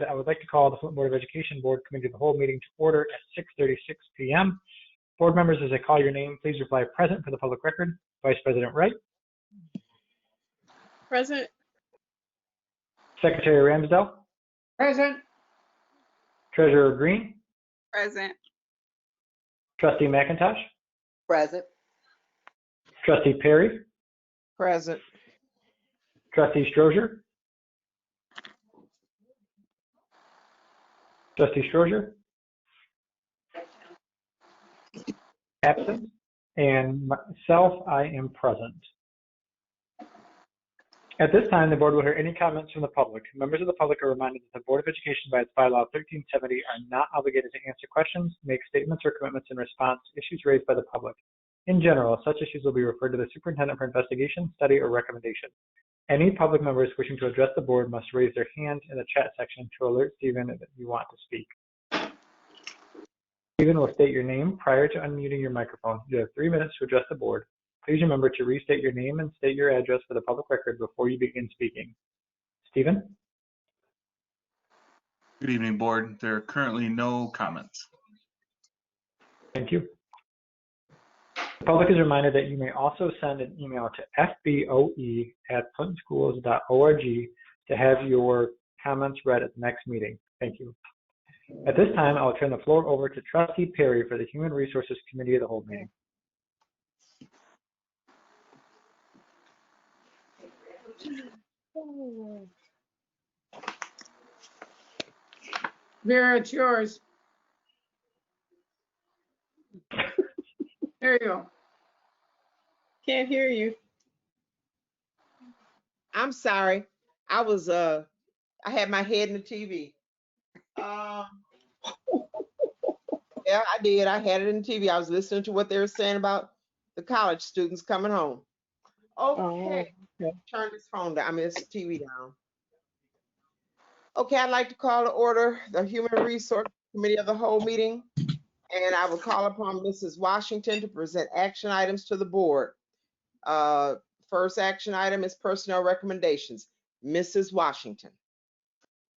I would like to call the Flint Board of Education Board Committee of the Whole meeting to order at 6:36 p.m. Board members, as I call your name, please reply present for the public record. Vice President Wright. Present. Secretary Ramsdell. Present. Treasurer Green. Present. Trustee McIntosh. Present. Trustee Perry. Present. Trustee Strozier. Trustee Strozier. Absent. And myself, I am present. At this time, the board will hear any comments from the public. Members of the public are reminded that the Board of Education by its bylaw 1370 are not obligated to answer questions, make statements or commitments in response to issues raised by the public. In general, such issues will be referred to the superintendent for investigation, study, or recommendation. Any public members wishing to address the board must raise their hand in the chat section to alert Stephen that you want to speak. Stephen will state your name prior to unmuting your microphone. You have 3 minutes to address the board. Please remember to restate your name and state your address for the public record before you begin speaking. Stephen? Good evening, board. There are currently no comments. Thank you. The public is reminded that you may also send an email to fboe@flintschools.org to have your comments read at the next meeting. Thank you. At this time, I'll turn the floor over to Trustee Perry for the Human Resources Committee of the Whole meeting. Vera, it's yours. There you go. Can't hear you. I'm sorry. I had my head in the TV. Yeah, I did. I had it in the TV. I was listening to what they were saying about the college students coming home. Okay. Okay. Turn this phone down. I mean, it's TV down. Okay, I'd like to call to order the Human Resource Committee of the Whole meeting. And I will call upon Mrs. Washington to present action items to the board. First action item is personnel recommendations. Mrs. Washington.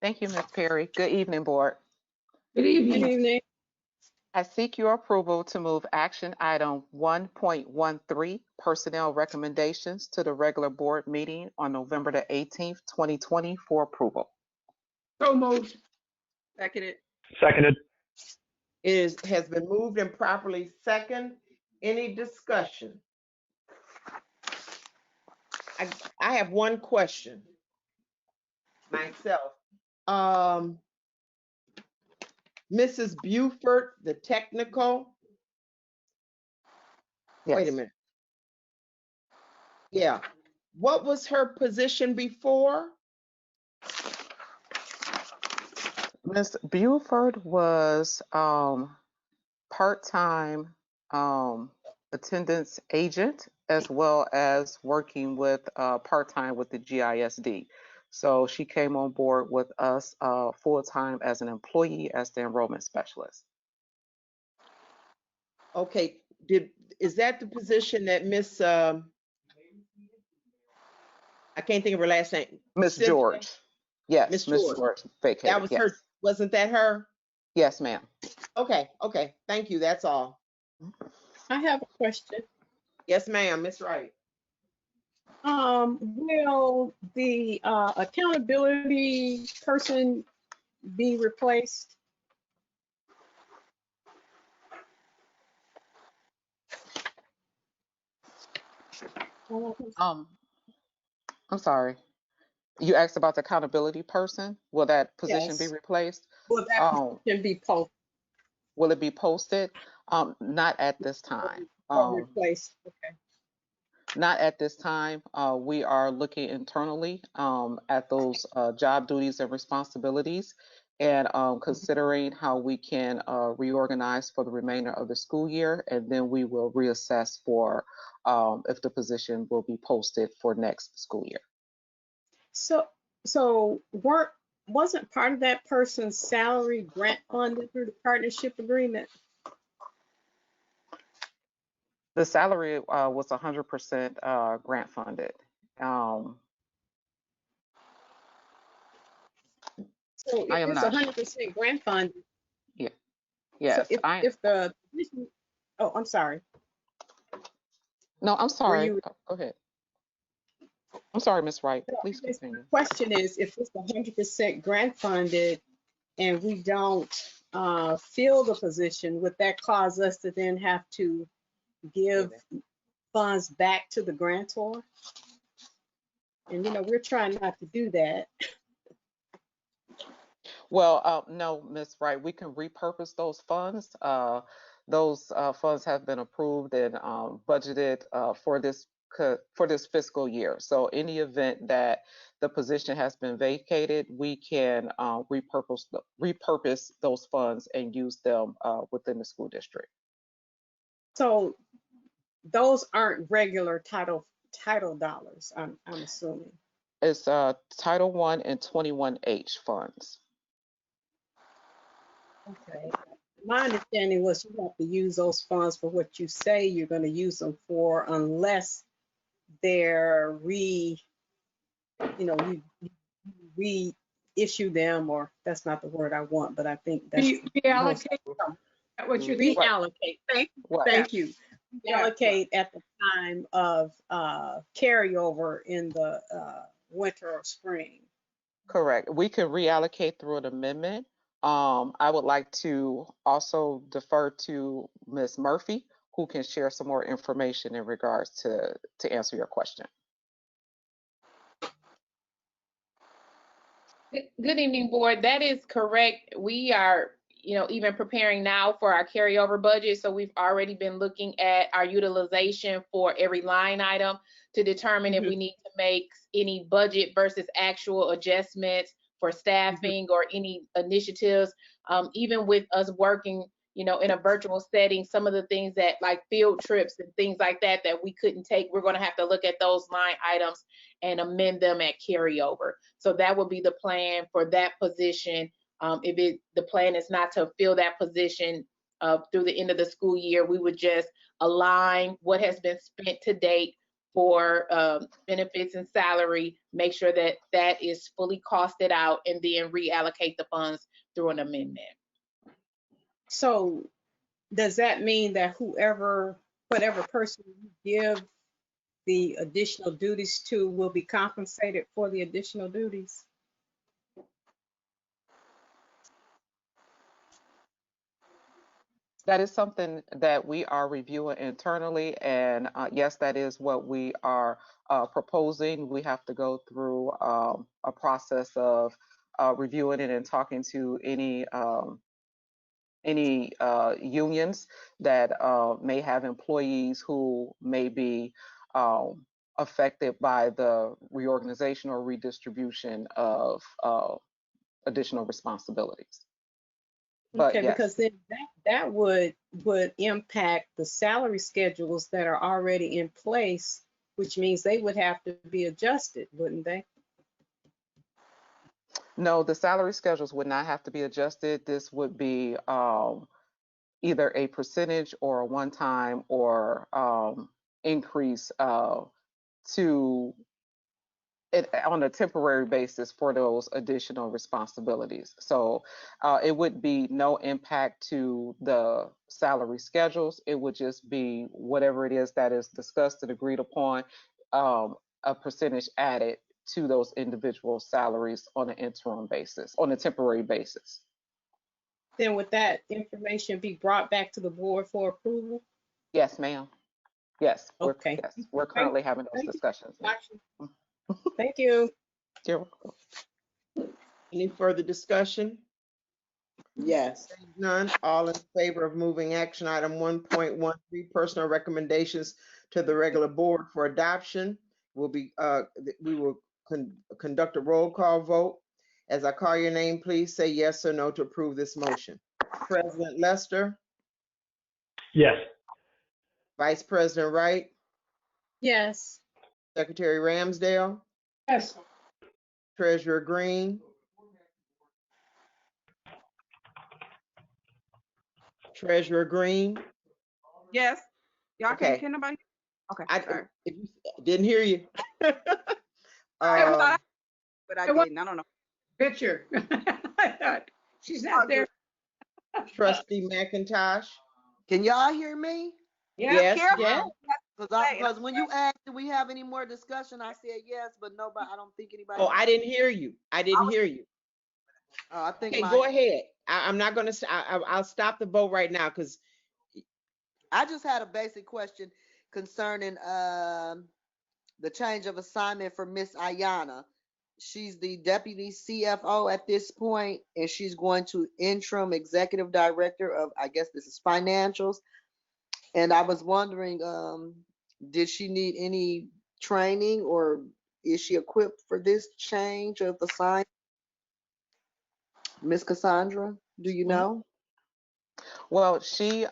Thank you, Ms. Perry. Good evening, board. Good evening. Good evening. I seek your approval to move action item 1.13, personnel recommendations, to the regular board meeting on November the 18th, 2020 for approval. So moved. Seconded. Seconded. It has been moved and properly second. Any discussion? I have one question myself. Mrs. Buford, the technical. Yes. Wait a minute. Yeah. What was her position before? Ms. Buford was part-time attendance agent, as well as working with part-time with the GISD. So she came on board with us full-time as an employee as the enrollment specialist. Okay, is that the position that Miss I can't think of her last name. Miss George. Yes, Miss George vacated. That was yes. her. Wasn't that her? Yes, ma'am. Okay, okay. Thank you. That's all. I have a question. Yes, ma'am. Miss Wright. Will the accountability person be replaced? I'm sorry. You asked about the accountability person. Will that position be replaced? Will that position be posted? Will it be posted? Not at this time. Replaced. Okay. Not at this time. We are looking internally at those job duties and responsibilities, and considering how we can reorganize for the remainder of the school year, and then we will reassess for if the position will be posted for next school year. So wasn't part of that person's salary grant funded through the partnership agreement? The salary was 100% grant funded. So I if am it's not. 100% grant funded, Yeah. so Yes. if the position, oh, I'm sorry. No, I'm Were sorry. you? Go ahead. I'm sorry, Ms. Wright. No, Please I guess the continue. question is, if it's 100% grant funded and we don't fill the position, would that cause us to then have to give funds back to the grantor? And we're trying not to do that. Well, no, Ms. Wright, we can repurpose those funds. Those funds have been approved and budgeted for this fiscal year. So any event that the position has been vacated, we can repurpose those funds and use them within the school district. So those aren't regular title dollars, I'm assuming. It's Title I and 21H funds. Okay. My understanding was you have to use those funds for what you say you're going to use them for, unless they're you reissue them, or that's not the word I want, but I think that's Reallocate. What you think? reallocate. Right. Thank you. Yeah. Reallocate at the time of carryover in the winter or spring. Correct. We can reallocate through an amendment. I would like to also defer to Ms. Murphy, who can share some more information in regards to answer your question. Good evening, board. That is correct. We are, even preparing now for our carryover budget. So we've already been looking at our utilization for every line item to determine if we need to make any budget versus actual adjustments for staffing or any initiatives. Even with us working, in a virtual setting, some of the things that like field trips and things like that we couldn't take, we're going to have to look at those line items and amend them at carryover. So that would be the plan for that position. The plan is not to fill that position through the end of the school year, we would just align what has been spent to date for benefits and salary, make sure that that is fully costed out, and then reallocate the funds through an amendment. So does that mean that whatever person you give the additional duties to will be compensated for the additional duties? That is something that we are reviewing internally, and yes, that is what we are proposing. We have to go through a process of reviewing it and talking to any unions that may have employees who may be affected by the reorganization or redistribution of additional responsibilities. But Okay, yes. because then that would impact the salary schedules that are already in place, which means they would have to be adjusted, wouldn't they? No, the salary schedules would not have to be adjusted. This would be either a percentage or a one-time or increase to it on a temporary basis for those additional responsibilities. So it would be no impact to the salary schedules. It would just be whatever it is that is discussed and agreed upon, a percentage added to those individual salaries on an interim basis, on a temporary basis. Then would that information be brought back to the board for approval? Yes, ma'am. Yes. Okay. We're currently having those discussions. Thank you. You're welcome. Any further discussion? Yes. None. All in favor of moving action item 1.13, personal recommendations to the regular board for adoption, we will conduct a roll call vote. As I call your name, please say yes or no to approve this motion. President Lester? Yes. Vice President Wright? Yes. Secretary Ramsdale? Yes. Treasurer Green? Treasurer Green? Yes. Y'all Okay. can't hear nobody? Okay, sorry. If you didn't hear you. I thought but I It was- didn't. I don't know. Picture. thought she's not there. Trustee McIntosh? Can y'all hear me? Yeah. Yes, Careful. yeah. Because when you asked, do we have any more discussion? I said yes, but nobody. I don't think anybody. Oh, I didn't hear you. I didn't hear you. I think Okay, go ahead. I'm not gonna, I'll stop the vote right now because I just had a basic question concerning the change of assignment for Miss Ayana. She's the deputy CFO at this point, and she's going to interim executive director of, I guess this is financials. And I was wondering, did she need any training, or is she equipped for this change of assignment? Miss Cassandra, do you know? Well, she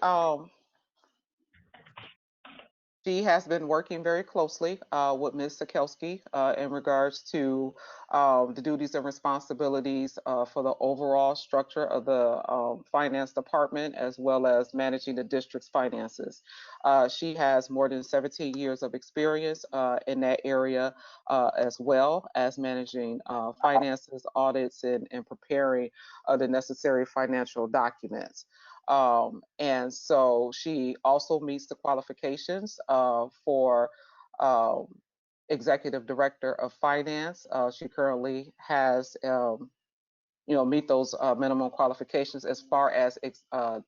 has been working very closely with Ms. Sikelski in regards to the duties and responsibilities for the overall structure of the finance department, as well as managing the district's finances. She has more than 17 years of experience in that area, as well as managing finances, audits, and preparing the necessary financial documents. And so she also meets the qualifications for executive director of finance. She currently has, meet those minimum qualifications as far as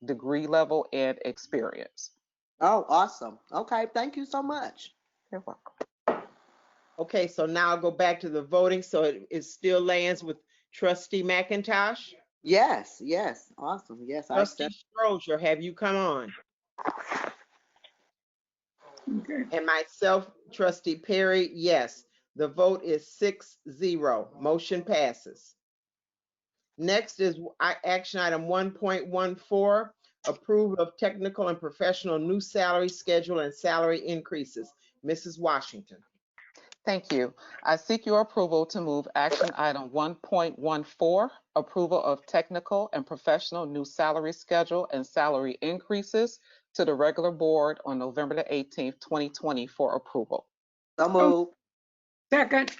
degree level and experience. Oh, awesome. Okay, thank you so much. You're welcome. okay, so now I'll go back to the voting. So it still lands with Trustee McIntosh. Yes, yes, awesome. Yes, I Trustee accept. Strozier, have you come on? Okay. And myself, Trustee Perry, yes. The vote is 6-0. Motion passes. Next is action item 1.14, approval of technical and professional new salary schedule and salary increases. Mrs. Washington. Thank you. I seek your approval to move action item 1.14, approval of technical and professional new salary schedule and salary increases, to the regular board on November the 18th, 2020 for approval. So move. Second.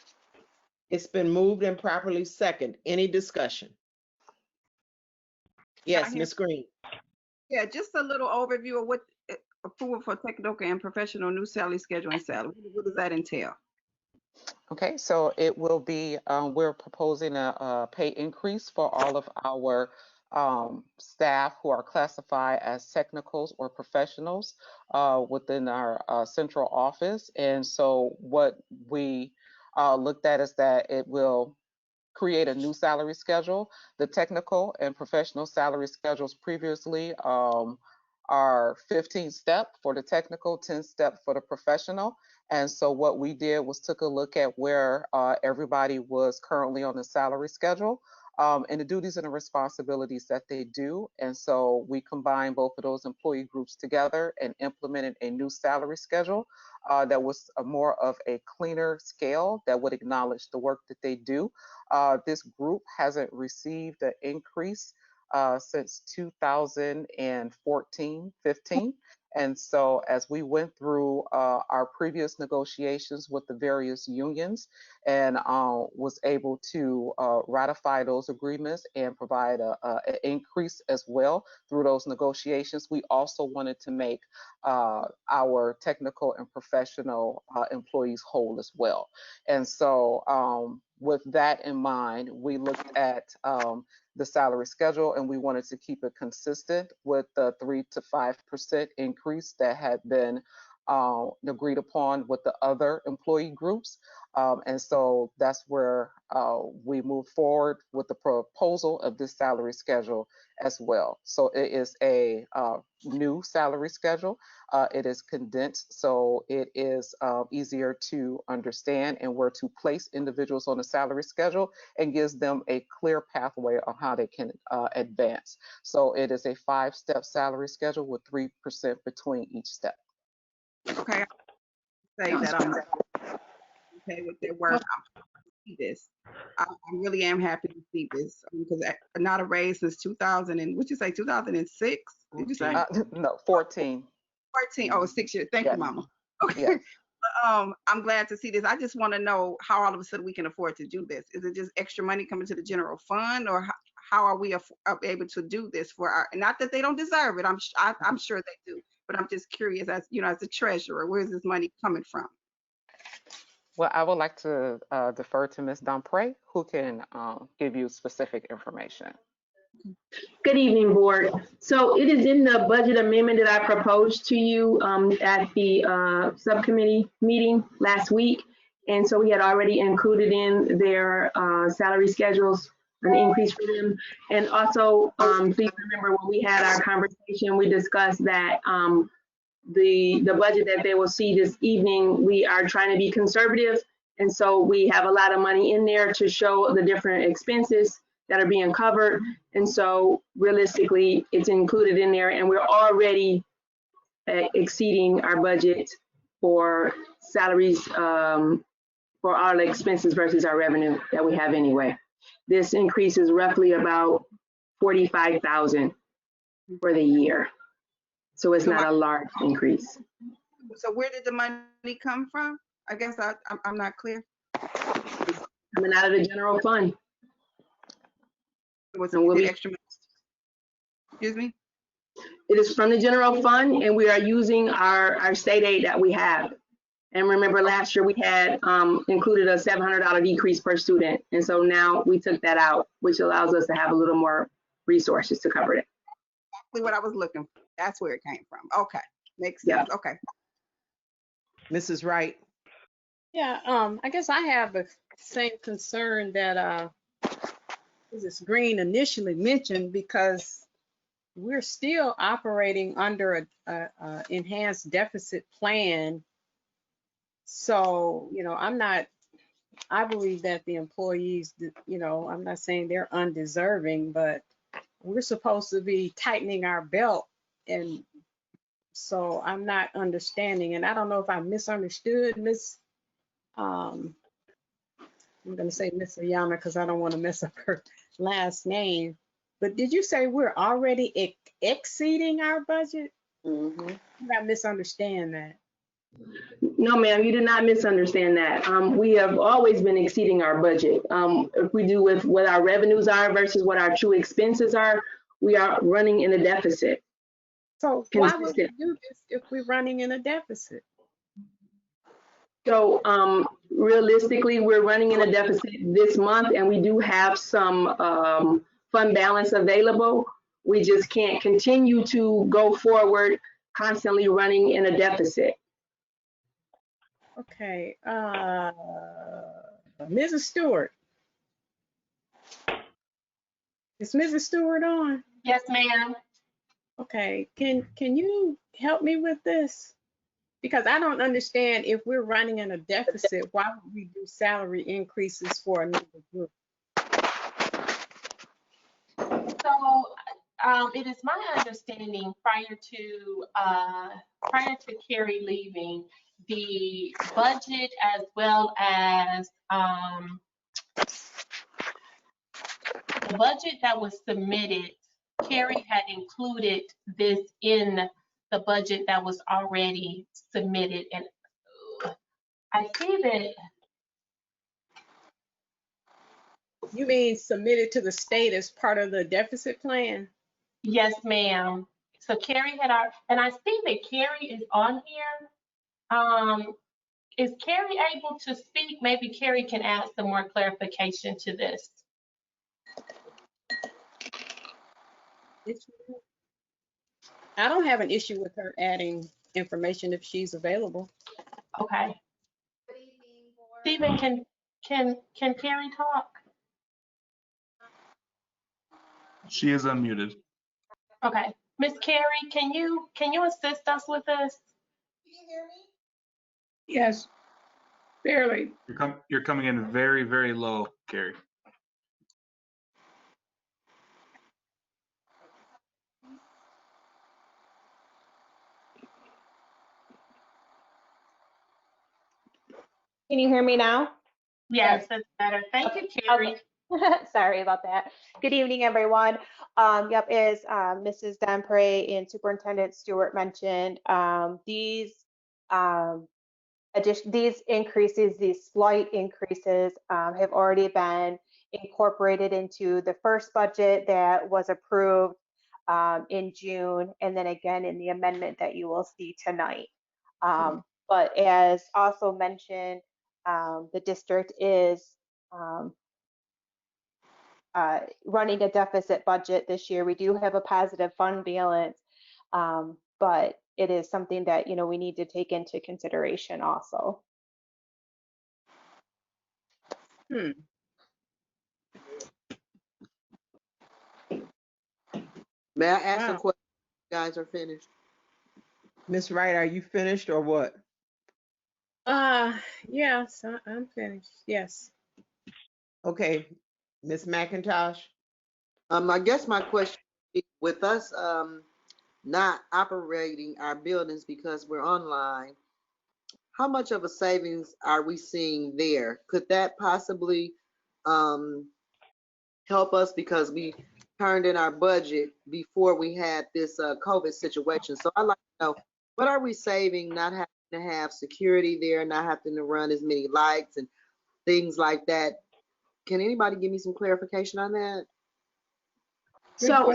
It's been moved and properly second. Any discussion? Yes, Ms. Green. Yeah, just a little overview of what approval for technical and professional new salary schedule and salary. What does that entail? Okay, so it will be, we're proposing a pay increase for all of our staff who are classified as technicals or professionals within our central office. And so what we looked at is that it will create a new salary schedule. The technical and professional salary schedules previously are 15 step for the technical, 10 step for the professional. And so what we did was took a look at where everybody was currently on the salary schedule and the duties and the responsibilities that they do. And so we combined both of those employee groups together and implemented a new salary schedule that was more of a cleaner scale that would acknowledge the work that they do. This group hasn't received an increase since 2014-15. And so as we went through our previous negotiations with the various unions and was able to ratify those agreements and provide an increase as well through those negotiations, we also wanted to make our technical and professional employees whole as well. And so with that in mind, we looked at the salary schedule, and we wanted to keep it consistent with the 3 to 5% increase that had been agreed upon with the other employee groups. And so that's where we move forward with the proposal of this salary schedule as well. So it is a new salary schedule. It is condensed, so it is easier to understand and where to place individuals on the salary schedule, and gives them a clear pathway on how they can advance. So it is a 5-step salary schedule with 3% between each step. Okay, I say that I'm okay with their work. I'm see this. I really am happy to see this because not a raise since 2000 and what you say 2006? Did you say? No, 14. 14. Oh, 6 years. Thank Yes. you, Mama. Okay. Yes. I'm glad to see this. I just want to know how all of a sudden we can afford to do this. Is it just extra money coming to the general fund, or how are we able to do this for our, not that they don't deserve it, I'm sure they do, but I'm just curious as, you know, as a treasurer, where's this money coming from? Well, I would like to defer to Ms. Domprey, who can give you specific information. Good evening, board. So it is in the budget amendment that I proposed to you at the subcommittee meeting last week. And so we had already included in their salary schedules an increase for them. And also, please remember when we had our conversation, we discussed that the budget that they will see this evening, we are trying to be conservative. And so we have a lot of money in there to show the different expenses that are being covered. And so realistically, it's included in there, and we're already exceeding our budget for salaries for our expenses versus our revenue that we have anyway. This increase is roughly about 45,000 for the year. So it's not a large increase. So where did the money come from? I guess I'm not clear. Coming out of the general fund. Was And we'll it be- extra? Excuse me? It is from the general fund, and we are using our state aid that we have. And remember, last year we had included a $700 decrease per student. And so now we took that out, which allows us to have a little more resources to cover it. Exactly what I was looking for. That's where it came from. Okay, makes sense. Yeah. Okay. Mrs. Wright. Yeah, I guess I have the same concern that Mrs. Green initially mentioned, because we're still operating under a enhanced deficit plan. So, you know, I believe that the employees, you know, I'm not saying they're undeserving, but we're supposed to be tightening our belt. And so I'm not understanding, and I don't know if I misunderstood I'm going to say Miss Ayana because I don't want to mess up her last name. But did you say we're already exceeding our budget? Mm-hmm. I misunderstand that. No, ma'am, you did not misunderstand that. We have always been exceeding our budget. If we do with what our revenues are versus what our true expenses are, we are running in a deficit. So why would we do this if we're running in a deficit? So realistically, we're running in a deficit this month, and we do have some fund balance available. We just can't continue to go forward constantly running in a deficit. Okay, Mrs. Stewart. Is Mrs. Stewart on? Yes, ma'am. Okay, can you help me with this? Because I don't understand, if we're running in a deficit, why would we do salary increases for another group? So it is my understanding prior to Carrie leaving, the budget as well as the budget that was submitted, Carrie had included this in the budget that was already submitted. And I see that. You mean submitted to the state as part of the deficit plan? Yes, ma'am. So Carrie had and I see that Carrie is on here. Is Carrie able to speak? Maybe Carrie can add some more clarification to this. I don't have an issue with her adding information if she's available. Okay. Stephen, can Carrie talk? She is unmuted. Okay. Miss Carrie, can you assist us with this? Yes, barely. You're coming in very, very low, Carrie. Can you hear me now? Yes, that's better. Thank you, Carrie. Okay. Sorry about that. Good evening, everyone. Yep, as Mrs. Dampre and Superintendent Stewart mentioned, these increases, these slight increases, have already been incorporated into the first budget that was approved in June, and then again in the amendment that you will see tonight. But as also mentioned, the district is running a deficit budget this year. We do have a positive fund balance, but it is something that, you know, we need to take into consideration also. May I ask a Wow. question? You guys are finished. Ms. Wright, are you finished or what? Yes, I'm finished. Yes. Okay, Ms. McIntosh. I guess my question is, with us not operating our buildings because we're online, how much of a savings are we seeing there? Could that possibly help us, because we turned in our budget before we had this COVID situation? So I'd like to know, what are we saving not having to have security there, not having to run as many lights and things like that? Can anybody give me some clarification on that? So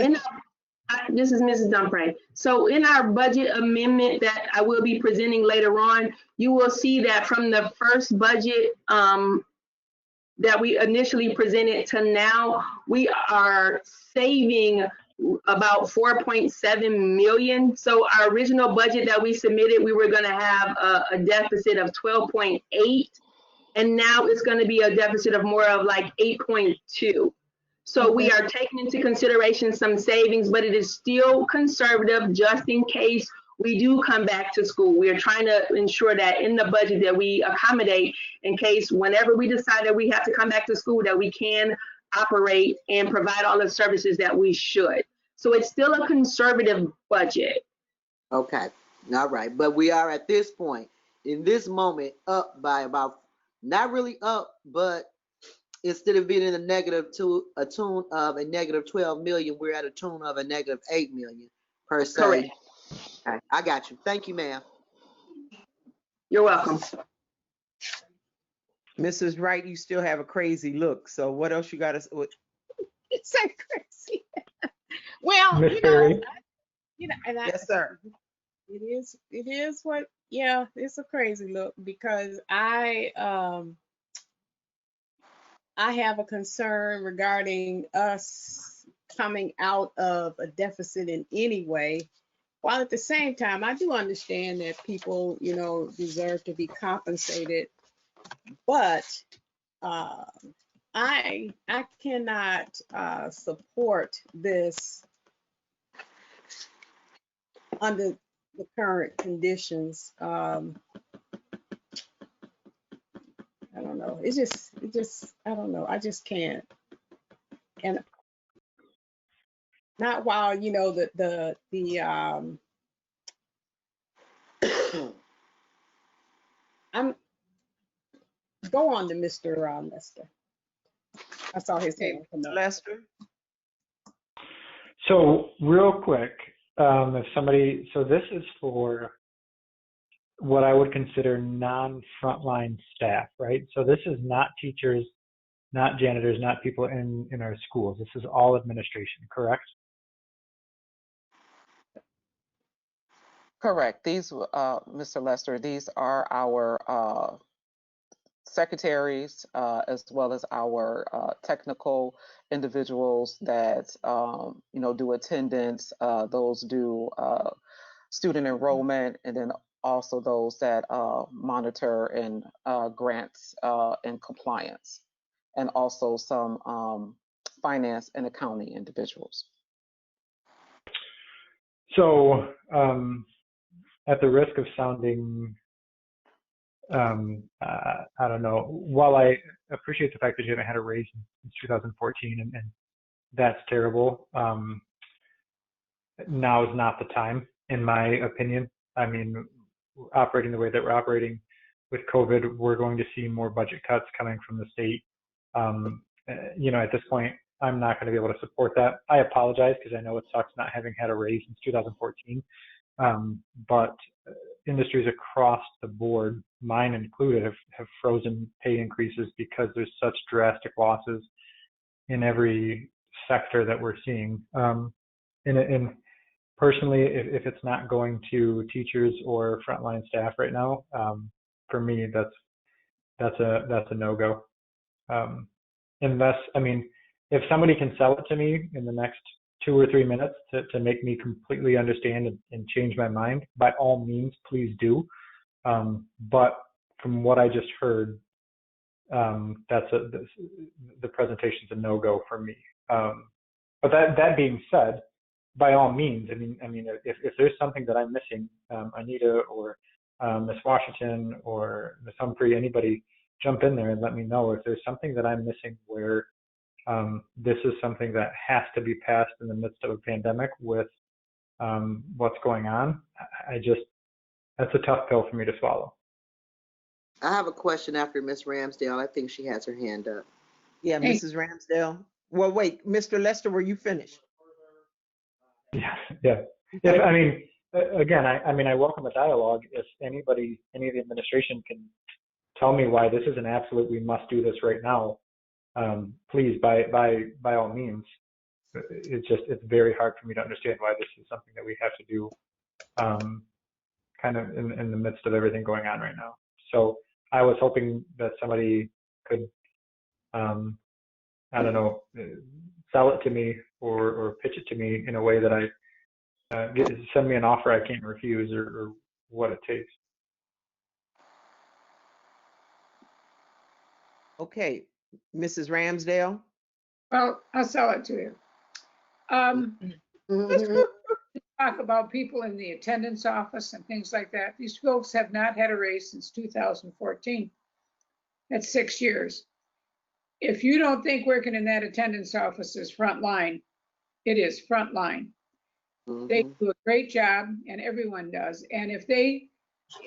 this is Mrs. Dumpray. So in our budget amendment that I will be presenting later on, you will see that from the first budget that we initially presented to now, we are saving about 4.7 million. So our original budget that we submitted, we were going to have a deficit of 12.8, and now it's going to be a deficit of more of like 8.2. So we are taking into consideration some savings, but it is still conservative just in case we do come back to school. We are trying to ensure that in the budget that we accommodate in case whenever we decide that we have to come back to school, that we can operate and provide all the services that we should. So it's still a conservative budget. Okay, all right. But we are at this point, in this moment, up by about, not really up, but instead of being in a negative to a tune of a negative 12 million, we're at a tune of a negative 8 million per se. Correct. Okay, I got you. Thank you, ma'am. You're welcome. Mrs. Wright, you still have a crazy look. So what else you got to? It's so crazy. Well, Ms. Berry. and Yes, sir. It is what, yeah, it's a crazy look because I have a concern regarding us coming out of a deficit in any way, while at the same time, I do understand that people, you know, deserve to be compensated, but I cannot support this under the current conditions. I don't know. It just, I don't know. I just can't. And not while, you know, I'm, go on to Mr. Lester. I saw his hand come up. Lester. So real quick, if somebody, so this is for what I would consider non-frontline staff, right? So this is not teachers, not janitors, not people in our schools. This is all administration, correct? Correct. These, Mr. Lester, these are our secretaries, as well as our technical individuals that, you know, do attendance, those do student enrollment, and then also those that monitor and grants and compliance, and also some finance and accounting individuals. So at the risk of sounding, I don't know, while I appreciate the fact that you haven't had a raise since 2014, and that's terrible, now is not the time, in my opinion. I mean, operating the way that we're operating with COVID, we're going to see more budget cuts coming from the state. You know, at this point, I'm not going to be able to support that. I apologize because I know it sucks not having had a raise since 2014. But industries across the board, mine included, have frozen pay increases because there's such drastic losses in every sector that we're seeing. And personally, if it's not going to teachers or frontline staff right now, for me, that's a no-go. Unless, I mean, if somebody can sell it to me in the next 2 or 3 minutes to make me completely understand and change my mind, by all means, please do. But from what I just heard, the presentation's a no-go for me. But that being said, by all means, I mean, if there's something that I'm missing, Anita or Ms. Washington or Ms. Humphrey, anybody, jump in there and let me know if there's something that I'm missing where this is something that has to be passed in the midst of a pandemic with what's going on. That's a tough pill for me to swallow. I have a question after Ms. Ramsdale. I think she has her hand up. Yeah, Hey. Mrs. Ramsdale. Well, wait, Mr. Lester, were you finished? Yeah. If, I mean, again, I welcome a dialogue. If any of the administration can tell me why this is an absolute, we must do this right now, please, by all means. It's very hard for me to understand why this is something that we have to do kind of in the midst of everything going on right now. So I was hoping that somebody could, I don't know, sell it to me or pitch it to me in a way that I send me an offer I can't refuse or what it takes. Okay, Mrs. Ramsdale. Well, I'll sell it to you. Let's go talk about people in the attendance office and things like that. These folks have not had a raise since 2014. That's 6 years. If you don't think working in that attendance office is frontline, it is frontline. They do a great job, and everyone does. And if they,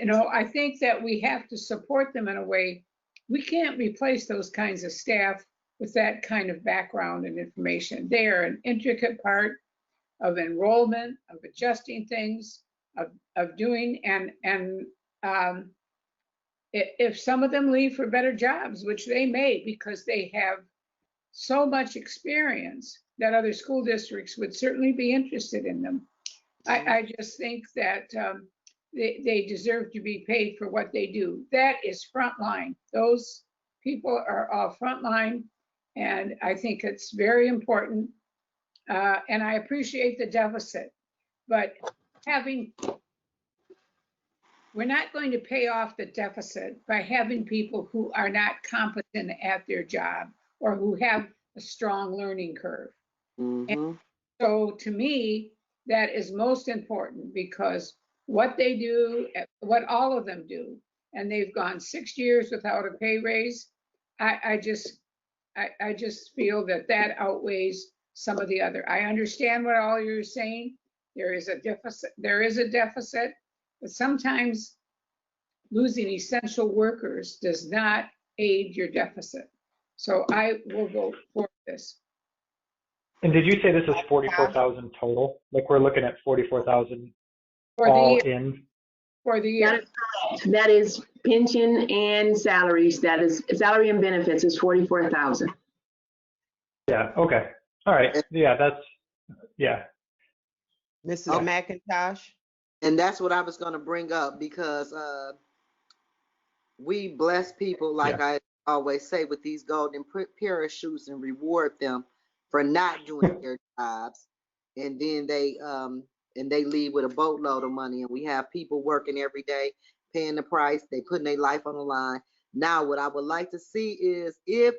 I think that we have to support them in a way. We can't replace those kinds of staff with that kind of background and information. They are an intricate part of enrollment, of adjusting things, of doing, and if some of them leave for better jobs, which they may because they have so much experience that other school districts would certainly be interested in them. I just think that they deserve to be paid for what they do. That is frontline. Those people are all frontline, and I think it's very important. And I appreciate the deficit, but we're not going to pay off the deficit by having people who are not competent at their job or who have a strong learning curve. And so to me, that is most important because what they do, what all of them do, and they've gone 6 years without a pay raise, I just feel that outweighs some of the other. I understand what all you're saying. There is a deficit, but sometimes losing essential workers does not aid your deficit. So I will vote for this. And did you say this is 44,000 total? Like we're looking at 44,000 for all the year, in? For the year. That is correct. That is pension and salaries. That is salary and benefits is 44,000. Yeah. Okay. All right. Yeah. Mrs. McIntosh. And that's what I was going to bring up because we bless people, like I always say, with these golden parachutes and reward them for not doing their jobs. And then they leave with a boatload of money. And we have people working every day, paying the price. They putting their life on the line. Now, what I would like to see is if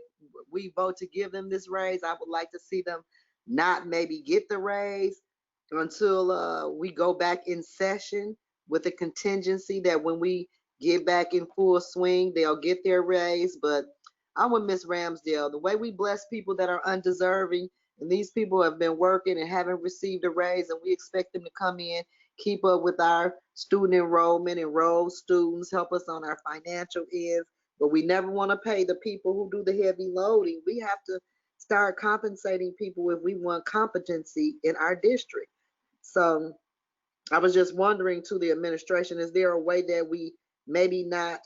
we vote to give them this raise, I would like to see them not maybe get the raise until we go back in session with a contingency that when we get back in full swing, they'll get their raise. But I'm with Ms. Ramsdale. The way we bless people that are undeserving, and these people have been working and haven't received a raise, and we expect them to come in, keep up with our student enrollment, enroll students, help us on our financial ends, but we never want to pay the people who do the heavy loading. We have to start compensating people if we want competency in our district. So I was just wondering to the administration, is there a way that we maybe not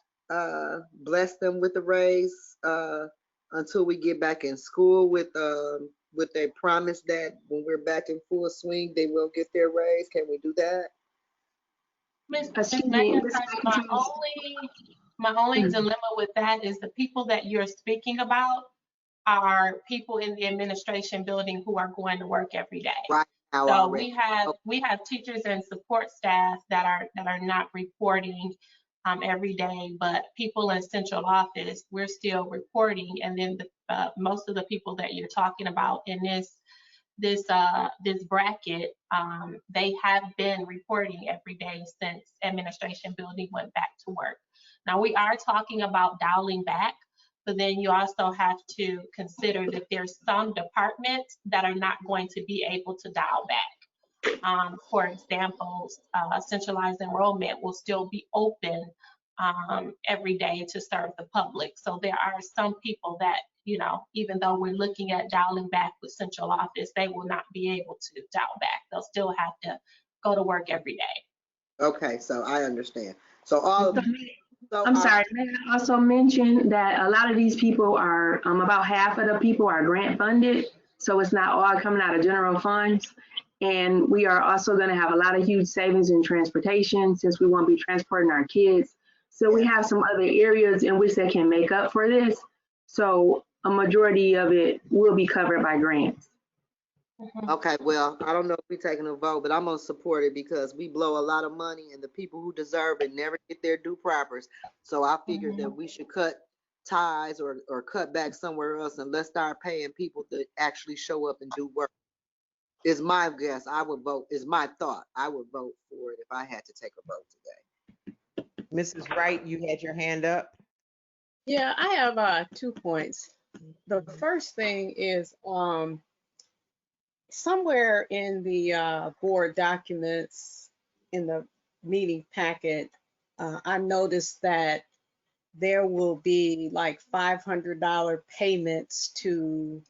bless them with a raise until we get back in school with a promise that when we're back in full swing, they will get their raise? Can we do that? Ms. Excuse me, McIntyre, Ms. my McIntyre. only dilemma with that is the people that you're speaking about are people in the administration building who are going to work every day. Right now So already. we have teachers and support staff that are not reporting every day, but people in central office, we're still reporting. And then most of the people that you're talking about in this bracket, they have been reporting every day since administration building went back to work. Now we are talking about dialing back, but then you also have to consider that there's some departments that are not going to be able to dial back. For example, centralized enrollment will still be open every day to serve the public. So there are some people that, you know, even though we're looking at dialing back with central office, they will not be able to dial back. They'll still have to go to work every day. Okay, so I understand. So all. I'm sorry, may I also mention that a lot of these people are, about half of the people are grant funded, so it's not all coming out of general funds. And we are also gonna have a lot of huge savings in transportation since we won't be transporting our kids. So we have some other areas in which they can make up for this. So a majority of it will be covered by grants. Okay, well, I don't know if we're taking a vote, but I'm gonna support it because we blow a lot of money and the people who deserve it never get their due propers. So I figured that we should cut ties or cut back somewhere else and let's start paying people to actually show up and do work. Is my guess. I would vote, is my thought. I would vote for it if I had to take a vote today. Mrs. Wright, you had your hand up. Yeah, I have 2 points. The first thing is somewhere in the board documents in the meeting packet, I noticed that there will be like $500 payments to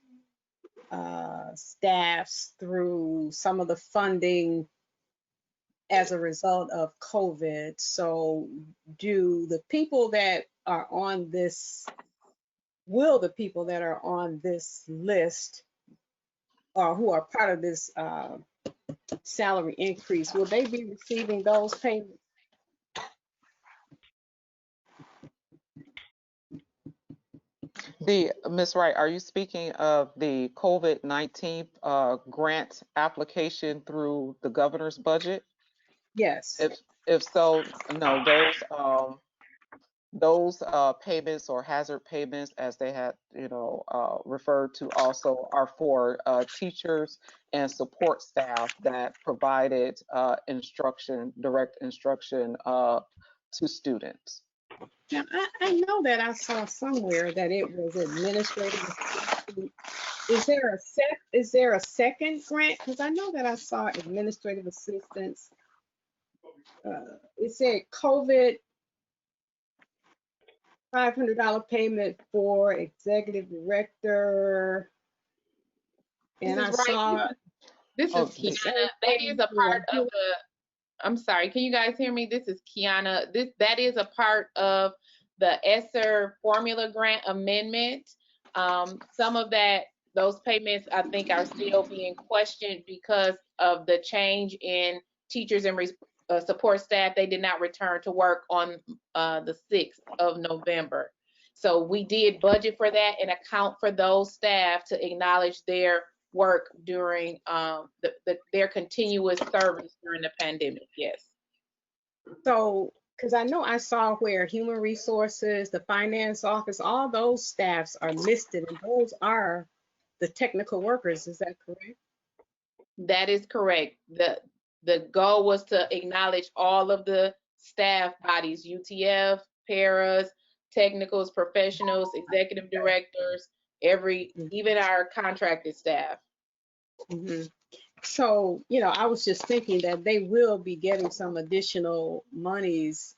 staffs through some of the funding as a result of COVID. So do the people that are on this, will the people that are on this list or who are part of this salary increase, will they be receiving those payments? Ms. Wright, are you speaking of the COVID-19 grant application through the governor's budget? Yes. If so, no, those payments or hazard payments, as they had, referred to, also are for teachers and support staff that provided direct instruction to students. Now, I know that I saw somewhere that it was administrative assistant. Is there a second grant? Because I know that I saw administrative assistance. It said COVID $500 payment for executive director. And I saw. This is Kiana. That is a part of the. I'm sorry. Can you guys hear me? This is Kiana. That is a part of the ESSER formula grant amendment. Some of those payments I think are still being questioned because of the change in teachers and support staff. They did not return to work on the 6th of November. So we did budget for that and account for those staff to acknowledge their work during their continuous service during the pandemic. Yes. So, because I know I saw where human resources, the finance office, all those staffs are listed, and those are the technical workers. Is that correct? That is correct. The goal was to acknowledge all of the staff bodies, UTF, paras, technicals, professionals, executive directors, even our contracted staff. Mm-hmm. So, I was just thinking that they will be getting some additional monies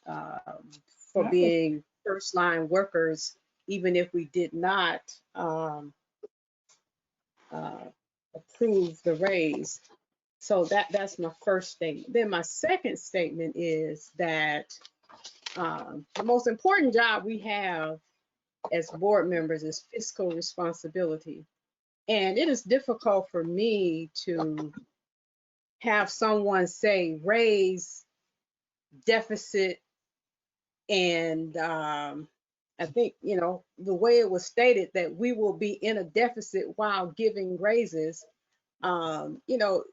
for being first line workers, even if we did not approve the raise. So that's my first statement. Then my second statement is that the most important job we have as board members is fiscal responsibility. And it is difficult for me to have someone say raise, deficit, and I think, you know, the way it was stated that we will be in a deficit while giving raises, you know,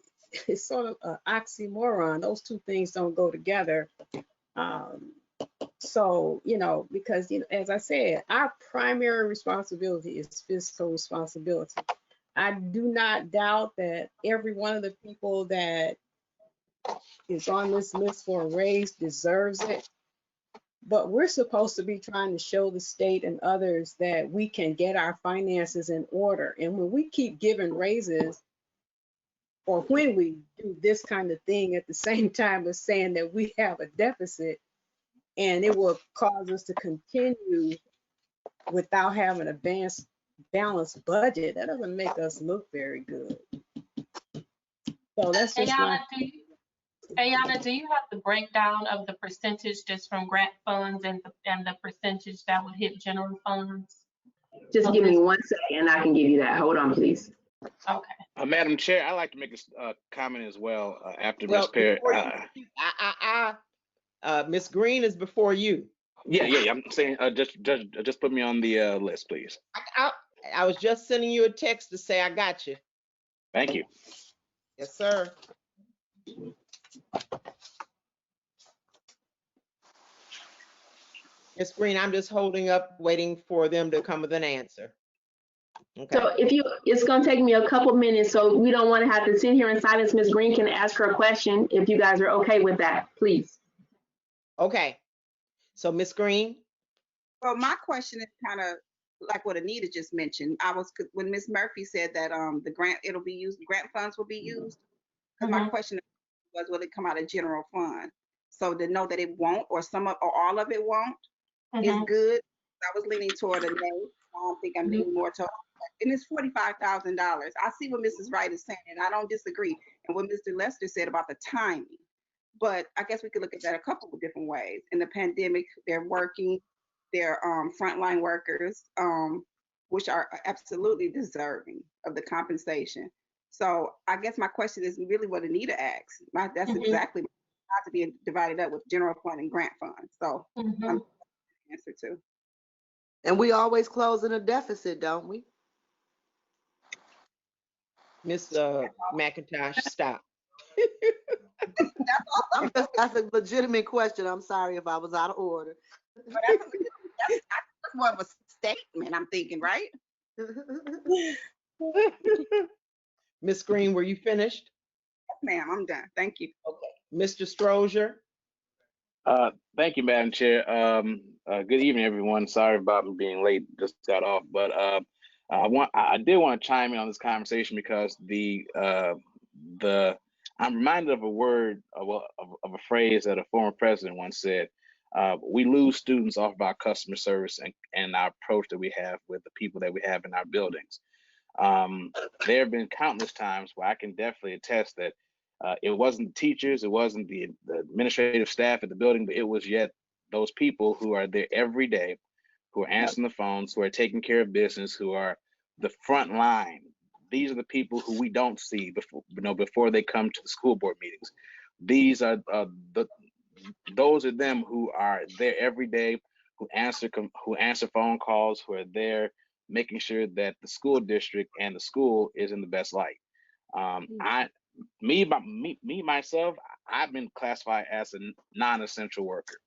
it's sort of an oxymoron. Those two things don't go together. So, you know, because, you know, as I said, our primary responsibility is fiscal responsibility. I do not doubt that every one of the people that is on this list for a raise deserves it. But we're supposed to be trying to show the state and others that we can get our finances in order. And when we keep giving raises, or when we do this kind of thing at the same time as saying that we have a deficit, and it will cause us to continue without having a balanced budget, that doesn't make us look very good. So that's just Ayana, do you have the breakdown of the percentage just from grant funds and the percentage that would hit general funds? Just give me 1 second, I can give you that. Hold on, please. Okay. Madam Chair, I'd like to make a comment as well after Ms. Perry. Ms. Green is before you. Yeah. I'm saying just put me on the list, please. I was just sending you a text to say I got you. Thank you. Yes, sir. Ms. Green, I'm just holding up, waiting for them to come with an answer. Okay. So it's gonna take me a couple minutes, so we don't want to have to sit here in silence. Ms. Green can ask her a question if you guys are okay with that, please. Okay. So Ms. Green. Well, my question is kind of like what Anita just mentioned. When Ms. Murphy said that the grant funds will be used. Because my question was, will it come out of general fund? So to know that it won't, or all of it won't, is good. I was leaning toward a no. I don't think I'm leaning more toward, and it's $45,000. I see what Mrs. Wright is saying, and I don't disagree. And what Mr. Lester said about the timing, but I guess we could look at that a couple of different ways. In the pandemic, they're working, they're frontline workers, which are absolutely deserving of the compensation. So I guess my question is really what Anita asked. That's exactly not to be divided up with general fund and grant fund. So I'm answer to. And we always close in a deficit, don't we? Miss McIntosh, stop. That's a legitimate question. I'm sorry if I was out of order. But that's more of a statement, I'm thinking, right? Miss Green, were you finished? Yes, ma'am, I'm done. Thank you. Okay. Mr. Strozier. Thank you, Madam Chair. Good evening, everyone. Sorry about being late, just got off, but I did want to chime in on this conversation because I'm reminded of a word of a phrase that a former president once said. We lose students off of our customer service and our approach that we have with the people that we have in our buildings. There have been countless times where I can definitely attest that it wasn't the teachers, it wasn't the administrative staff at the building, but it was yet those people who are there every day, who are answering the phones, who are taking care of business, who are the front line. These are the people who we don't see before they come to the school board meetings. These are those are them who are there every day, who answer phone calls, who are there making sure that the school district and the school is in the best light. Myself, I've been classified as a non-essential worker,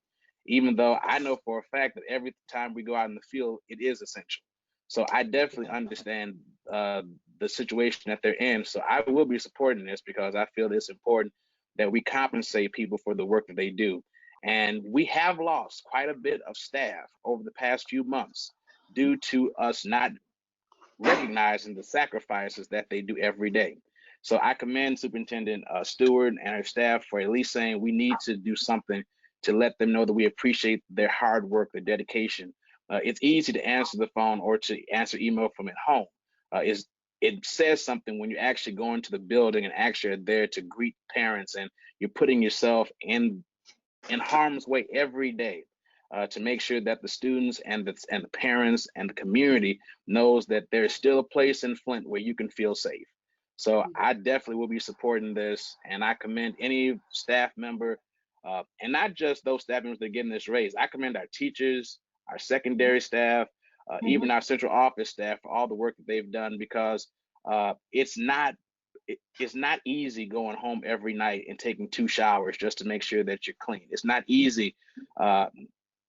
even though I know for a fact that every time we go out in the field, it is essential. So I definitely understand the situation that they're in. So I will be supporting this because I feel it's important that we compensate people for the work that they do. And we have lost quite a bit of staff over the past few months due to us not recognizing the sacrifices that they do every day. So I commend Superintendent Stewart and her staff for at least saying we need to do something to let them know that we appreciate their hard work, their dedication. It's easy to answer the phone or to answer email from at home. It says something when you actually go into the building and actually are there to greet parents and you're putting yourself in harm's way every day. to make sure that the students and the parents and the community knows that there's still a place in Flint where you can feel safe. So I definitely will be supporting this, and I commend any staff member, and not just those staff members that are getting this raise. I commend our teachers, our secondary staff, even our central office staff for all the work that they've done, because it's not easy going home every night and taking 2 showers just to make sure that you're clean. It's not easy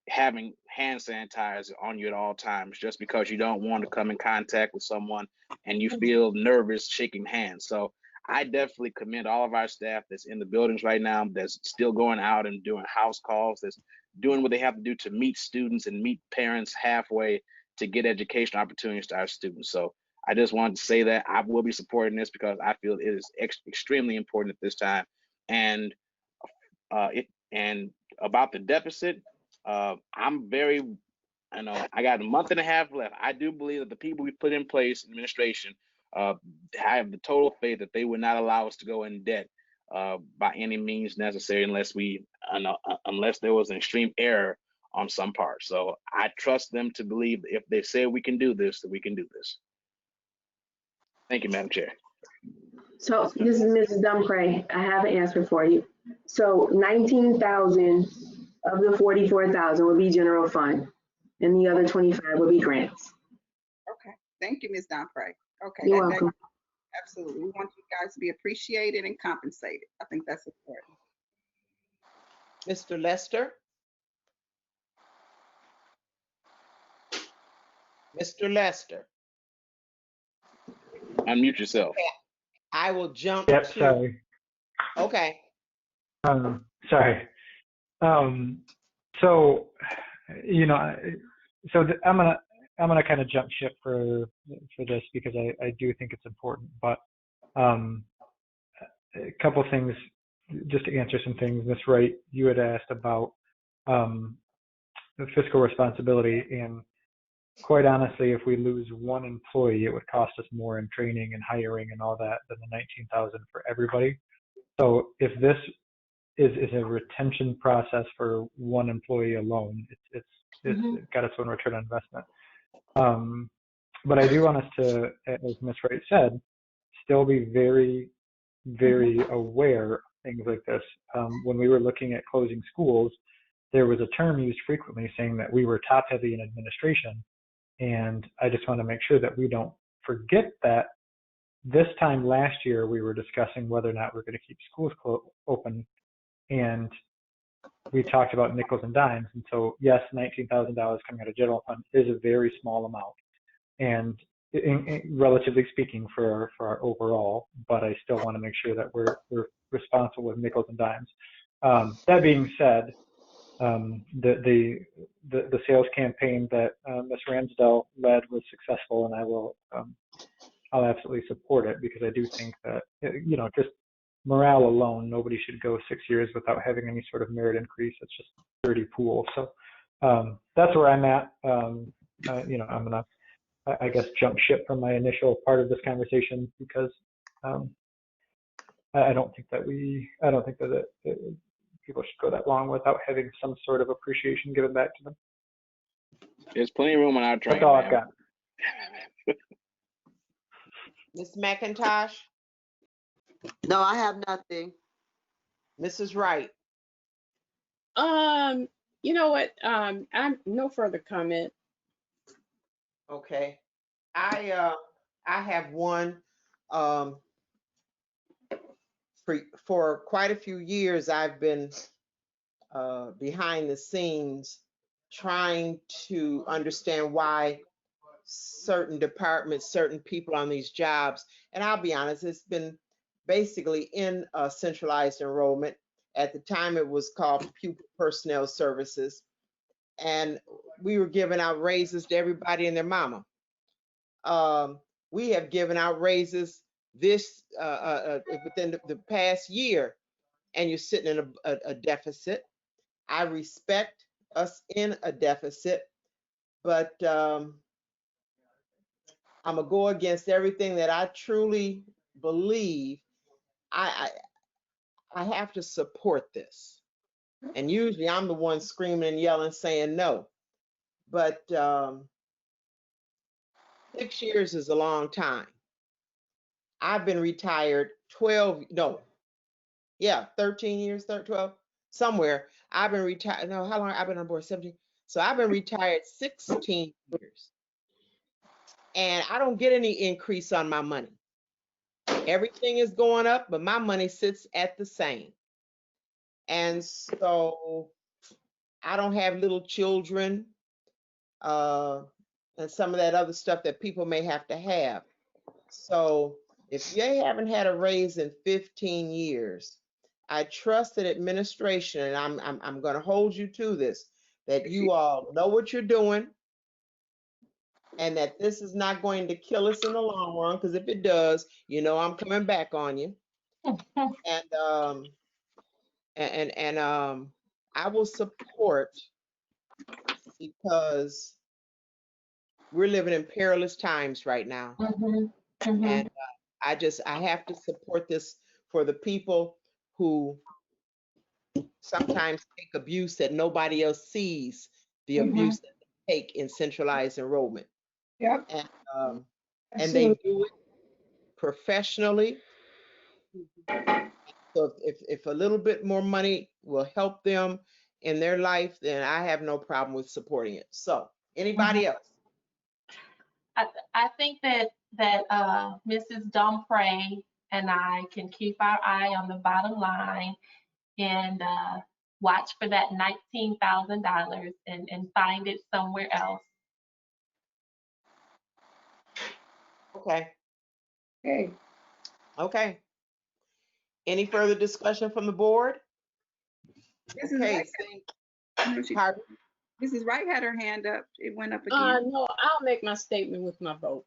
having hand sanitizer on you at all times just because you don't want to come in contact with someone and you feel nervous shaking hands. So I definitely commend all of our staff that's in the buildings right now, that's still going out and doing house calls, that's doing what they have to do to meet students and meet parents halfway to get education opportunities to our students. So I just wanted to say that I will be supporting this because I feel it is extremely important at this time. And about the deficit, I'm very, I got a month and a half left. I do believe that the people we put in place, administration, I have the total faith that they would not allow us to go in debt by any means necessary unless there was an extreme error on some part. So I trust them to believe if they say we can do this, that we can do this. Thank you, Madam Chair. So this is Mrs. Dumpray. I have an answer for you. So 19,000 of the 44,000 will be general fund, and the other 25 will be grants. Okay, thank you, Ms. Donfrey. Okay, You're welcome. absolutely. We want you guys to be appreciated and compensated. I think that's important. Mr. Lester? Mr. Lester? Unmute yourself. Okay. I will jump Yep, to. sorry. Okay. Sorry. So, I'm gonna kind of jump ship for this because I do think it's important. But a couple things, just to answer some things. Ms. Wright, you had asked about the fiscal responsibility, and quite honestly, if we lose one employee, it would cost us more in training and hiring and all that than the 19,000 for everybody. So if this is a retention process for one employee alone, it's got its own return on investment. But I do want us to, as Ms. Wright said, still be very, very aware of things like this. When we were looking at closing schools, there was a term used frequently saying that we were top heavy in administration. And I just want to make sure that we don't forget that this time last year, we were discussing whether or not we're going to keep schools open. And we talked about nickels and dimes. And so, yes, $19,000 coming out of general fund is a very small amount. And relatively speaking for our overall, but I still want to make sure that we're responsible with nickels and dimes. That being said, the sales campaign that Ms. Ramsdell led was successful, and I'll absolutely support it because I do think that, just morale alone, nobody should go 6 years without having any sort of merit increase. It's just a dirty pool. So that's where I'm at. I'm gonna, I guess, jump ship from my initial part of this conversation because I don't think that people should go that long without having some sort of appreciation given back to them. There's plenty of room on our train. That's all I've got. Ms. McIntosh? No, I have nothing. Mrs. Wright? You know what? I'm no further comment. Okay. I have one. For quite a few years, I've been behind the scenes trying to understand why certain departments, certain people on these jobs, and I'll be honest, it's been basically in centralized enrollment. At the time, it was called Pupil Personnel Services, and we were giving out raises to everybody and their mama. We have given out raises this within the past year, and you're sitting in a deficit. I respect us in a deficit, but I'm gonna go against everything that I truly believe. I have to support this. And usually I'm the one screaming and yelling, saying no. But 6 years is a long time. I've been retired 13 years, 12, somewhere. I've been retired. No, how long? I've been on board 17. So I've been retired 16 years. And I don't get any increase on my money. Everything is going up, but my money sits at the same. And so I don't have little children and some of that other stuff that people may have to have. So if you haven't had a raise in 15 years, I trust that administration, and I'm going to hold you to this, that you all know what you're doing, and that this is not going to kill us in the long run. Because if it does, you know I'm coming back on you. And I will support, because we're living in perilous times right now. And I have to support this for the people who sometimes take abuse that nobody else sees, the abuse that they take in centralized enrollment. Yep. And they do it professionally. So if a little bit more money will help them in their life, then I have no problem with supporting it. So anybody else? I think that Mrs. Domprey and I can keep our eye on the bottom line and watch for that $19,000 and find it somewhere else. Okay. Okay. Any further discussion from the board? Mrs. Wright had her hand up. It went up again. No, I'll make my statement with my vote.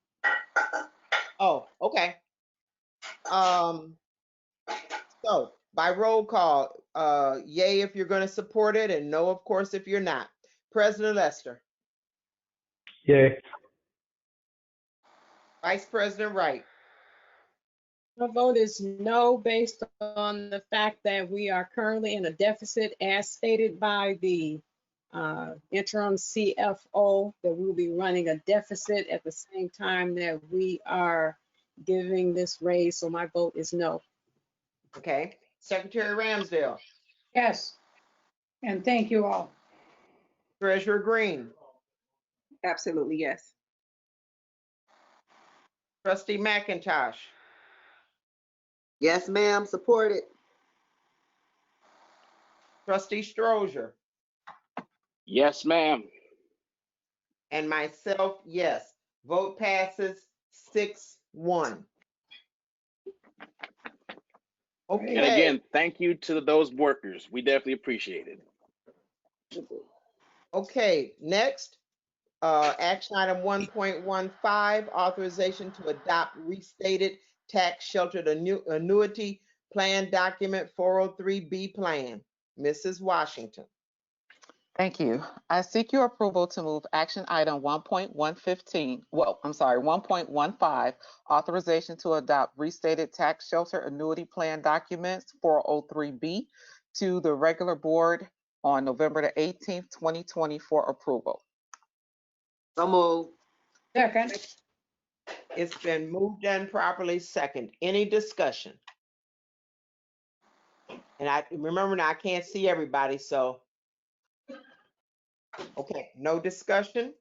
Oh, okay. So by roll call, yay if you're going to support it, and no, of course, if you're not. President Lester. Yay. Vice President Wright. My vote is no, based on the fact that we are currently in a deficit as stated by the interim CFO, that we'll be running a deficit at the same time that we are giving this raise. So my vote is no. Okay. Secretary Ramsdale. Yes. And thank you all. Treasurer Green. Absolutely, yes. Trustee McIntosh. Yes, ma'am, support it. Trustee Strozier. Yes, ma'am. And myself, yes. Vote passes 6-1. Okay. And again, thank you to those workers. We definitely appreciate it. Okay, next, action item 1.15, authorization to adopt restated tax sheltered annuity plan document 403B plan. Mrs. Washington. Thank you. I seek your approval to move action item 1.15, authorization to adopt restated tax shelter annuity plan documents 403B to the regular board on November the 18th, 2020 for approval. So moved. Second. It's been moved and properly second. Any discussion? And I remember now I can't see everybody, so. Okay, no discussion.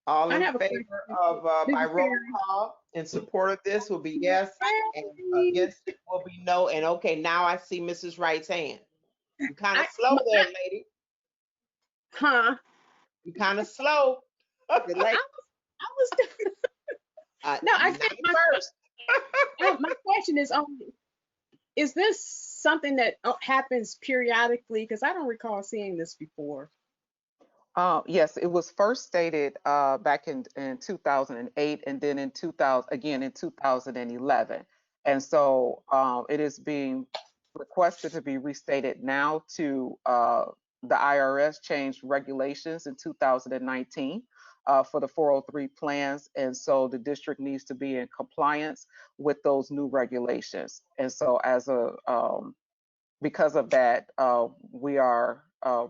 All in favor of by roll call in support of this will be yes, and against it will be no. And okay, now I see Mrs. Wright's hand. You kind of slow there, lady. Huh? You kind of slow. I was no, I think my question is only, is this something that happens periodically? Because I don't recall seeing this before. Yes, it was first stated back in 2008, and then in 2011. And so it is being requested to be restated now to the IRS changed regulations in 2019 for the 403 plans. And so the district needs to be in compliance with those new regulations. And so as a because of that, we are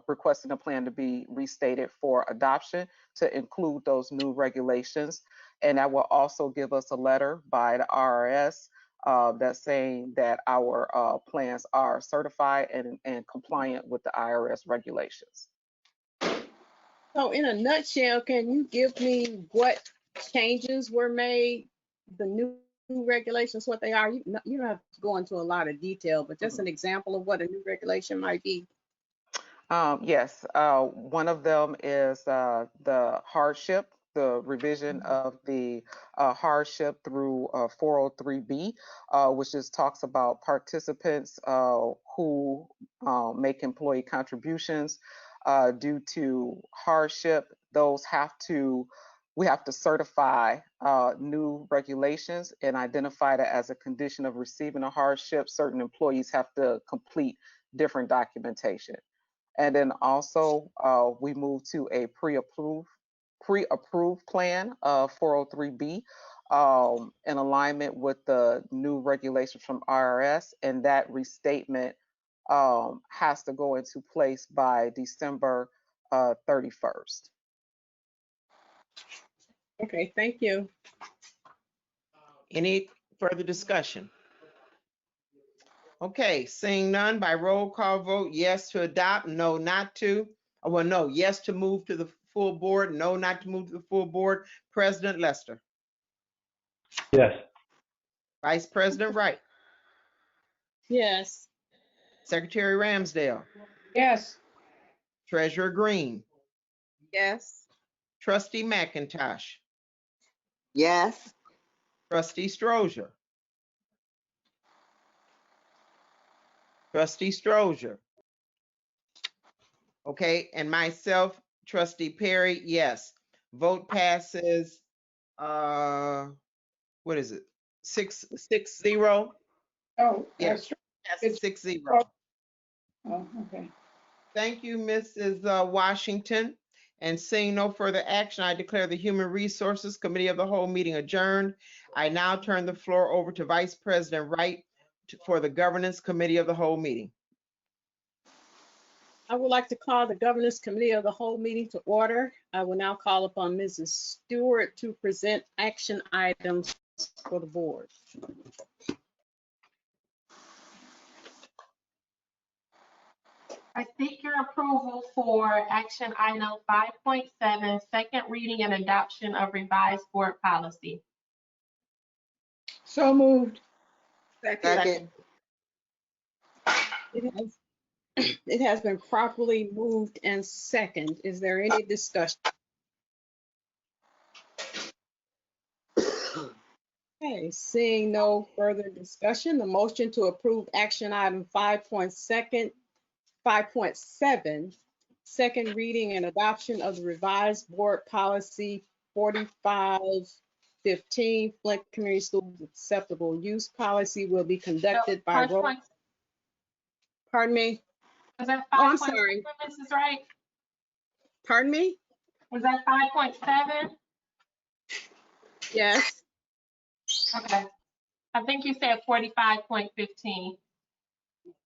requesting a plan to be restated for adoption to include those new regulations. And that will also give us a letter by the IRS that's saying that our plans are certified and compliant with the IRS regulations. So in a nutshell, can you give me what changes were made, the new regulations, what they are? You don't have to go into a lot of detail, but just an example of what a new regulation might be. Yes, one of them is the hardship, the revision of the hardship through 403B, which just talks about participants who make employee contributions due to hardship. We have to certify new regulations and identify that as a condition of receiving a hardship. Certain employees have to complete different documentation. And then also we moved to a pre-approved plan of 403B in alignment with the new regulations from IRS, and that restatement has to go into place by December 31st. Okay, thank you. Any further discussion? Okay, seeing none, by roll call vote, yes to adopt, no not to. Well, no, yes to move to the full board, no not to move to the full board. President Lester. Yes. Vice President Wright. Yes. Secretary Ramsdale. Yes. Treasurer Green. Yes. Trustee McIntosh. Yes. Trustee Strozier. Trustee Strozier. Okay, and myself, Trustee Perry, yes. Vote passes, what is it? 6-0? Oh, Yes, it's 6-0. Oh, okay. Thank you, Mrs. Washington. And seeing no further action, I declare the Human Resources Committee of the Whole meeting adjourned. I now turn the floor over to Vice President Wright for the Governance Committee of the Whole meeting. I would like to call the Governance Committee of the Whole meeting to order. I will now call upon Mrs. Stewart to present action items for the board. I seek your approval for action item 5.7, second reading and adoption of revised board policy. So moved. Second. It has been properly moved and second. Is there any discussion? Okay, seeing no further discussion, the motion to approve action item 5.7, second reading and adoption of the revised board policy 4515, Flint Community Schools acceptable use policy will be conducted by roll. Pardon me? Was that Oh, 5.7, I'm sorry. Mrs. Wright? Pardon me? Was that 5.7? Yes. Okay. I think you said 45.15.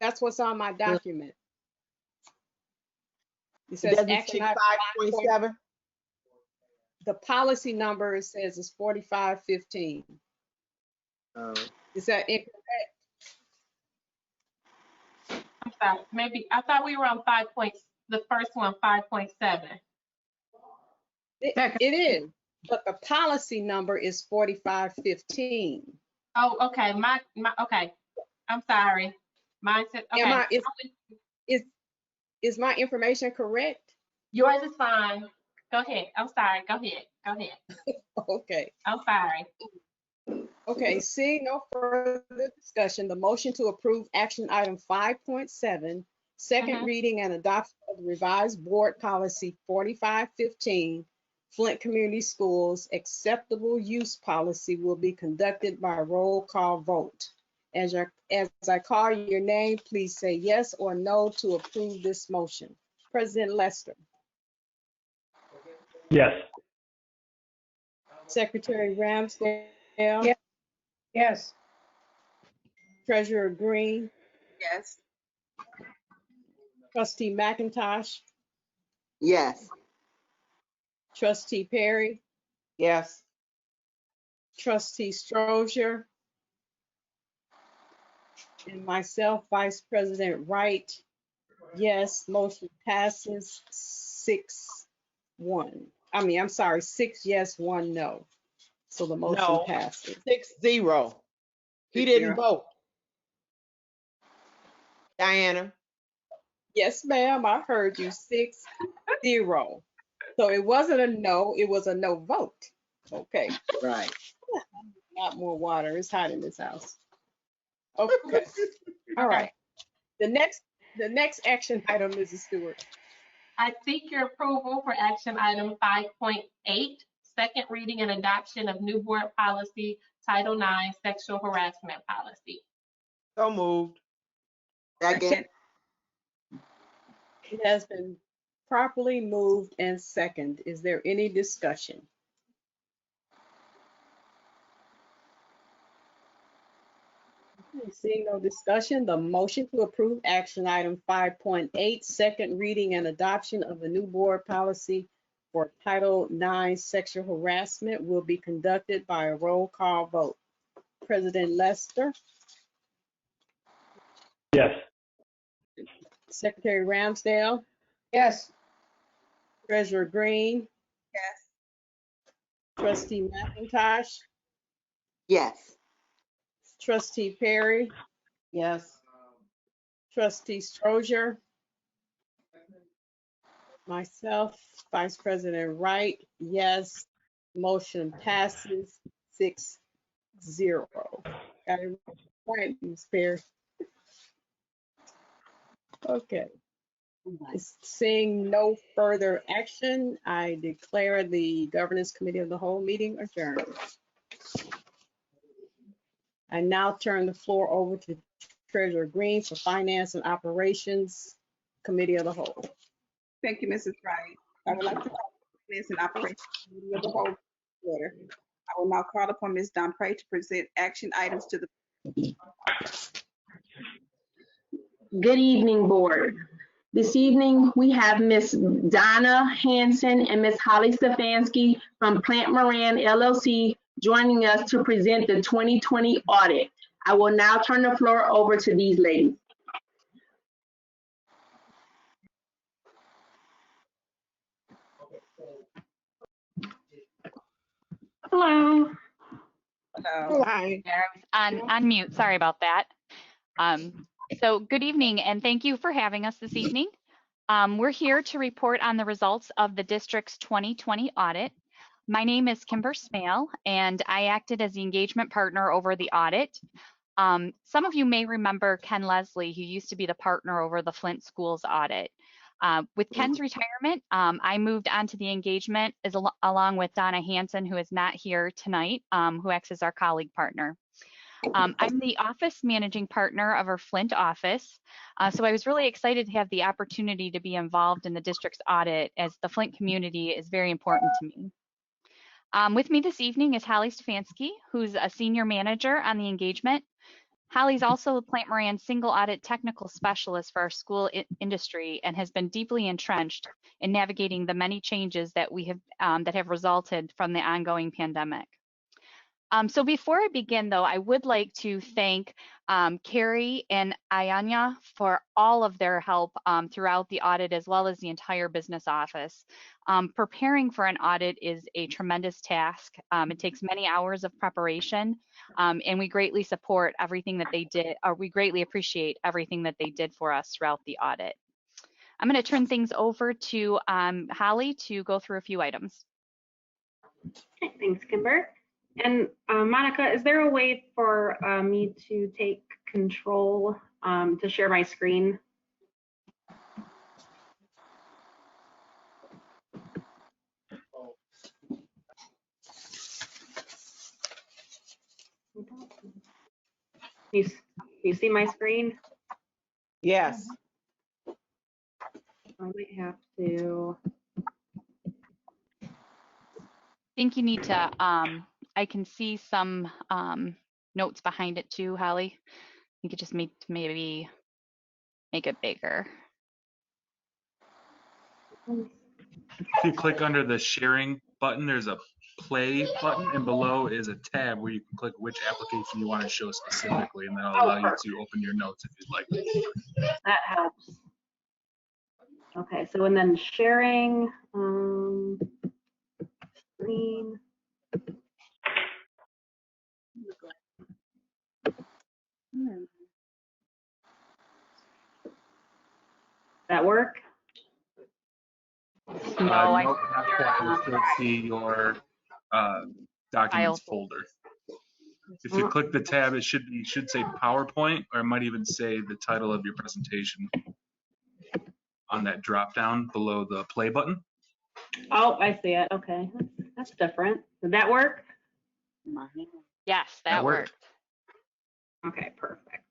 That's what's on my document. It It says doesn't action say item 5.7? The policy number, it says is 4515. Is that incorrect? I'm sorry. Maybe I thought we were on the first one, 5.7. It is, but the policy number is 4515. Oh, okay. Okay. I'm sorry. Mine said, okay. Is my information correct? Yours is fine. Go ahead. I'm sorry. Go ahead. Go ahead. Okay. I'm sorry. Okay, seeing no further discussion, the motion to approve action item 5.7, second reading and adoption of the revised board policy 4515, Flint Community Schools acceptable use policy will be conducted by roll call vote. As I call your name, please say yes or no to approve this motion. President Lester. Yes. Secretary Ramsdale. Yes. Treasurer Green. Yes. Trustee McIntosh, Yes. Trustee Perry, Yes. Trustee Strozier, and myself, Vice President Wright. Yes, motion passes 6-1. I'm sorry, 6 yes, 1 no. So the motion No. passes. 6-0. He 6-0. didn't vote. Diana. Yes, ma'am, I heard you. 6-0. So it wasn't a no, it was a no vote. Okay. Right. Not more water. It's hot in this house. Okay. All right. The next action item, Mrs. Stewart. I seek your approval for action item 5.8, second reading and adoption of new board policy, Title IX, sexual harassment policy. So moved. Second. It has been properly moved and second. Is there any discussion? Seeing no discussion, the motion to approve action item 5.8, second reading and adoption of the new board policy for Title IX sexual harassment will be conducted by a roll call vote. President Lester, Yes. Secretary Ramsdale, Yes. Treasurer Green, Yes. Trustee McIntosh, Yes. Trustee Perry, Yes. Trustee Strozier, myself, Vice President Wright, yes. Motion passes 6-0. Got it right, Ms. Perry. Okay. Seeing no further action, I declare the Governance Committee of the Whole meeting adjourned. I now turn the floor over to Treasurer Green for Finance and Operations Committee of the Whole. Thank you, Mrs. Wright. I would like to call the Finance and Operations Committee of the Whole order. I will now call upon Ms. Domprey to present action items to the. Good evening, board. This evening, we have Ms. Donna Hanson and Ms. Holly Stefanski from Plant Moran LLC joining us to present the 2020 audit. I will now turn the floor over to these ladies. Hello. Hello. Hi. On mute. Sorry about that. So good evening, and thank you for having us this evening. We're here to report on the results of the district's 2020 audit. My name is Kimber Smale, and I acted as the engagement partner over the audit. Some of you may remember Ken Leslie, who used to be the partner over the Flint Schools audit. With Ken's retirement, I moved on to the engagement along with Donna Hanson, who is not here tonight, who acts as our colleague partner. I'm the office managing partner of our Flint office, so I was really excited to have the opportunity to be involved in the district's audit, as the Flint community is very important to me. With me this evening is Holly Stefanski, who's a senior manager on the engagement. Holly's also the Plant Moran single audit technical specialist for our school industry and has been deeply entrenched in navigating the many changes that we have that have resulted from the ongoing pandemic. So before I begin, though, I would like to thank Carrie and Ayanya for all of their help throughout the audit, as well as the entire business office. Preparing for an audit is a tremendous task. It takes many hours of preparation, and we greatly support everything that they did, or we greatly appreciate everything that they did for us throughout the audit. I'm going to turn things over to Holly to go through a few items. Okay, thanks, Kimber. And Monica, is there a way for me to take control to share my screen? You see my screen? Yes. I might have to. I think you need to, I can see some notes behind it too, Holly. You could just maybe make it bigger. If you click under the sharing button, there's a play button, and below is a tab where you can click which application you want to show specifically, and that'll allow you to open your notes if you'd like. That helps. Okay, so and then sharing screen. That work? No, I nope, not that. You still see your documents folder. If you click the tab, it should say PowerPoint, or it might even say the title of your presentation on that drop down below the play button. Oh, I see it. Okay, that's different. Did that work? Yes, that worked. Okay, perfect.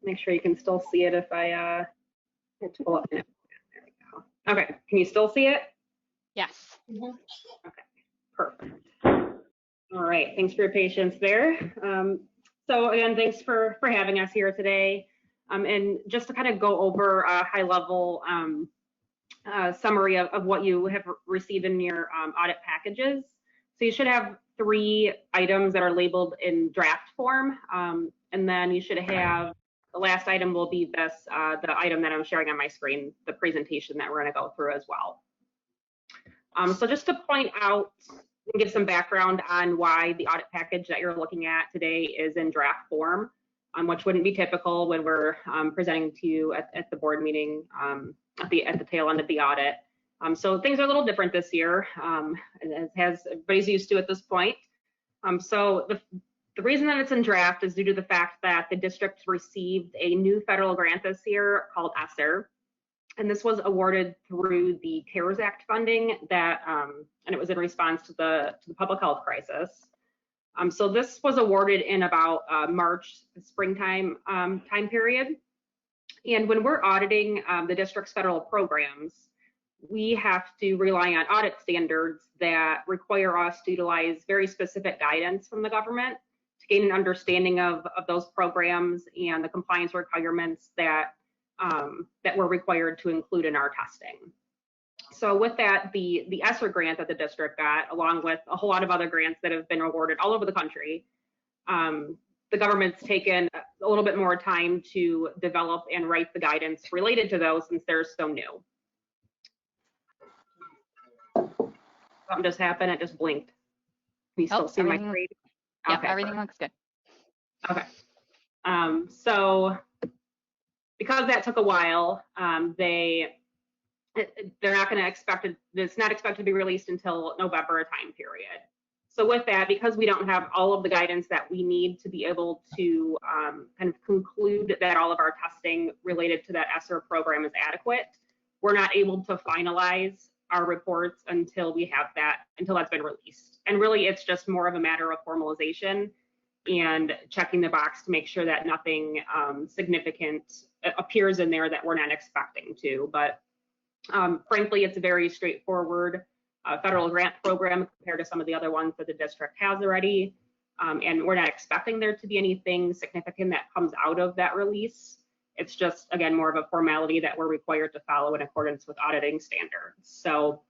Make sure you can still see it if I pull up. There we go. Okay, can you still see it? Yes. Okay, perfect. All right, thanks for your patience there. So again, thanks for having us here today. And just to kind of go over a high level summary of what you have received in your audit packages. So you should have 3 items that are labeled in draft form. And then you should have, the last item will be this, the item that I'm sharing on my screen, the presentation that we're gonna go through as well. So just to point out and give some background on why the audit package that you're looking at today is in draft form, which wouldn't be typical when we're presenting to you at the board meeting at the tail end of the audit. So things are a little different this year, as everybody's used to at this point. So the reason that it's in draft is due to the fact that the district received a new federal grant this year called ESSER. And this was awarded through the CARES Act funding that, and it was in response to the public health crisis. So this was awarded in about March, springtime time period. And when we're auditing the district's federal programs, we have to rely on audit standards that require us to utilize very specific guidance from the government to gain an understanding of those programs and the compliance requirements that we're required to include in our testing. So with that, the ESSER grant that the district got, along with a whole lot of other grants that have been awarded all over the country, the government's taken a little bit more time to develop and write the guidance related to those since they're so new. Something just happened, it just blinked. Can you still see my screen? Yep, Okay, everything looks good. Okay. So because that took a while, they're not going to expect it, it's not expected to be released until November time period. So with that, because we don't have all of the guidance that we need to be able to kind of conclude that all of our testing related to that ESSER program is adequate, we're not able to finalize our reports until we have that, until that's been released. And really, it's just more of a matter of formalization and checking the box to make sure that nothing significant appears in there that we're not expecting to. But frankly, it's a very straightforward federal grant program compared to some of the other ones that the district has already. And we're not expecting there to be anything significant that comes out of that release. It's just, again, more of a formality that we're required to follow in accordance with auditing standards. So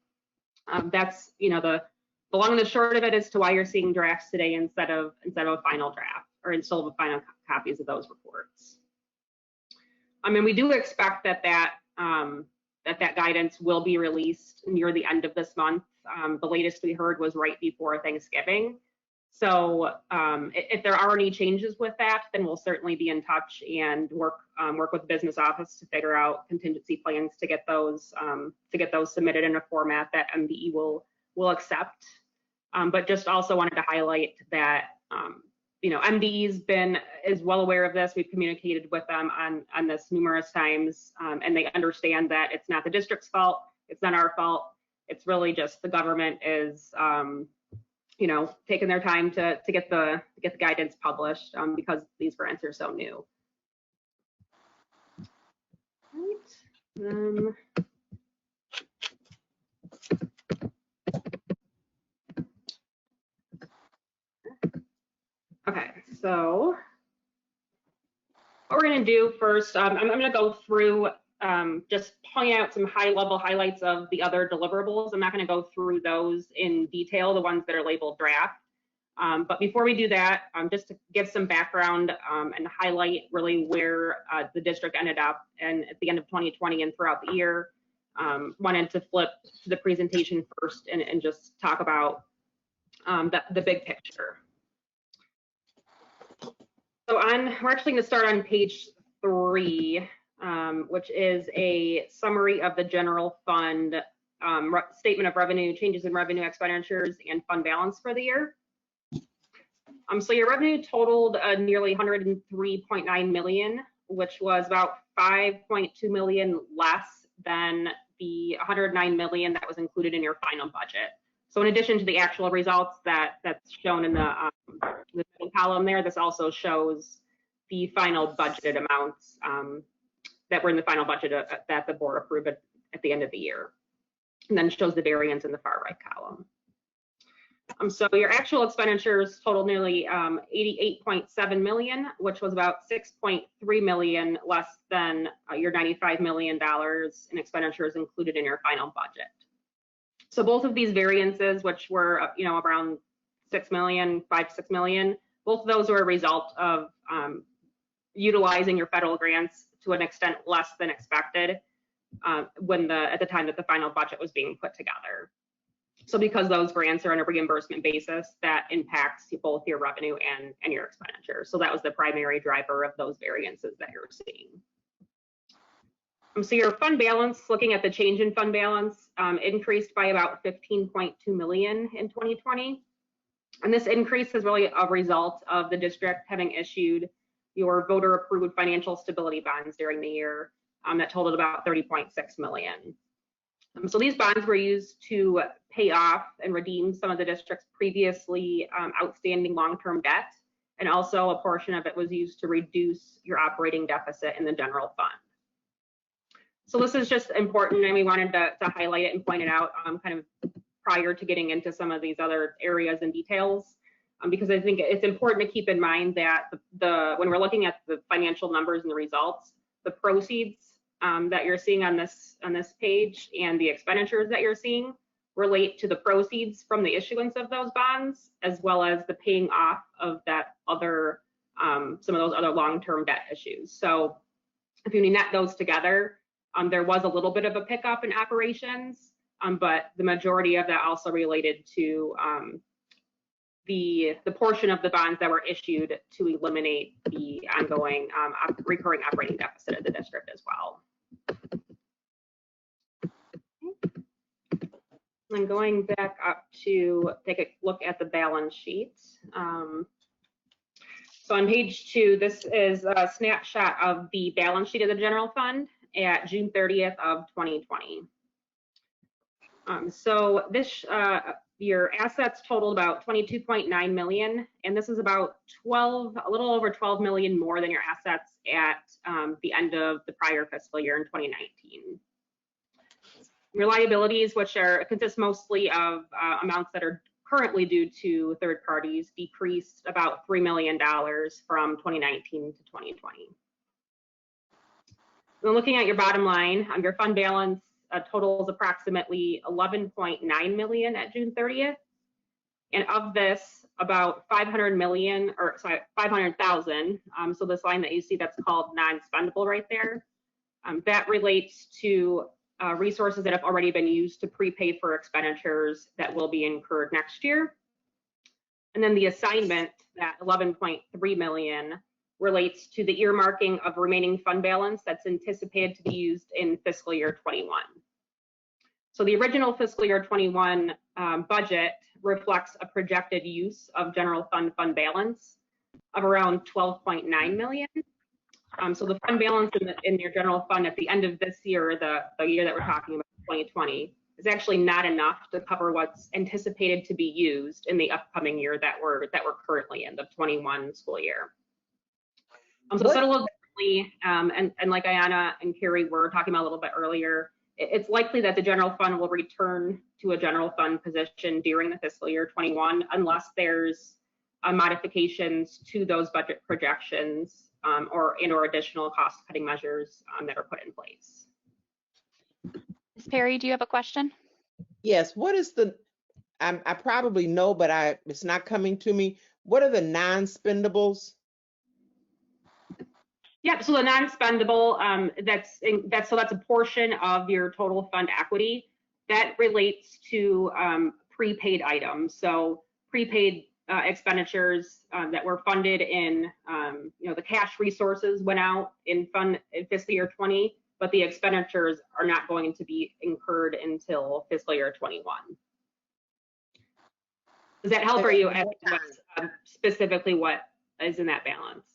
that's, you know, the long and the short of it as to why you're seeing drafts today instead of a final draft, or instead of final copies of those reports. I mean, we do expect that that guidance will be released near the end of this month. The latest we heard was right before Thanksgiving. So if there are any changes with that, then we'll certainly be in touch and work with the business office to figure out contingency plans to get those submitted in a format that MDE will accept. But just also wanted to highlight that you know, MDE is well aware of this. We've communicated with them on this numerous times, and they understand that it's not the district's fault, it's not our fault. It's really just the government is you know, taking their time to get the guidance published because these grants are so new. Right. Okay, so What we're going to do first, I'm going to go through just point out some high-level highlights of the other deliverables. I'm not going to go through those in detail, the ones that are labeled draft. But before we do that, just to give some background and highlight really where the district ended up and at the end of 2020 and throughout the year, wanted to flip to the presentation first and just talk about the big picture. So we're actually going to start on page 3, which is a summary of the general fund statement of revenue, changes in revenue expenditures, and fund balance for the year. So your revenue totaled nearly 103.9 million, which was about 5.2 million less than the 109 million that was included in your final budget. So in addition to the actual results that's shown in the middle column there, this also shows the final budgeted amounts that were in the final budget that the board approved at the end of the year, and then shows the variance in the far right column. So your actual expenditures totaled nearly 88.7 million, which was about 6.3 million less than your $95 million in expenditures included in your final budget. So both of these variances, which were around 6 million, 5 to 6 million, both of those were a result of utilizing your federal grants to an extent less than expected at the time that the final budget was being put together. So because those grants are on a reimbursement basis, that impacts both your revenue and your expenditures. So that was the primary driver of those variances that you're seeing. So your fund balance, looking at the change in fund balance, increased by about 15.2 million in 2020. And this increase is really a result of the district having issued your voter approved financial stability bonds during the year that totaled about 30.6 million. So these bonds were used to pay off and redeem some of the district's previously outstanding long-term debt, and also a portion of it was used to reduce your operating deficit in the general fund. So this is just important, and we wanted to highlight it and point it out kind of prior to getting into some of these other areas and details, because I think it's important to keep in mind that when we're looking at the financial numbers and the results, the proceeds that you're seeing on this page and the expenditures that you're seeing relate to the proceeds from the issuance of those bonds, as well as the paying off of that other some of those other long-term debt issues. So if you net those together, there was a little bit of a pickup in operations, but the majority of that also related to the portion of the bonds that were issued to eliminate the ongoing recurring operating deficit of the district as well. And going back up to take a look at the balance sheet. So on page 2, this is a snapshot of the balance sheet of the general fund at June 30th of 2020. So this your assets totaled about 22.9 million, and this is about a little over 12 million more than your assets at the end of the prior fiscal year in 2019. Your liabilities, which consist mostly of amounts that are currently due to third parties, decreased about $3 million from 2019 to 2020. When looking at your bottom line, your fund balance totals approximately 11.9 million at June 30th. And of this, about 500,000, so this line that you see that's called non-spendable right there, that relates to resources that have already been used to prepay for expenditures that will be incurred next year. And then the assignment, that 11.3 million, relates to the earmarking of remaining fund balance that's anticipated to be used in fiscal year 21. So the original fiscal year 21 budget reflects a projected use of general fund balance of around 12.9 million. So the fund balance in your general fund at the end of this year, the year that we're talking about, 2020, is actually not enough to cover what's anticipated to be used in the upcoming year that we're currently in, the 21 school year. So said a little differently, and like Ayana and Carrie were talking about a little bit earlier, it's likely that the general fund will return to a general fund position during the fiscal year 21, unless there's modifications to those budget projections or additional cost-cutting measures that are put in place. Ms. Perry, do you have a question? Yes, what is the, I probably know, but it's not coming to me. What are the non-spendables? Yeah, so the non-spendable, that's a portion of your total fund equity that relates to prepaid items. So prepaid expenditures that were funded in, the cash resources went out in fiscal year 20, but the expenditures are not going to be incurred until fiscal year 21. Does that help? Or are you asking specifically what is in that balance?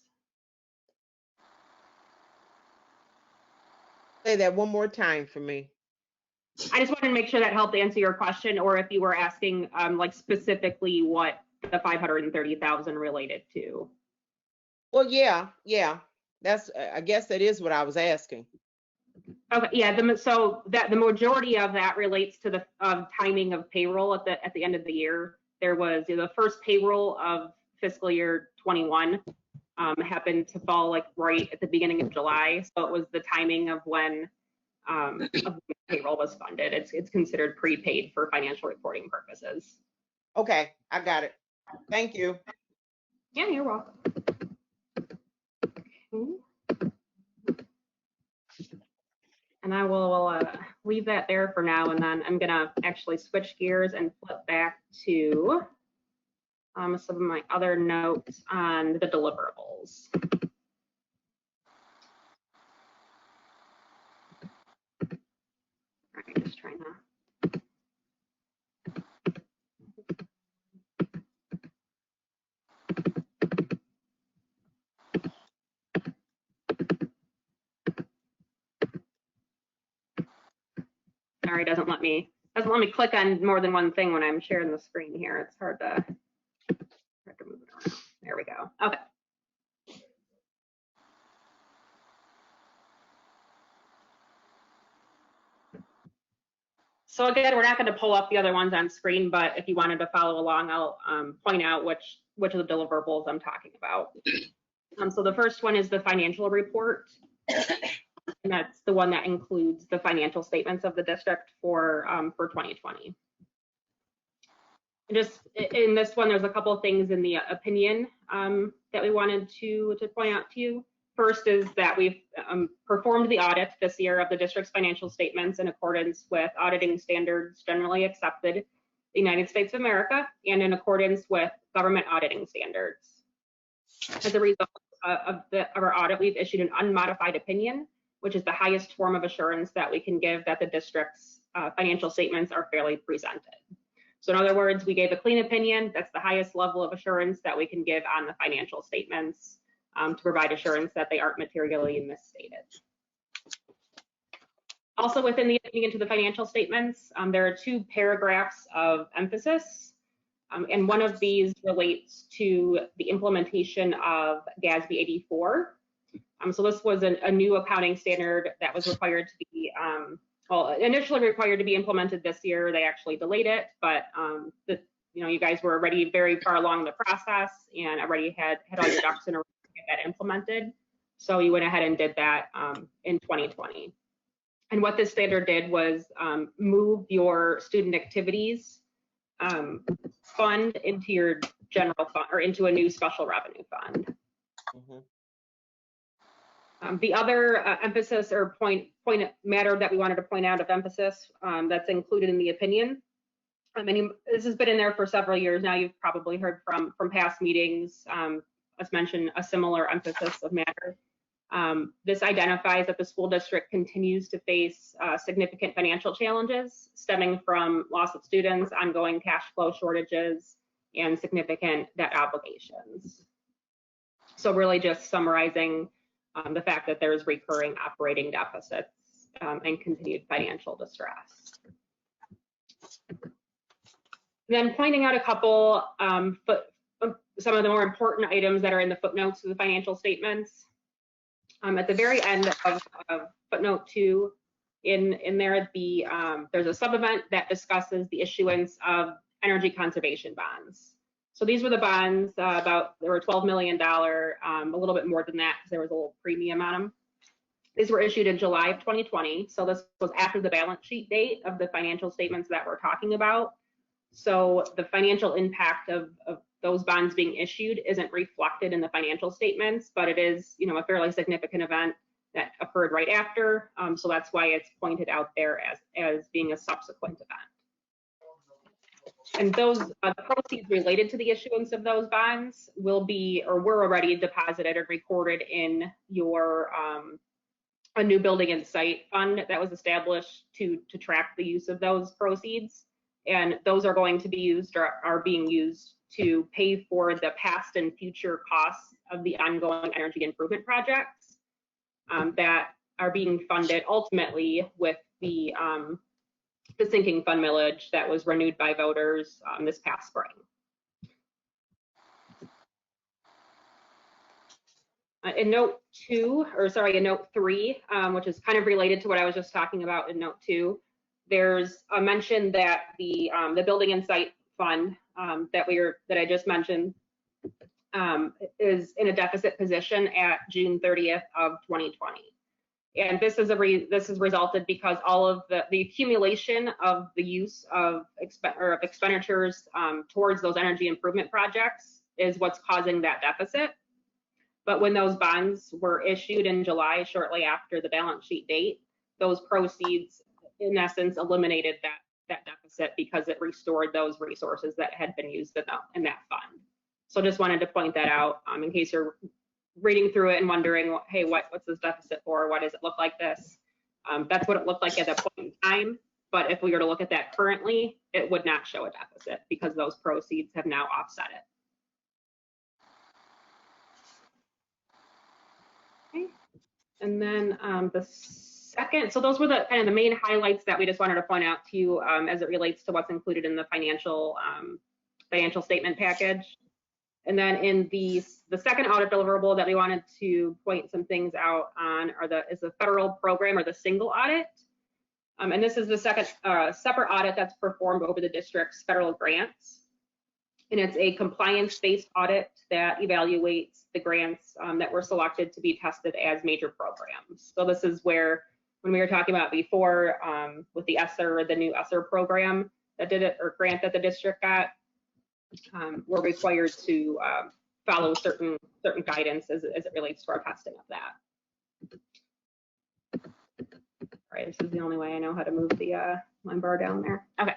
Say that one more time for me. I just wanted to make sure that helped answer your question, or if you were asking like specifically what the 530,000 related to. Well, yeah. That's, I guess that is what I was asking. Okay, yeah. So that the majority of that relates to the timing of payroll at the end of the year. There was the first payroll of fiscal year 21 happened to fall like right at the beginning of July, so it was the timing of when payroll was funded. It's considered prepaid for financial reporting purposes. Okay, I got it. Thank you. Yeah, you're welcome. Okay. And I will leave that there for now, and then I'm gonna actually switch gears and flip back to some of my other notes on the deliverables. All right, just trying to. Sorry, doesn't let me click on more than one thing when I'm sharing the screen here. It's hard to move it around. There we go. Okay. So again, we're not going to pull up the other ones on screen, but if you wanted to follow along, I'll point out which of the deliverables I'm talking about. So the first one is the financial report, and that's the one that includes the financial statements of the district for 2020. And just in this one, there's a couple of things in the opinion that we wanted to point out to you. First is that we've performed the audit this year of the district's financial statements in accordance with auditing standards generally accepted in the United States of America and in accordance with government auditing standards. As a result of our audit, we've issued an unmodified opinion, which is the highest form of assurance that we can give that the district's financial statements are fairly presented. So in other words, we gave a clean opinion. That's the highest level of assurance that we can give on the financial statements to provide assurance that they aren't materially misstated. Also within the opinion to the financial statements, there are 2 paragraphs of emphasis, and one of these relates to the implementation of GASB 84. So this was a new accounting standard that was required to be, initially required to be implemented this year. They actually delayed it, but you guys were already very far along the process and already had all your ducks in a row to get that implemented. So you went ahead and did that in 2020. And what this standard did was move your student activities fund into your general fund or into a new special revenue fund. The other emphasis or point matter that we wanted to point out of emphasis that's included in the opinion. I mean, this has been in there for several years now. You've probably heard from past meetings. Let's mention a similar emphasis of matter. This identifies that the school district continues to face significant financial challenges stemming from loss of students, ongoing cash flow shortages, and significant debt obligations. So really just summarizing the fact that there's recurring operating deficits and continued financial distress. Then pointing out a couple some of the more important items that are in the footnotes of the financial statements. At the very end of footnote 2, in there, there's a sub-event that discusses the issuance of energy conservation bonds. So these were the bonds, they were $12 million, a little bit more than that because there was a little premium on them. These were issued in July of 2020. So this was after the balance sheet date of the financial statements that we're talking about. So the financial impact of those bonds being issued isn't reflected in the financial statements, but it is, you know, a fairly significant event that occurred right after. So that's why it's pointed out there as being a subsequent event. And those proceeds related to the issuance of those bonds will be, or were already deposited or recorded in your a new building and site fund that was established to track the use of those proceeds. And those are going to be used or are being used to pay for the past and future costs of the ongoing energy improvement projects that are being funded ultimately with the sinking fund millage that was renewed by voters this past spring. In note 3, which is kind of related to what I was just talking about in note 2, there's a mention that the building and site fund that I just mentioned is in a deficit position at June 30th of 2020. And this is resulted because all of the accumulation of the use of expenditures towards those energy improvement projects is what's causing that deficit. But when those bonds were issued in July, shortly after the balance sheet date, those proceeds, in essence, eliminated that deficit because it restored those resources that had been used in that fund. So just wanted to point that out in case you're reading through it and wondering, hey, what's this deficit for? Why does it look like this? That's what it looked like at that point in time. But if we were to look at that currently, it would not show a deficit because those proceeds have now offset it. Okay. And then the second, so those were the kind of the main highlights that we just wanted to point out to you as it relates to what's included in the financial statement package. And then in the second audit deliverable that we wanted to point some things out on is the federal program or the single audit. And this is the second separate audit that's performed over the district's federal grants. And it's a compliance-based audit that evaluates the grants that were selected to be tested as major programs. So this is where, when we were talking about before with the ESSER, the new ESSER program that did it, or grant that the district got, we're required to follow certain guidance as it relates to our testing of that. All right, this is the only way I know how to move the line bar down there. Okay.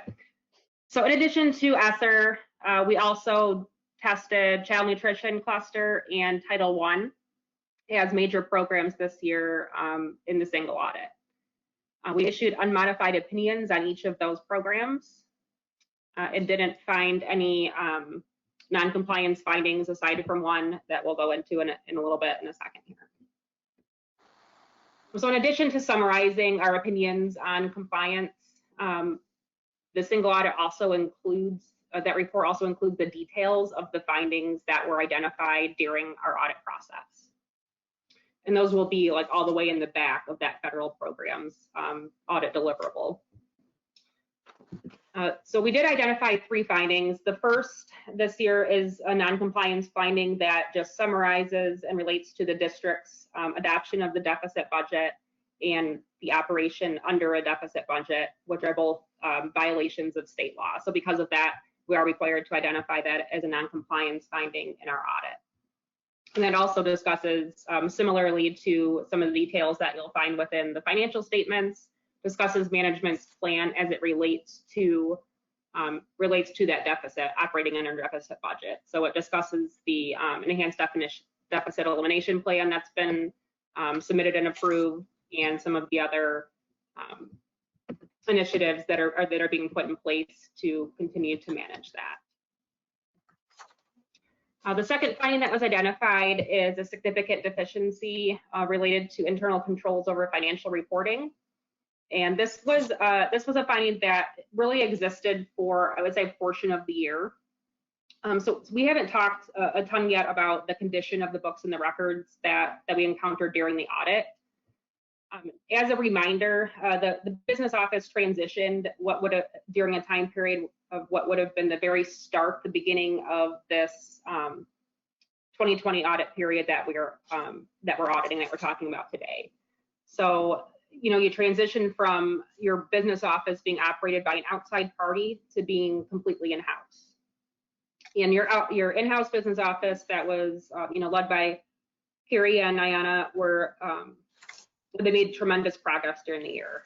So in addition to ESSER, we also tested Child Nutrition Cluster and Title I as major programs this year in the single audit. We issued unmodified opinions on each of those programs. It didn't find any non-compliance findings aside from one that we'll go into in a little bit in a second here. So in addition to summarizing our opinions on compliance, the single audit also includes, that report also includes the details of the findings that were identified during our audit process. And those will be like all the way in the back of that federal program's audit deliverable. So we did identify 3 findings. The first this year is a non-compliance finding that just summarizes and relates to the district's adoption of the deficit budget and the operation under a deficit budget, which are both violations of state law. So because of that, we are required to identify that as a non-compliance finding in our audit. And that also discusses, similarly to some of the details that you'll find within the financial statements, discusses management's plan as it relates to that deficit, operating under deficit budget. So it discusses the enhanced deficit elimination plan that's been submitted and approved, and some of the other initiatives that are being put in place to continue to manage that. The second finding that was identified is a significant deficiency related to internal controls over financial reporting. And this was a finding that really existed for, I would say, a portion of the year. So we haven't talked a ton yet about the condition of the books and the records that we encountered during the audit. As a reminder, the business office transitioned during a time period what would have been the very start, the beginning of this 2020 audit period that we're auditing, that we're talking about today. So, you know, you transition from your business office being operated by an outside party to being completely in-house. And your in-house business office that was, you know, led by Carrie and Ayana they made tremendous progress during the year.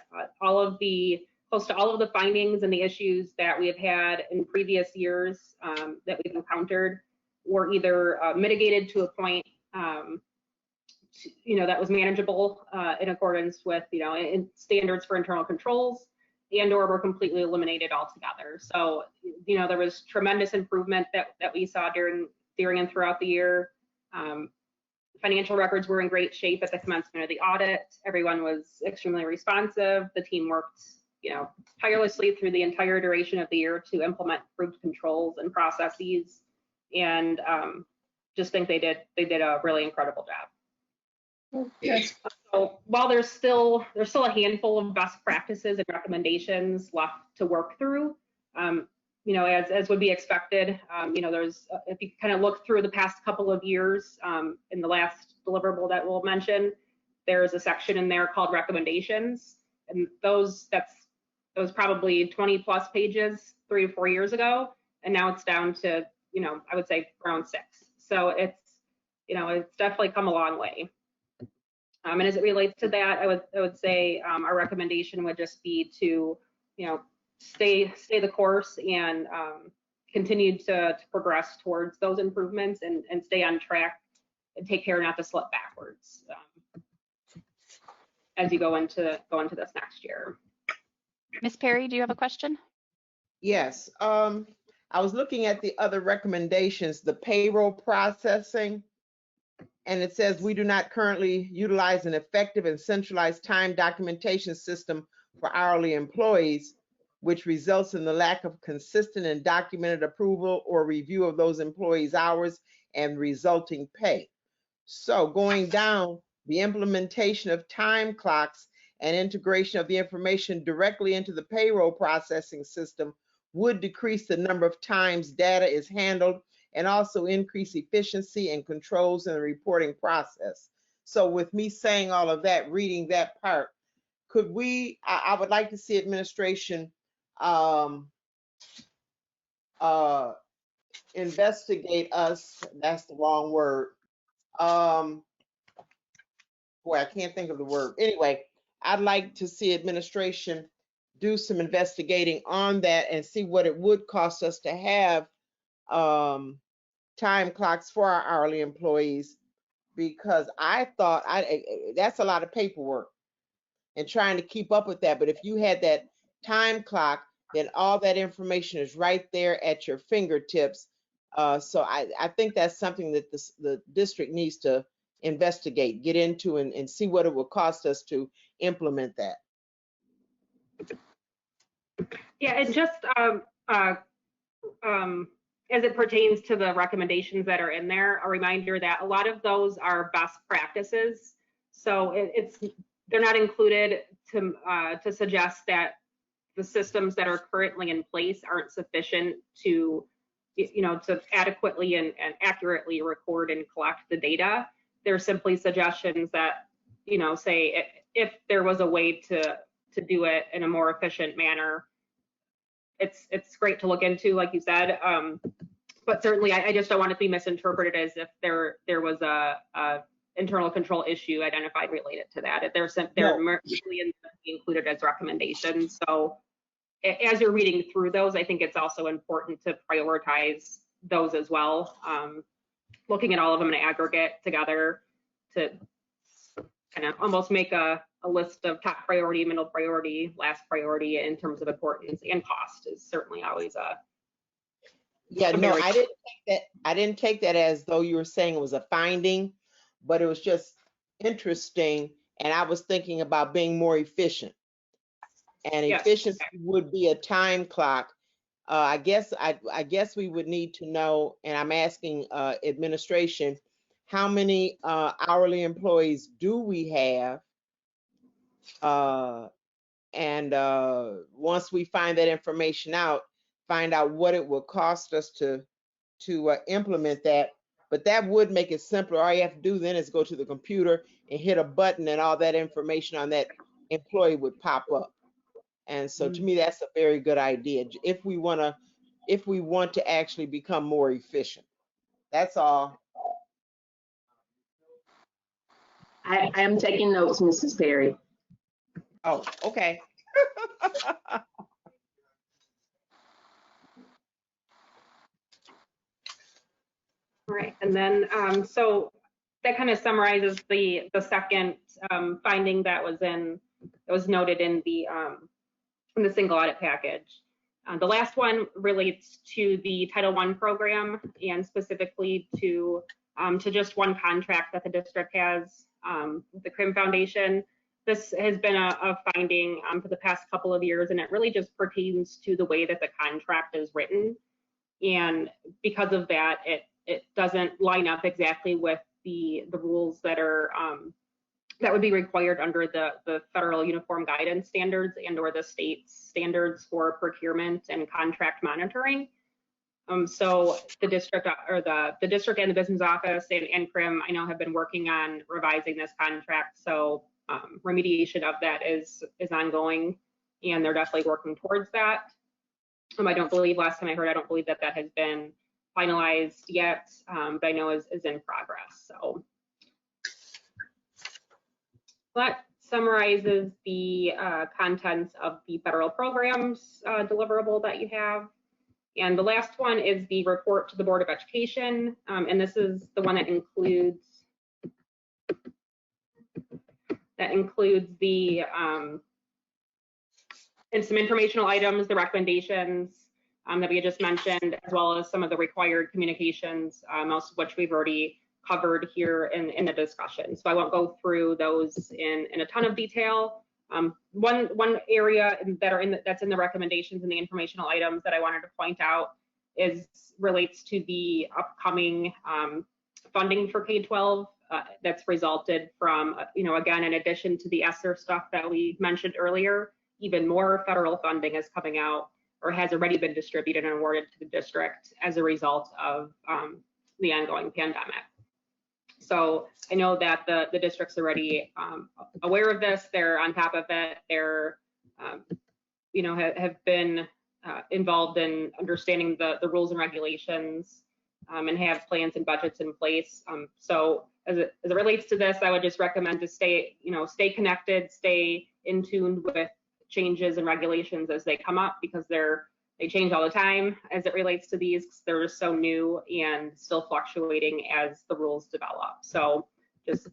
Close to all of the findings and the issues that we have had in previous years that we've encountered were either mitigated to a point, you know, that was manageable in accordance with, you know, in standards for internal controls, and/or were completely eliminated altogether. So, you know, there was tremendous improvement that we saw during and throughout the year. Financial records were in great shape at the commencement of the audit. Everyone was extremely responsive. The team worked, you know, tirelessly through the entire duration of the year to implement improved controls and processes, and just think they did a really incredible job. Yes. So while there's still a handful of best practices and recommendations left to work through, you know, as would be expected, you know, there's, if you kind of look through the past couple of years, in the last deliverable that we'll mention, there's a section in there called recommendations, and those probably 20 plus pages 3 to 4 years ago, and now it's down to, you know, I would say around 6. So it's, you know, it's definitely come a long way. And as it relates to that, I would say our recommendation would just be to, you know, stay the course and continue to progress towards those improvements and stay on track and take care not to slip backwards as you go into this next year. Ms. Perry, do you have a question? Yes. I was looking at the other recommendations, the payroll processing, and it says we do not currently utilize an effective and centralized time documentation system for hourly employees, which results in the lack of consistent and documented approval or review of those employees' hours and resulting pay. So going down, the implementation of time clocks and integration of the information directly into the payroll processing system would decrease the number of times data is handled and also increase efficiency and controls in the reporting process. So with me saying all of that, reading that part, could we, I would like to see administration investigate us, that's the wrong word. Boy, I can't think of the word. Anyway, I'd like to see administration do some investigating on that and see what it would cost us to have time clocks for our hourly employees, because I thought that's a lot of paperwork and trying to keep up with that. But if you had that time clock, then all that information is right there at your fingertips. So I think that's something that the district needs to investigate, get into, and see what it will cost us to implement that. Yeah, and just as it pertains to the recommendations that are in there, a reminder that a lot of those are best practices. So they're not included to suggest that the systems that are currently in place aren't sufficient to, you know, to adequately and accurately record and collect the data. They're simply suggestions that, you know, say if there was a way to do it in a more efficient manner, it's great to look into, like you said. But certainly, I just don't want it to be misinterpreted as if there was a internal control issue identified related to that. They're really included as recommendations. So as you're reading through those, I think it's also important to prioritize those as well. Looking at all of them in aggregate together to kind of almost make a list of top priority, middle priority, last priority in terms of importance, and cost is certainly always yeah, no, I didn't take that as though you were saying it was a finding, but it was just interesting, and I was thinking about being more efficient. And yes, efficiency would be a time clock. I guess we would need to know, and I'm asking administration, how many hourly employees do we have? And once we find that information out, find out what it would cost us to implement that. But that would make it simpler. All you have to do then is go to the computer and hit a button, and all that information on that employee would pop up. And so to me, that's a very good idea if we want to actually become more efficient. That's all. I am taking notes, Mrs. Perry. Oh, okay. All right, and then so that kind of summarizes the second finding that was noted in the single audit package. The last one relates to the Title I program, and specifically to just one contract that the district has with the CRIM Foundation. This has been a finding for the past couple of years, and it really just pertains to the way that the contract is written. And because of that, it doesn't line up exactly with the rules that are that would be required under the federal uniform guidance standards and or the state's standards for procurement and contract monitoring. So the district the district and the business office and CRIM, I know, have been working on revising this contract. So remediation of that is ongoing, and they're definitely working towards that. I don't believe, last time I heard, I don't believe that has been finalized yet, but I know is in progress. So that summarizes the contents of the federal programs deliverable that you have. And the last one is the report to the Board of Education. And this is the one that includes the and some informational items, the recommendations that we had just mentioned, as well as some of the required communications, most of which we've already covered here in the discussion. So I won't go through those in a ton of detail. One area that's in the recommendations and the informational items that I wanted to point out relates to the upcoming funding for K-12 that's resulted from, again, in addition to the ESSER stuff that we mentioned earlier, even more federal funding is coming out or has already been distributed and awarded to the district as a result of the ongoing pandemic. So I know that the district's already aware of this. They're on top of it. They're, have been involved in understanding the rules and regulations and have plans and budgets in place. So as it relates to this, I would just recommend to stay connected, stay in tune with changes and regulations as they come up, because they change all the time as it relates to these, because they're just so new and still fluctuating as the rules develop. So just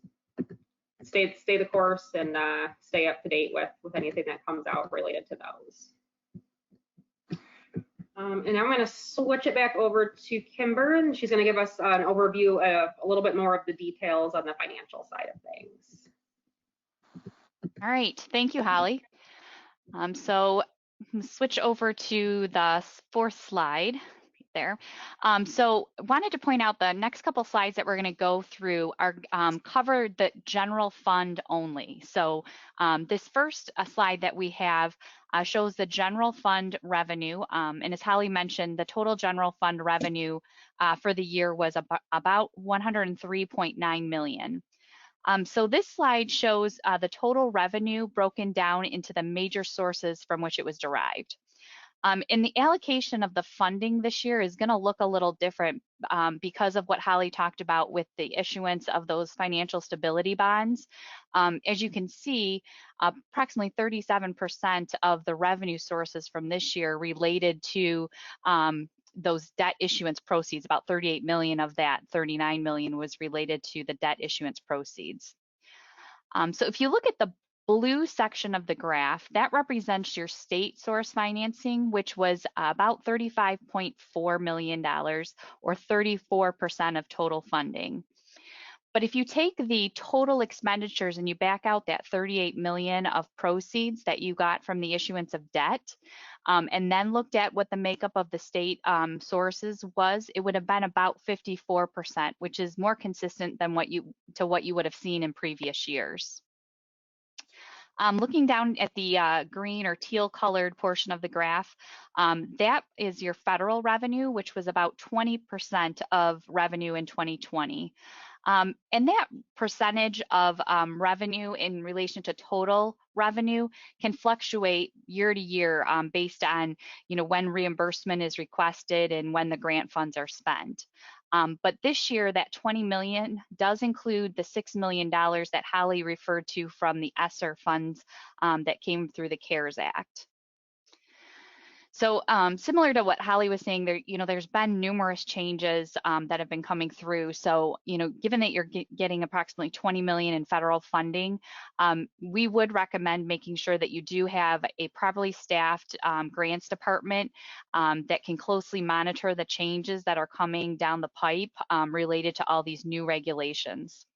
stay the course and stay up to date with anything that comes out related to those. And I'm going to switch it back over to Kimber, and she's going to give us an overview of a little bit more of the details on the financial side of things. All right, thank you, Holly. So switch over to the fourth slide there. So wanted to point out the next couple slides that we're going to go through are cover the general fund only. So this first slide that we have shows the general fund revenue. And as Holly mentioned, the total general fund revenue for the year was about $103.9 million. So this slide shows the total revenue broken down into the major sources from which it was derived. And the allocation of the funding this year is going to look a little different because of what Holly talked about with the issuance of those financial stability bonds. As you can see, approximately 37% of the revenue sources from this year related to those debt issuance proceeds. About 38 million of that 39 million was related to the debt issuance proceeds. So if you look at the blue section of the graph, that represents your state source financing, which was about $35.4 million or 34% of total funding. But if you take the total expenditures and you back out that 38 million of proceeds that you got from the issuance of debt, and then looked at what the makeup of the state sources was, it would have been about 54%, which is more consistent than what you would have seen in previous years. Looking down at the green or teal colored portion of the graph, that is your federal revenue, which was about 20% of revenue in 2020. And that percentage of revenue in relation to total revenue can fluctuate year to year based on, when reimbursement is requested and when the grant funds are spent. But this year, that 20 million does include the $6 million that Holly referred to from the ESSER funds that came through the CARES Act. So similar to what Holly was saying, there's been numerous changes that have been coming through. So, given that you're getting approximately 20 million in federal funding, we would recommend making sure that you do have a properly staffed grants department that can closely monitor the changes that are coming down the pipe related to all these new regulations.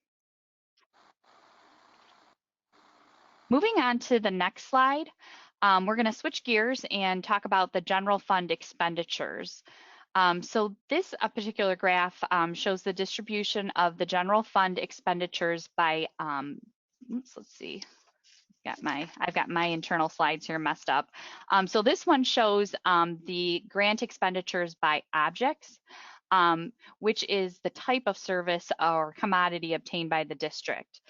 Moving on to the next slide. We're going to switch gears and talk about the general fund expenditures. So this particular graph shows the distribution of the general fund expenditures by, let's see, I've got my internal slides here messed up. So this one shows the grant expenditures by objects, which is the type of service or commodity obtained by the district.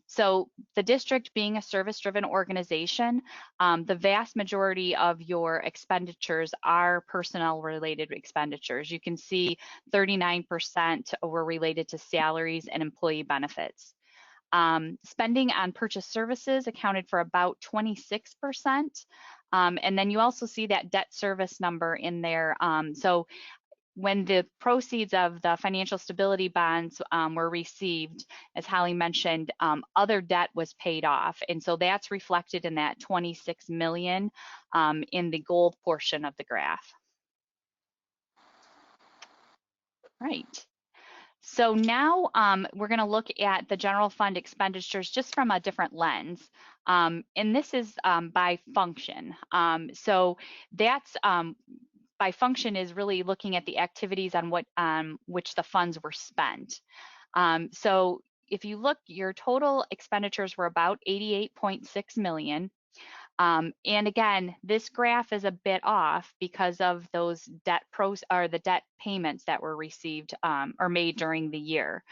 So the district being a service-driven organization, the vast majority of your expenditures are personnel-related expenditures. You can see 39% were related to salaries and employee benefits. Spending on purchase services accounted for about 26%. And then you also see that debt service number in there. So when the proceeds of the financial stability bonds were received, as Holly mentioned, other debt was paid off. And so that's reflected in that 26 million in the gold portion of the graph. Right. So now we're going to look at the general fund expenditures just from a different lens. And this is by function. So that's by function is really looking at the activities on what which the funds were spent. So if you look, your total expenditures were about 88.6 million. And again, this graph is a bit off because of those the debt payments that were received or made during the year.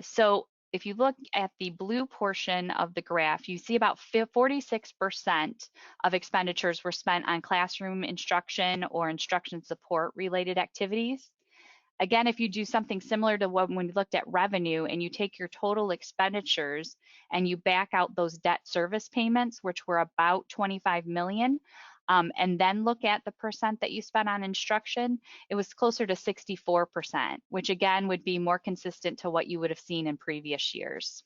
So if you look at the blue portion of the graph, you see about 46% of expenditures were spent on classroom instruction or instruction support related activities. Again, if you do something similar to when we looked at revenue and you take your total expenditures and you back out those debt service payments, which were about 25 million, and then look at the percent that you spent on instruction, it was closer to 64%, which again would be more consistent to what you would have seen in previous years.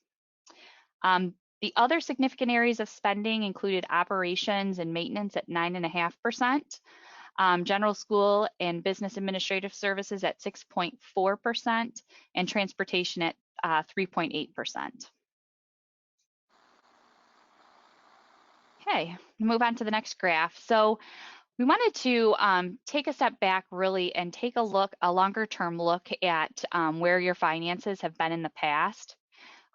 The other significant areas of spending included operations and maintenance at 9.5%, general school and business administrative services at 6.4%, and transportation at 3.8%. Okay, move on to the next graph. So we wanted to take a step back really and take a longer term look at where your finances have been in the past.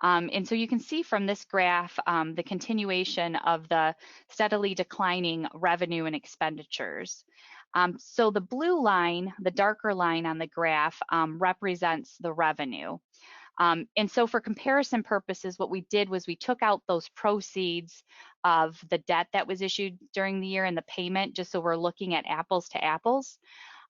And so you can see from this graph the continuation of the steadily declining revenue and expenditures. So the blue line, the darker line on the graph, represents the revenue. And so for comparison purposes, what we did was we took out those proceeds of the debt that was issued during the year and the payment, just so we're looking at apples to apples.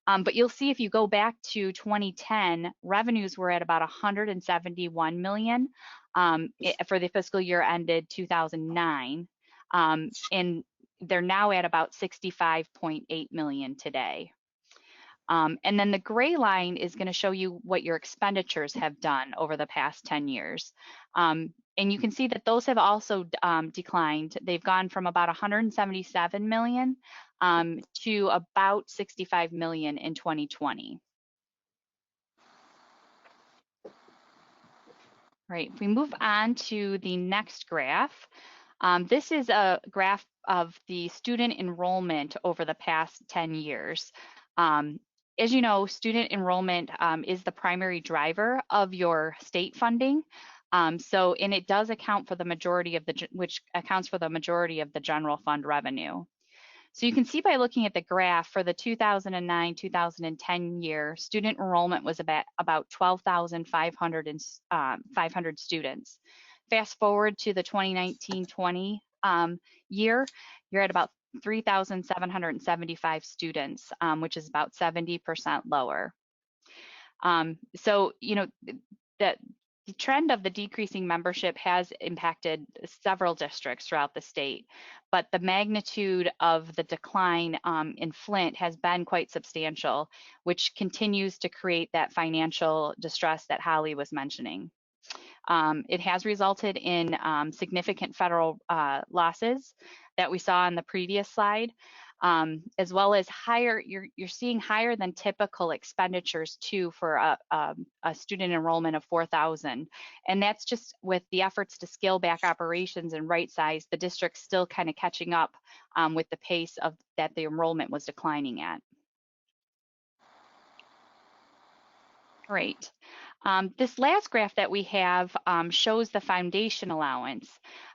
But you'll see if you go back to 2010, revenues were at about 171 million for the fiscal year ended 2009. And they're now at about 65.8 million today. And then the gray line is going to show you what your expenditures have done over the past 10 years. And you can see that those have also declined. They've gone from about 177 million to about 65 million in 2020. Right, if we move on to the next graph, this is a graph of the student enrollment over the past 10 years. As you know, student enrollment is the primary driver of your state funding. So, and it does account for the majority of which accounts for the majority of the general fund revenue. So you can see by looking at the graph for the 2009-2010 year, student enrollment was about 12,500 students. Fast forward to the 2019-20 year, you're at about 3,775 students, which is about 70% lower. So, you know, the trend of the decreasing membership has impacted several districts throughout the state, but the magnitude of the decline in Flint has been quite substantial, which continues to create that financial distress that Holly was mentioning. It has resulted in significant federal losses that we saw on the previous slide, as well as higher, you're seeing higher than typical expenditures too for a student enrollment of 4,000. And that's just with the efforts to scale back operations and right size, the district's still kind of catching up with the pace of that the enrollment was declining at. Great. This last graph that we have shows the foundation allowance.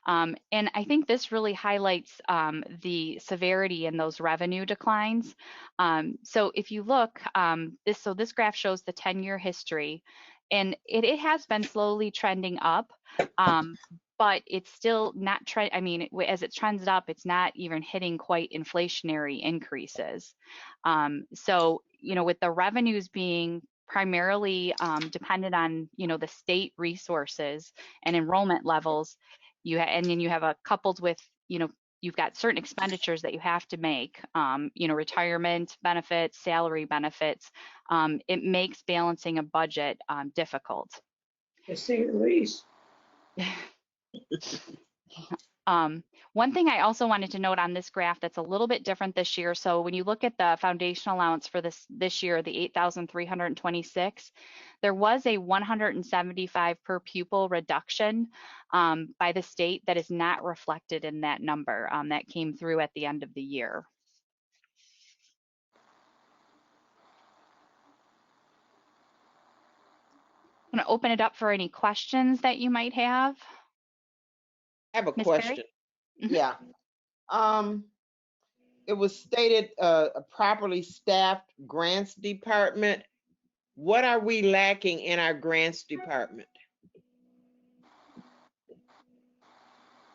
And I think this really highlights the severity in those revenue declines. So if you look, this graph shows the 10-year history, and it has been slowly trending up, but it's still not, I mean, as it trends up, it's not even hitting quite inflationary increases. So, you know, with the revenues being primarily dependent on, you know, the state resources and enrollment levels, and then you have coupled with, you know, you've got certain expenditures that you have to make, you know, retirement benefits, salary benefits. It makes balancing a budget difficult. To say the least. One thing I also wanted to note on this graph that's a little bit different this year. So when you look at the foundation allowance for this year, the 8,326, there was a 175 per pupil reduction by the state that is not reflected in that number that came through at the end of the year. I'm going to open it up for any questions that you might have. I have a Ms. question. Perry? Yeah. It was stated a properly staffed grants department. What are we lacking in our grants department?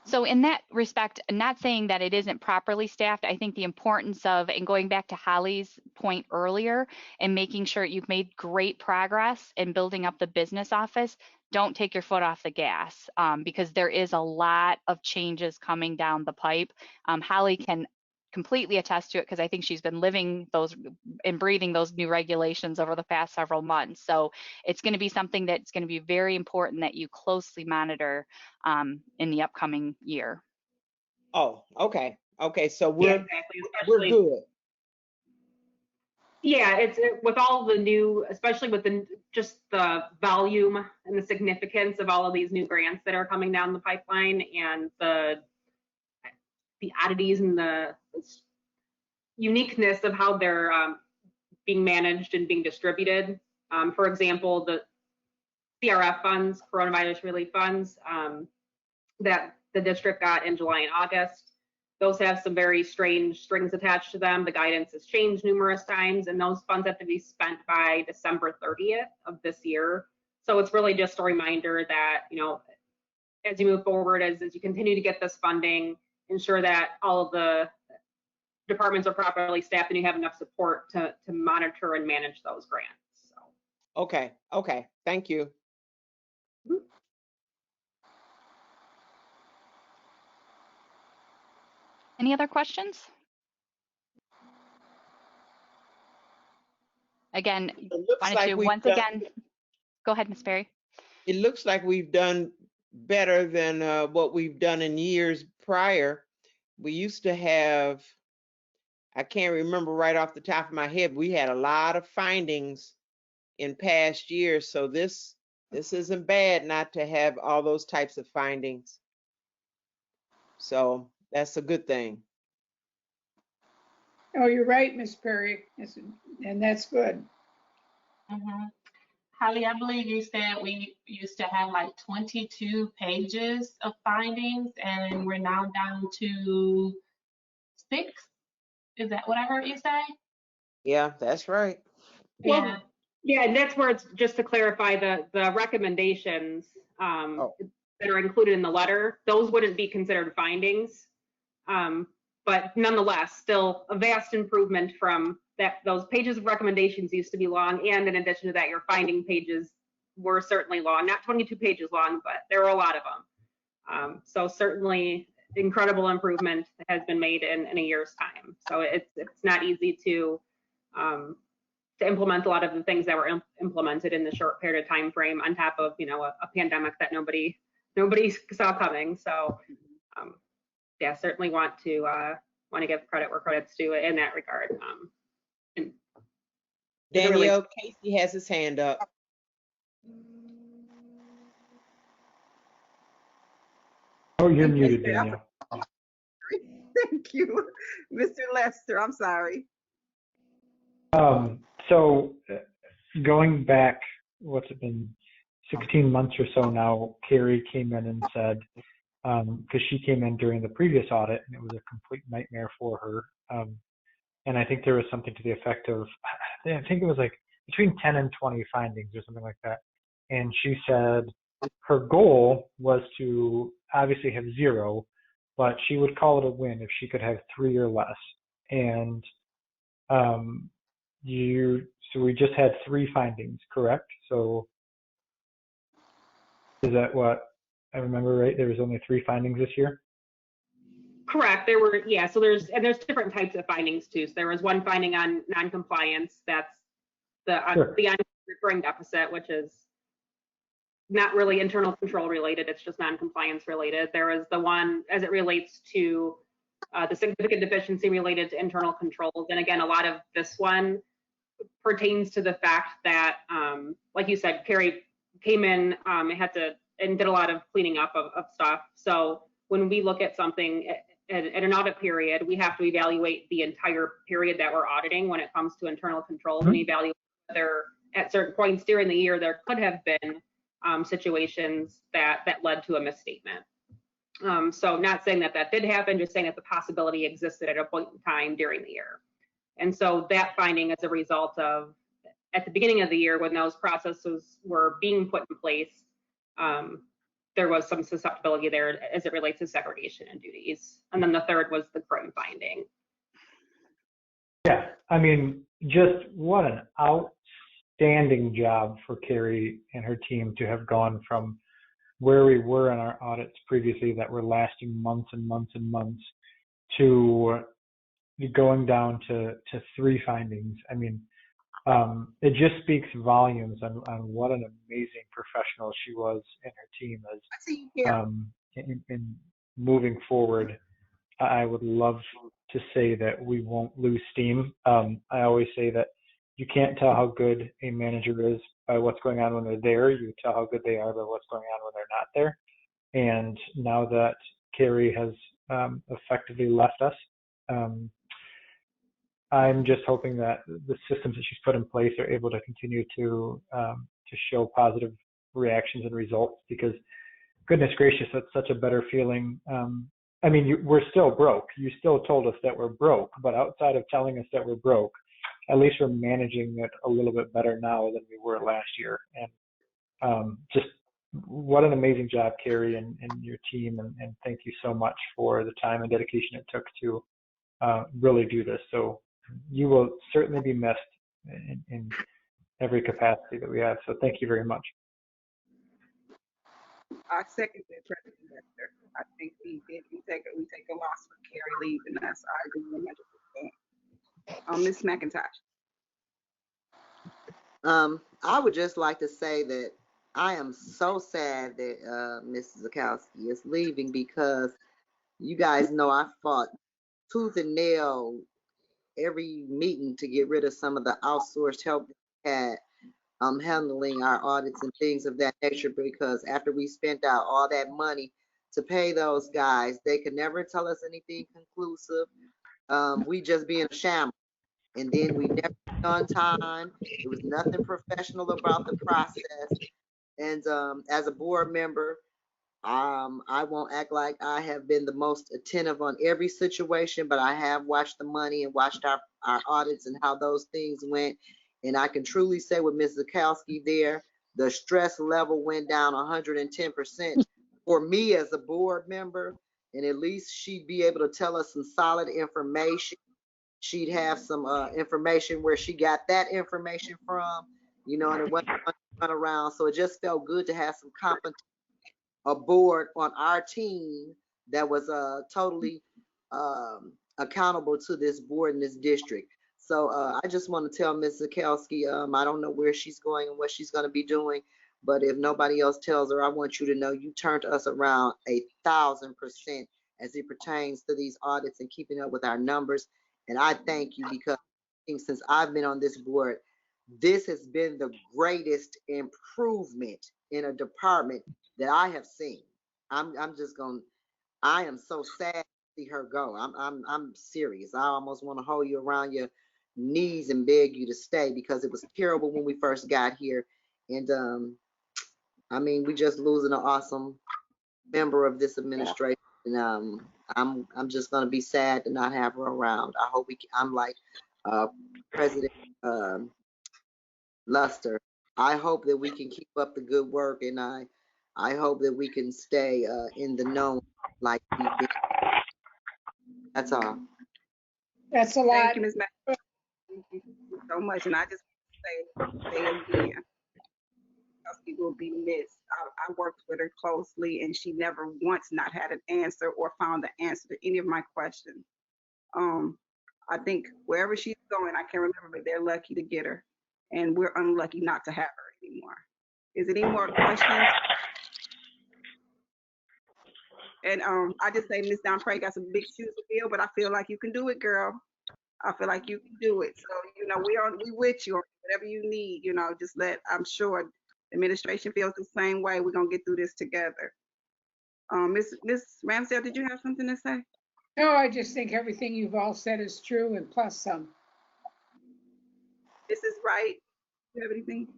So in that respect, I'm not saying that it isn't properly staffed. I think the importance of, and going back to Holly's point earlier, and making sure you've made great progress in building up the business office, don't take your foot off the gas because there is a lot of changes coming down the pipe. Holly can completely attest to it because I think she's been living those and breathing those new regulations over the past several months. So it's going to be something that's going to be very important that you closely monitor in the upcoming year. Oh, okay. Okay, so Yeah, we're exactly. good. Yeah, it's with all the new, especially with just the volume and the significance of all of these new grants that are coming down the pipeline, and the oddities and the uniqueness of how they're being managed and being distributed. For example, the CRF funds, coronavirus relief funds, that the district got in July and August. Those have some very strange strings attached to them. The guidance has changed numerous times, and those funds have to be spent by December 30th of this year. So it's really just a reminder that, you know, as you move forward, as you continue to get this funding, ensure that all of the departments are properly staffed and you have enough support to monitor and manage those grants. So. Okay, okay, thank you. Any other questions? Again, wanted to once again, go ahead, Ms. Perry. It looks like we've done better than what we've done in years prior. We used to have, I can't remember right off the top of my head, we had a lot of findings in past years. So this isn't bad not to have all those types of findings. So that's a good thing. Oh, you're right, Ms. Perry, and that's good. Holly, I believe you said we used to have like 22 pages of findings, and we're now down to 6. Is that what I heard you say? Yeah, that's right. Well, Yeah. yeah, and that's where it's just to clarify the recommendations that are included in the letter. Those wouldn't be considered findings, but nonetheless, still a vast improvement from that. Those pages of recommendations used to be long, and in addition to that, your finding pages were certainly long. Not 22 pages long, but there were a lot of them. So certainly incredible improvement has been made in a year's time. So it's not easy to implement a lot of the things that were implemented in the short period of time frame, on top of a pandemic that nobody saw coming. So yeah, certainly want to give credit where credit's due in that regard. Danielle, Casey has his hand up. Oh, you're muted, Danielle. Thank you, Mr. Lester. I'm sorry. So going back, what's it been, 16 months or so now, Carrie came in and said, because she came in during the previous audit and it was a complete nightmare for her. And I think there was something to the effect of, I think it was like between 10 and 20 findings or something like that. And she said her goal was to obviously have 0, but she would call it a win if she could have 3 or less. And so we just had 3 findings, correct? So is that what I remember right? There was only 3 findings this year? Correct. There were, yeah. So there's different types of findings too. So there was one finding on non-compliance. That's the recurring deficit, which is not really internal control related. It's just non-compliance related. There was the one as it relates to the significant deficiency related to internal controls. And again, a lot of this one pertains to the fact that, like you said, Carrie came in and did a lot of cleaning up of stuff. So when we look at something at an audit period, we have to evaluate the entire period that we're auditing when it comes to internal controls, and evaluate whether at certain points during the year there could have been situations that led to a misstatement. So not saying that did happen, just saying that the possibility existed at a point in time during the year. And so that finding is a result of, at the beginning of the year, when those processes were being put in place, there was some susceptibility there as it relates to segregation and duties. And then the third was the CRIM finding. Yeah, I mean, just what an outstanding job for Carrie and her team to have gone from where we were in our audits previously that were lasting months and months and months to going down to 3 findings. I mean, it just speaks volumes on what an amazing professional she was and her team is. In moving forward, I would love to say that we won't lose steam. I always say that you can't tell how good a manager is by what's going on when they're there. You tell how good they are by what's going on when they're not there. And now that Carrie has effectively left us, I'm just hoping that the systems that she's put in place are able to continue to show positive reactions and results, because goodness gracious, that's such a better feeling. I mean, we're still broke. You still told us that we're broke, but outside of telling us that we're broke, at least we're managing it a little bit better now than we were last year. And just what an amazing job, Carrie, and your team. And thank you so much for the time and dedication it took to really do this. So you will certainly be missed in every capacity that we have. So thank you very much. I second that, President Lester. I think we take a loss for Carrie leaving us. I agree 100%. Ms. McIntosh. I would just like to say that I am so sad that Mrs. Zakowski is leaving, because you guys know I fought tooth and nail every meeting to get rid of some of the outsourced help we had handling our audits and things of that nature, because after we spent out all that money to pay those guys, they could never tell us anything conclusive. We just being a shambles. and then we never on time. There was nothing professional about the process. And as a board member, I won't act like I have been the most attentive on every situation, but I have watched the money and watched our audits and how those things went. And I can truly say with Ms. Zakowski there, the stress level went down 110% for me as a board member. And at least she'd be able to tell us some solid information. She'd have some information where she got that information from, you know, and it wasn't run around. So it just felt good to have some competent a board on our team that was totally accountable to this board in this district. So I just want to tell Ms. Zakowski, I don't know where she's going and what she's going to be doing, but if nobody else tells her, I want you to know you turned us around 1,000% as it pertains to these audits and keeping up with our numbers. And I thank you because since I've been on this board, this has been the greatest improvement in a department that I have seen. I am so sad to see her go. I'm serious. I almost want to hold you around your knees and beg you to stay because it was terrible when we first got here. And I mean, we just losing an awesome member of this administration. And I'm just gonna be sad to not have her around. I hope I'm like President Luster. I hope that we can keep up the good work, and I hope that we can stay in the know like we've been. That's all. That's a lot. Thank you, Ms. Mack. Thank you so much. And I just say again, she will be missed. I worked with her closely, and she never once not had an answer or found the answer to any of my questions. I think wherever she's going, I can't remember, but they're lucky to get her, and we're unlucky not to have her anymore. Is there any more questions? And I just say, Ms. Downpray got some big shoes to fill, but I feel like you can do it, girl. I feel like you can do it. So, you know, we with you, whatever you need, you know, just I'm sure the administration feels the same way. We're gonna get through this together. Ms. Ramsdale, did you have something to say? No, I just think everything you've all said is true and plus some. This is right. Do you have anything?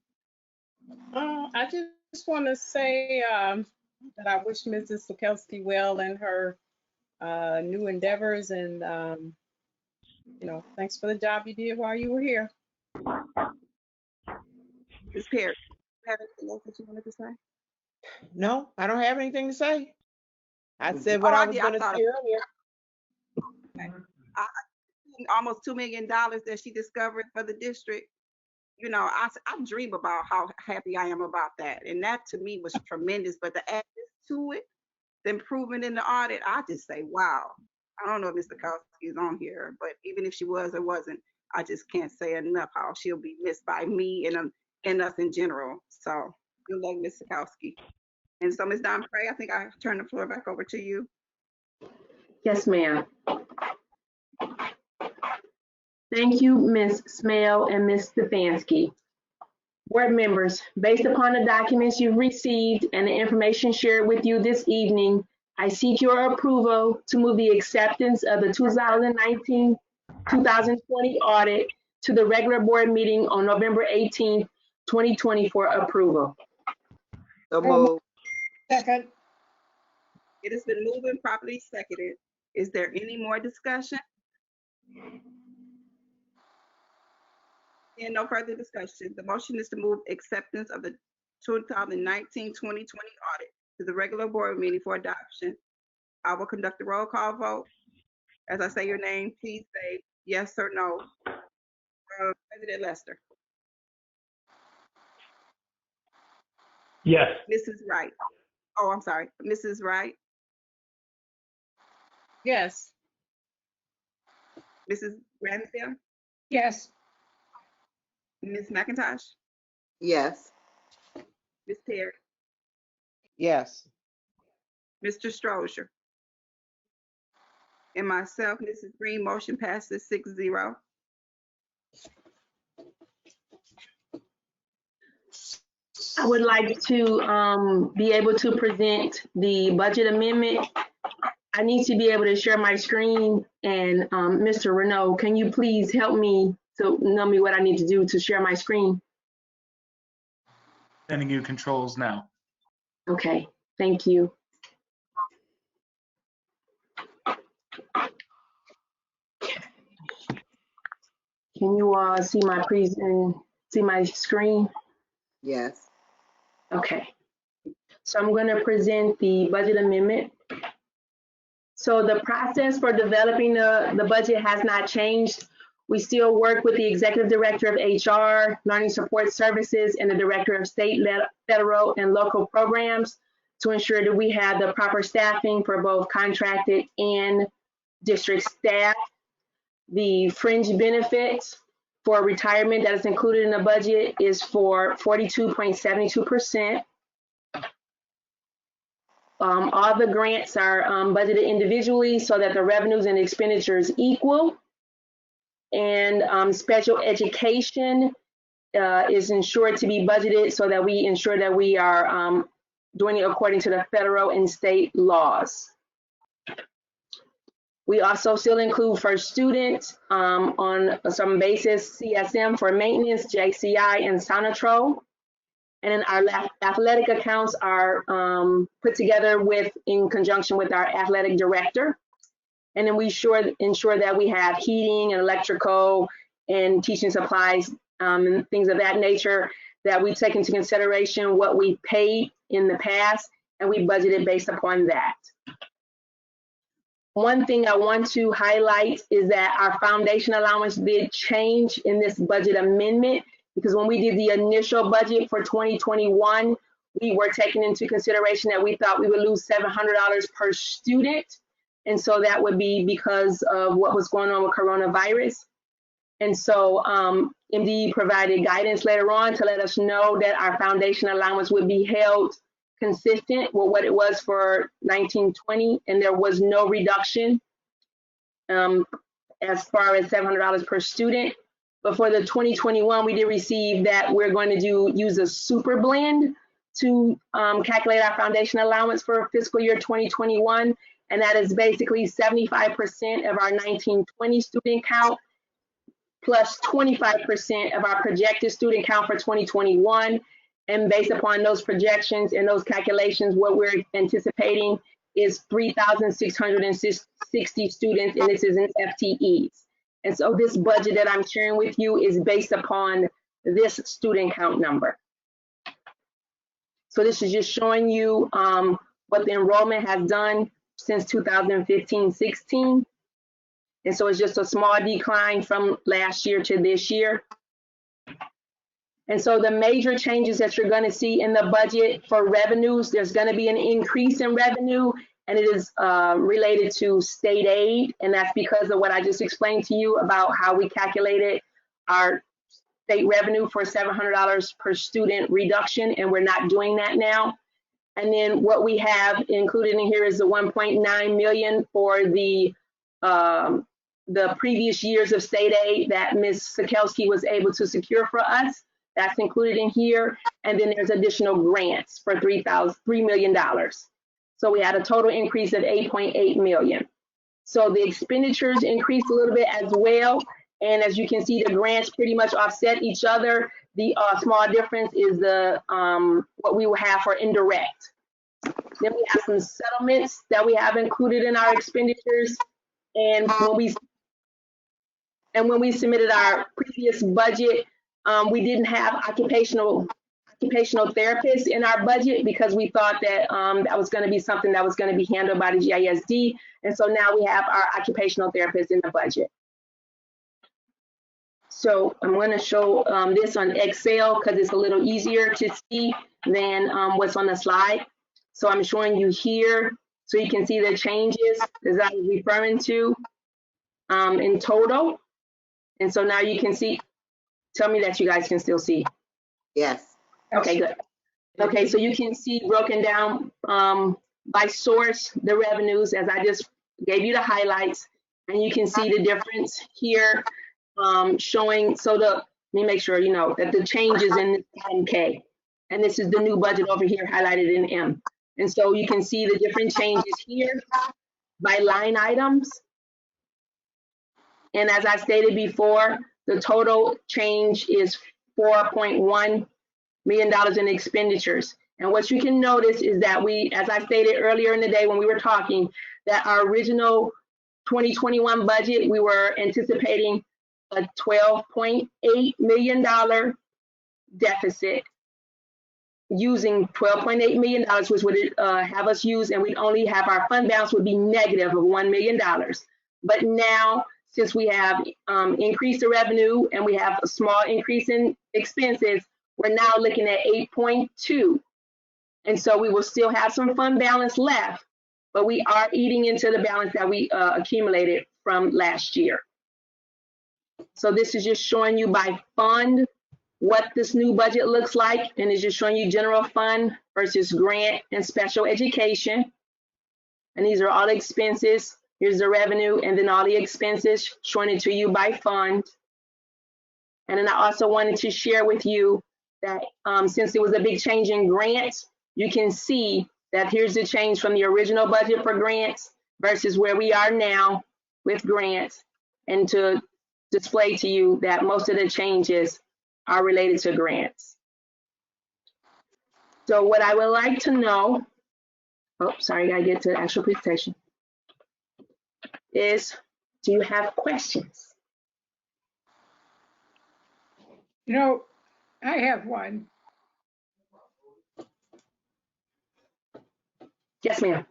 I just want to say that I wish Mrs. Zakowski well in her new endeavors, and you know, thanks for the job you did while you were here. Ms. Perry, have anything else that you wanted to say? No, I don't have anything to say. I said what I was going to say earlier. Okay. Almost $2 million that she discovered for the district. You know, I dream about how happy I am about that. And that to me was tremendous. But to add this to it, the improvement in the audit, I just say, wow. I don't know if Mr. Kowski is on here, but even if she was or wasn't, I just can't say enough how she'll be missed by me and us in general. So good luck, Mr. Kowski. And so, Ms. Downpray, I think I turn the floor back over to you. Yes, ma'am. Thank you, Ms. Smale and Ms. Stefanski. Board members, based upon the documents you've received and the information shared with you this evening, I seek your approval to move the acceptance of the 2019-2020 audit to the regular board meeting on November 18th, 2020 for approval. So moved. Second. It has been moved and properly seconded. Is there any more discussion? And no further discussion. The motion is to move acceptance of the 2019-2020 audit to the regular board meeting for adoption. I will conduct a roll call vote. As I say your name, please say yes or no. President Lester. Yes. Mrs. Wright. Oh, I'm sorry. Mrs. Wright. Yes. Mrs. Ramsdale. Yes. Ms. McIntosh. Yes. Ms. Perry. Yes. Mr. Strozier. And myself, Mrs. Green, motion passes 6-0. I would like to be able to present the budget amendment. I need to be able to share my screen, and Mr. Renaud, can you please help me to tell me what I need to do to share my screen. Sending you controls now. Okay, thank you. Can you all see my see my screen? Yes. Okay. So I'm going to present the budget amendment. So the process for developing the budget has not changed. We still work with the Executive Director of HR, Learning Support Services, and the Director of State, Federal, and Local Programs to ensure that we have the proper staffing for both contracted and district staff. The fringe benefits for retirement that is included in the budget is for 42.72%. All the grants are budgeted individually so that the revenues and expenditures equal. And special education is ensured to be budgeted so that we ensure that we are doing it according to the federal and state laws. We also still include for students on some basis CSM for maintenance, JCI, and Sonotro. And then our athletic accounts are put together in conjunction with our athletic director. And then we ensure that we have heating and electrical and teaching supplies and things of that nature, that we take into consideration what we paid in the past and we budgeted based upon that. One thing I want to highlight is that our foundation allowance did change in this budget amendment, because when we did the initial budget for 2021, we were taking into consideration that we thought we would lose $700 per student. And so that would be because of what was going on with coronavirus. And so MDE provided guidance later on to let us know that our foundation allowance would be held consistent with what it was for 1920, and there was no reduction as far as $700 per student. But for the 2021, we did receive that we're going to use a super blend to calculate our foundation allowance for fiscal year 2021. And that is basically 75% of our 1920 student count plus 25% of our projected student count for 2021. And based upon those projections and those calculations, what we're anticipating is 3,660 students, and this is in FTEs. And so this budget that I'm sharing with you is based upon this student count number. So this is just showing you what the enrollment has done since 2015-16. And so it's just a small decline from last year to this year. And so the major changes that you're going to see in the budget for revenues, there's going to be an increase in revenue, and it is related to state aid. And that's because of what I just explained to you about how we calculated our state revenue for $700 per student reduction, and we're not doing that now. And then what we have included in here is the $1.9 million for the previous years of state aid that Ms. Sikelski was able to secure for us. That's included in here. And then there's additional grants for $3 million. So we had a total increase of $8.8 million. So the expenditures increased a little bit as well. And as you can see, the grants pretty much offset each other. The small difference is the what we will have for indirect. Then we have some settlements that we have included in our expenditures. And when we submitted our previous budget, we didn't have occupational therapists in our budget because we thought that that was going to be something that was going to be handled by the GISD. And so now we have our occupational therapists in the budget. So I'm going to show this on Excel because it's a little easier to see than what's on the slide. So I'm showing you here so you can see the changes that I was referring to in total. And so now you can see, tell me that you guys can still see. Yes. Okay, good. Okay, so you can see broken down by source, the revenues, as I just gave you the highlights, and you can see the difference here showing, so let me make sure you know that the changes in MK, and this is the new budget over here highlighted in M. And so you can see the different changes here by line items. And as I stated before, The total change is $4.1 million in expenditures. And what you can notice is that we, as I stated earlier in the day when we were talking, that our original 2021 budget, we were anticipating a $12.8 million deficit, using $12.8 million, which would have us use, and we'd only have our fund balance would be negative of $1 million. But now, since we have increased the revenue and we have a small increase in expenses, we're now looking at 8.2. And so we will still have some fund balance left, but we are eating into the balance that we accumulated from last year. So this is just showing you by fund what this new budget looks like, and it's just showing you general fund versus grant and special education. And these are all the expenses. Here's the revenue, and then all the expenses, showing it to you by fund. And then I also wanted to share with you that since there was a big change in grants, you can see that here's the change from the original budget for grants versus where we are now with grants, and to display to you that most of the changes are related to grants. So what I would like to know, oh, sorry, I gotta get to the actual presentation, is do you have questions? You know, I have one. Yes, ma'am.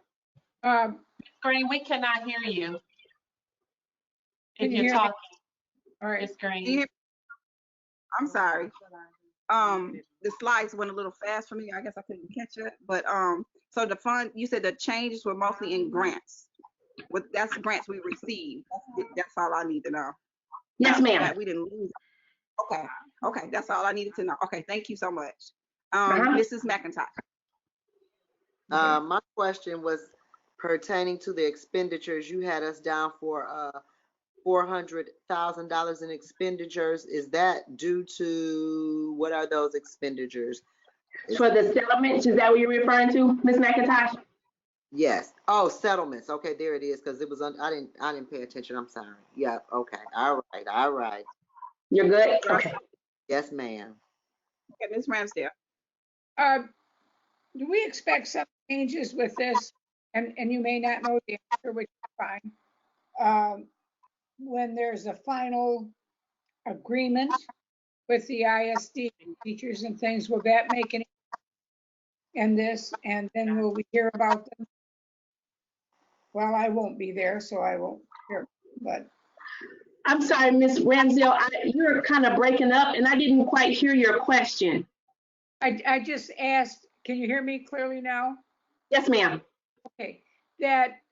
Green, we cannot hear you. Can If you you're hear me? talking, All right. Ms. Green. I'm sorry. The slides went a little fast for me. I guess I couldn't catch it. But so the fund, you said the changes were mostly in grants. That's grants we received. That's all I need to know. Yes, ma'am. We didn't lose. Okay. Okay. That's all I needed to know. Okay. Thank you so much. Uh-huh. Mrs. McIntosh. My question was pertaining to the expenditures. You had us down for $400,000 in expenditures. Is that due to, what are those expenditures? For the settlements, is that what you're referring to, Ms. McIntosh? Yes. Oh, settlements. Okay, there it is. Because it was I didn't pay attention. I'm sorry. Yeah. Okay. All right. All right. You're good. Okay. Yes, ma'am. Okay, Ms. Ramsdale. Do we expect some changes with this? And you may not know the answer, which is fine. When there's a final agreement with the ISD teachers and things, will that make any in this? And then will we hear about them? Well, I won't be there, so I won't hear, but. I'm sorry, Ms. Ramsdale, you're kind of breaking up and I didn't quite hear your question. I just asked, can you hear me clearly now? Yes, ma'am. Okay, that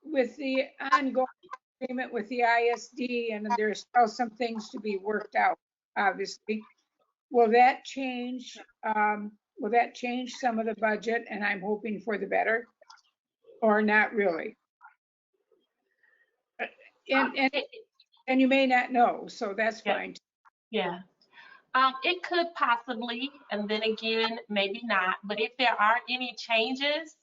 with the ongoing agreement with the ISD, and there's still some things to be worked out, obviously. Will that change? Will that change some of the budget? And I'm hoping for the better, or not really? And you may not know, so that's fine. Yeah. It could possibly, and then again, maybe not. But if there are any changes,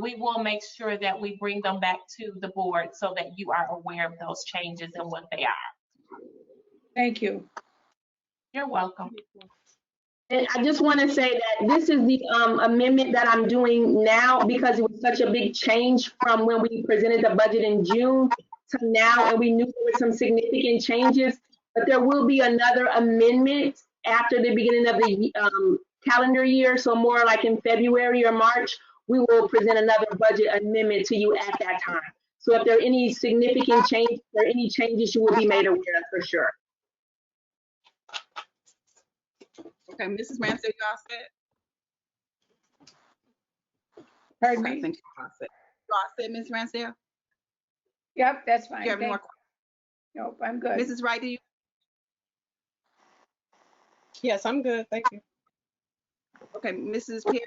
we will make sure that we bring them back to the board so that you are aware of those changes and what they are. Thank you. You're welcome. And I just want to say that this is the amendment that I'm doing now because it was such a big change from when we presented the budget in June to now, and we knew there were some significant changes. But there will be another amendment after the beginning of the calendar year, so more like in February or March, we will present another budget amendment to you at that time. So if there are any significant changes or any changes, you will be made aware of for sure. Okay, Mrs. Ramsdale, you all set? Pardon Okay, me? thank you. You all set, Ms. Ramsdale? Yep, that's fine. Do you have any more? Nope, I'm good. Mrs. Wright, do you? Yes, I'm good. Thank you. Okay, Mrs. Perry?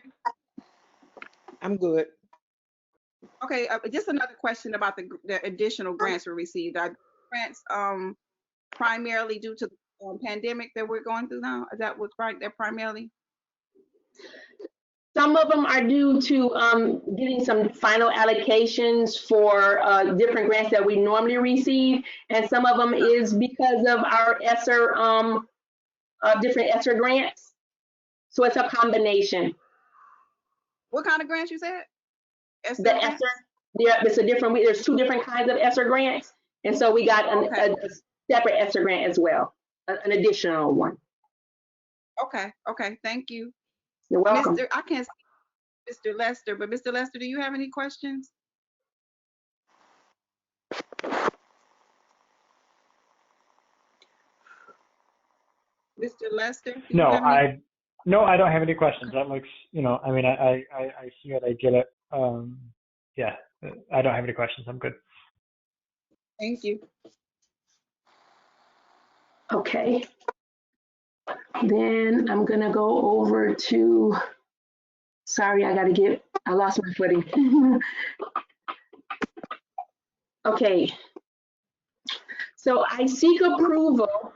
I'm good. Okay, just another question about the additional grants we received. Are grants primarily due to the pandemic that we're going through now? Is that what's right? They're primarily? Some of them are due to getting some final allocations for different grants that we normally receive, and some of them is because of our ESSER, different ESSER grants. So it's a combination. What kind of grants you said? The ESSER, yeah, it's a different. There's two different kinds of ESSER grants, and so we got a separate ESSER grant as well, an additional one. Okay, thank you. You're welcome. I can't see Mr. Lester, but Mr. Lester, do you have any questions? Mr. Lester? No, I don't have any questions. That looks, I mean, I see it, I get it. Yeah, I don't have any questions. I'm good. Thank you. Okay. Then I'm gonna go over to, sorry, I lost my footing. Okay. So I seek approval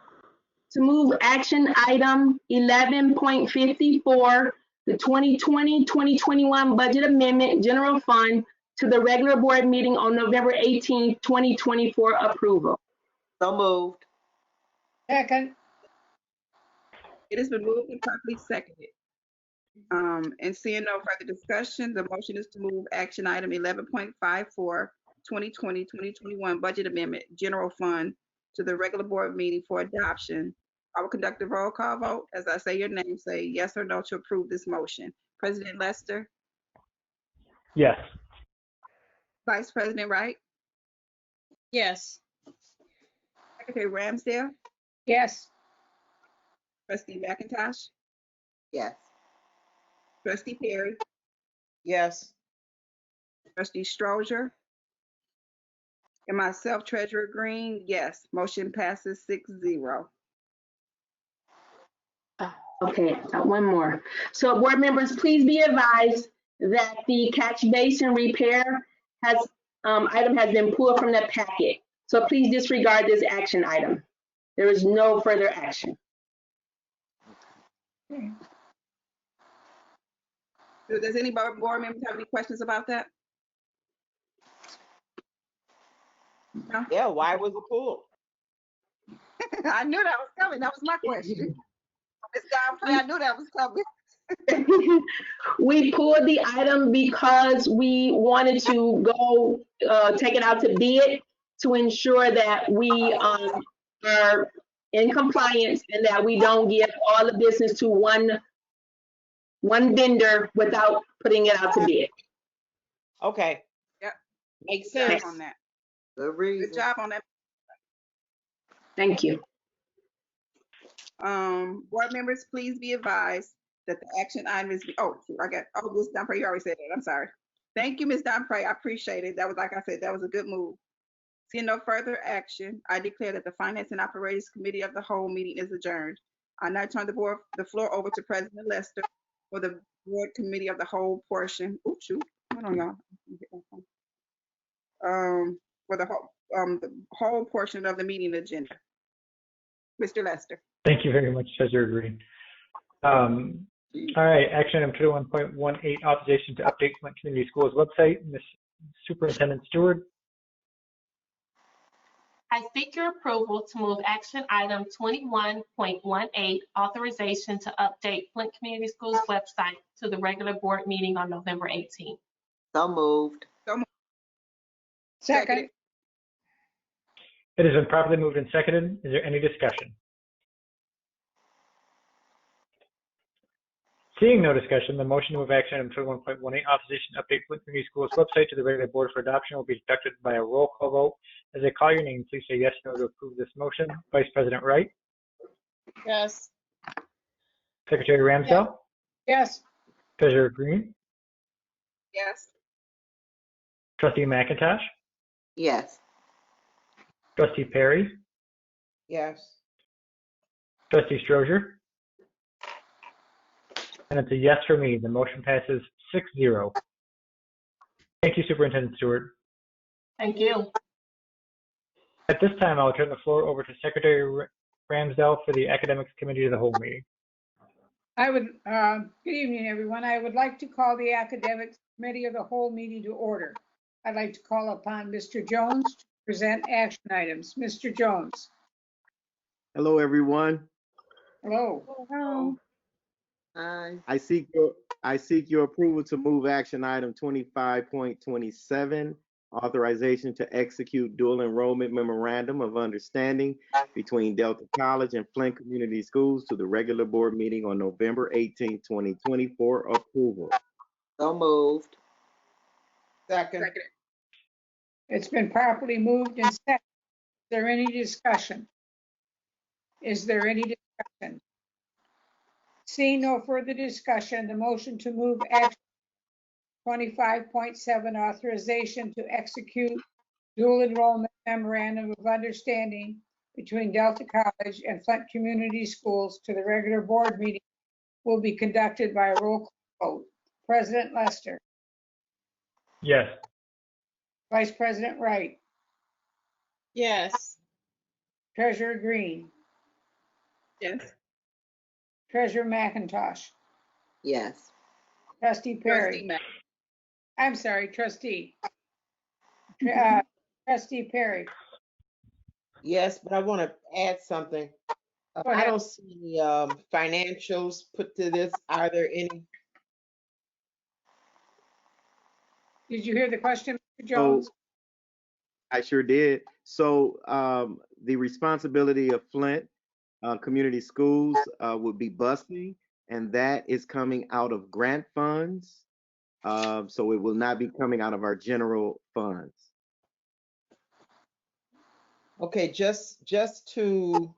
to move action item 11.54, the 2020-2021 budget amendment general fund to the regular board meeting on November 18, 2024 approval. So moved. Second. It has been moved and properly seconded. And seeing no further discussion, the motion is to move action item 11.54, 2020-2021 budget amendment general fund to the regular board meeting for adoption. I will conduct a roll call vote. As I say your name, say yes or no to approve this motion. President Lester? Yes. Vice President Wright? Yes. Secretary Ramsdale? Yes. Trustee McIntosh? Yes. Trustee Perry? Yes. Trustee Strozier? And myself, Treasurer Green, yes. Motion passes 6-0. Okay, one more. So board members, please be advised that the catch basin repair item has been pulled from the packet. So please disregard this action item. There is no further action. Does any board members have any questions about that? No? Yeah, why was it pulled? I knew that was coming. That was my question. Ms. Godfrey, I knew that was coming. We pulled the item because we wanted to go take it out to bid to ensure that we are in compliance and that we don't give all the business to one vendor without putting it out to bid. Okay. Yep. Makes Good sense. job on that. Good reason. Good job on that. Thank you. Board members, please be advised that the action item is, Ms. Dunphy, you already said that, I'm sorry. Thank you, Ms. Dunphy, I appreciate it. That was, like I said, that was a good move. Seeing no further action, I declare that the Finance and Operations Committee of the whole meeting is adjourned. I now turn the floor over to President Lester for the Board Committee of the whole portion. Oh, shoot, hold on, y'all. For the whole portion of the meeting agenda. Mr. Lester. Thank you very much, Treasurer Green. All right, action item 21.18, authorization to update Flint Community Schools website. Ms. Superintendent Stewart. I seek your approval to move action item 21.18, authorization to update Flint Community Schools website to the regular board meeting on November 18th. So moved. Second. It has been properly moved and seconded. Is there any discussion? Seeing no discussion, the motion to move action item 21.18, authorization to update Flint Community Schools website to the regular board for adoption will be conducted by a roll call vote. As I call your name, please say yes or no to approve this motion. Vice President Wright? Yes. Secretary Ramsdell? Yes. Treasurer Green? Yes. Trustee McIntosh? Yes. Trustee Perry? Yes. Trustee Strozier? And it's a yes for me. The motion passes 6-0. Thank you, Superintendent Stewart. Thank you. At this time, I'll turn the floor over to Secretary Ramsdell for the Academics Committee of the whole meeting. Good evening, everyone. I would like to call the Academic Committee of the Whole meeting to order. I'd like to call upon Mr. Jones to present action items. Mr. Jones. Hello, everyone. Hello. Hello. I seek your approval to move action item 25.27, authorization to execute dual enrollment memorandum of understanding between Delta College and Flint Community Schools to the regular board meeting on November 18, 2020 for approval. So moved. Second. It's been properly moved and seconded. Is there any discussion? Is there any discussion? Seeing no further discussion, the motion to move action 25.7, authorization to execute dual enrollment memorandum of understanding between Delta College and Flint Community Schools to the regular board meeting will be conducted by a roll call vote. President Lester. Yes. Vice President Wright. Yes. Treasurer Green. Yes. Treasurer McIntosh. Yes. Trustee Perry. I'm sorry, Trustee. Trustee Perry. Yes, but I want to add something. I don't see any financials put to this. Are there any? Did you hear the question, Mr. Jones? I sure did. So the responsibility of Flint Community Schools would be busing, and that is coming out of grant funds. So it will not be coming out of our general funds. Okay, just to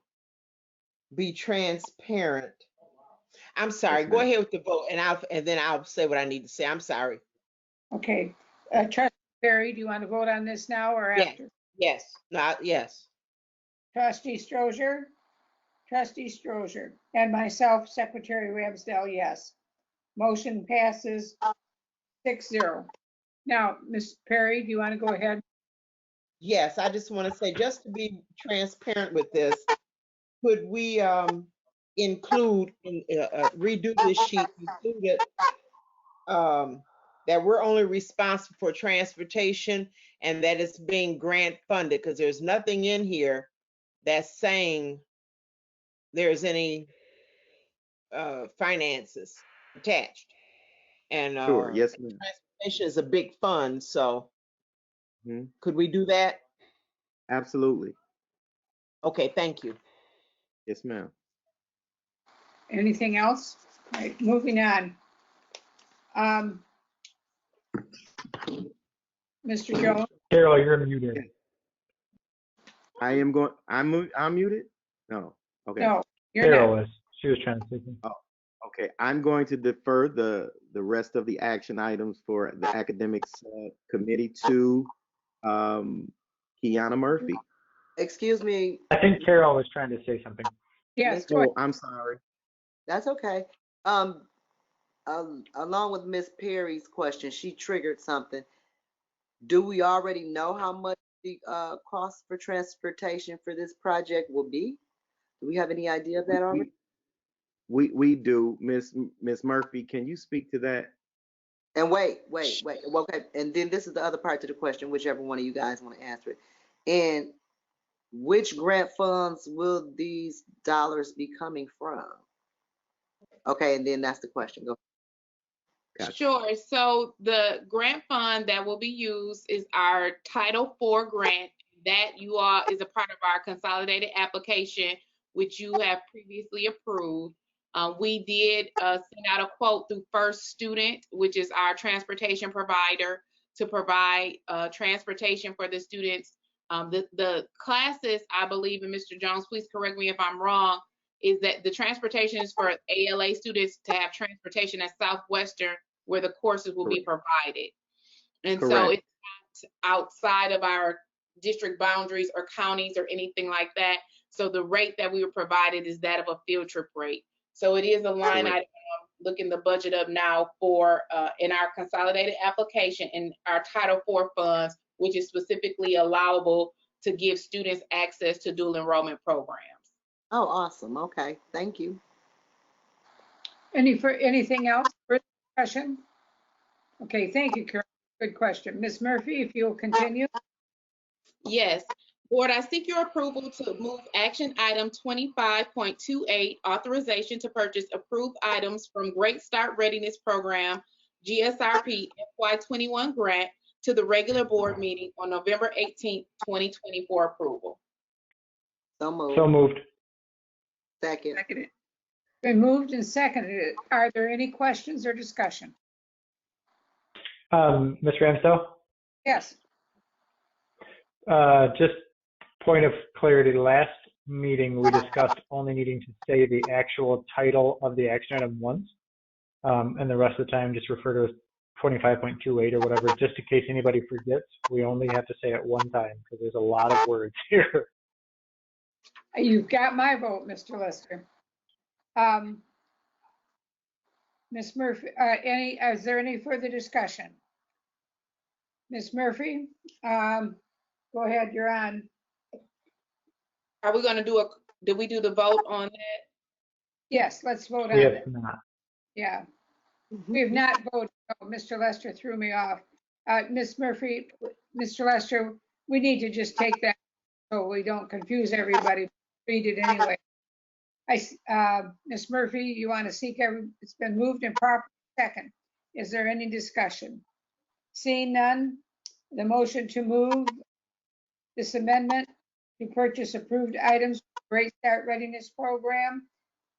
be transparent. I'm sorry. Yes, go ma'am. ahead with the vote, and then I'll say what I need to say. I'm sorry. Okay. Trustee Perry, do you want to vote on this now or after? Yes. Not yes. Trustee Strozier? Trustee Strozier. And myself, Secretary Ramsdale, yes. Motion passes 6-0. Now, Ms. Perry, do you want to go ahead? Yes, I just want to say, just to be transparent with this, could we include, redo this sheet, include it, that we're only responsible for transportation and that it's being grant funded, because there's nothing in here that's saying there's any finances attached. And Sure. Yes, ma'am. transportation is a big fund, so could we do that? Absolutely. Okay, thank you. Yes, ma'am. Anything else? All right, moving on. Mr. Jones? Carol, you're muted. I am going. I'm muted. No. Okay. No, you're Carol not. was. She was trying to say something. Oh, okay. I'm going to defer the rest of the action items for the academics committee to Kiana Murphy. Excuse me. I think Carol was trying to say something. Yes, Oh, I'm sorry. That's okay. Along with Miss Perry's question, she triggered something. Do we already know how much the cost for transportation for this project will be? Do we have any idea of that already? We do. Miss Murphy, can you speak to that? And wait. Okay, and then this is the other part to the question, whichever one of you guys want to answer it. And which grant funds will these dollars be coming from? Okay, and then that's the question. Go. Gotcha. Sure. So the grant fund that will be used is our Title IV grant. That you all is a part of our consolidated application, which you have previously approved. We did send out a quote through First Student, which is our transportation provider, to provide transportation for the students. The classes, I believe, and Mr. Jones, please correct me if I'm wrong, is that the transportation is for ALA students to have transportation at Southwestern, where the courses will be provided. And so it's not outside of our district boundaries or counties or anything like that. So the rate that we were provided is that of a field trip rate. So it is a line item. Looking the budget up now for in our consolidated application in our Title IV funds, which is specifically allowable to give students access to dual enrollment programs. Oh, awesome. Okay, thank you. Anything else for discussion? Okay, thank you, Carol. Good question. Ms. Murphy, if you'll continue. Yes. Board, I seek your approval to move action item 25.28, authorization to purchase approved items from Great Start Readiness Program, GSRP FY21 grant to the regular board meeting on November 18th, 2024 approval. So moved. So moved. Second. Seconded. Been moved and seconded. Are there any questions or discussion? Ms. Ramsdell? Yes. Just point of clarity, last meeting we discussed only needing to say the actual title of the action item once, and the rest of the time just refer to as 25.28 or whatever, just in case anybody forgets. We only have to say it one time because there's a lot of words here. You've got my vote, Mr. Lester. Ms. Murphy, is there any further discussion? Ms. Murphy, go ahead, you're on. Are we going to did we do the vote on that? Yes, let's vote on We it. have not. Yeah, we have not voted. Oh, Mr. Lester threw me off. Ms. Murphy, Mr. Lester, we need to just take that so we don't confuse everybody. Read it anyway. Ms. Murphy, you want to seek it's been moved and properly second. Is there any discussion? Seeing none, the motion to move this amendment to purchase approved items for Great Start Readiness Program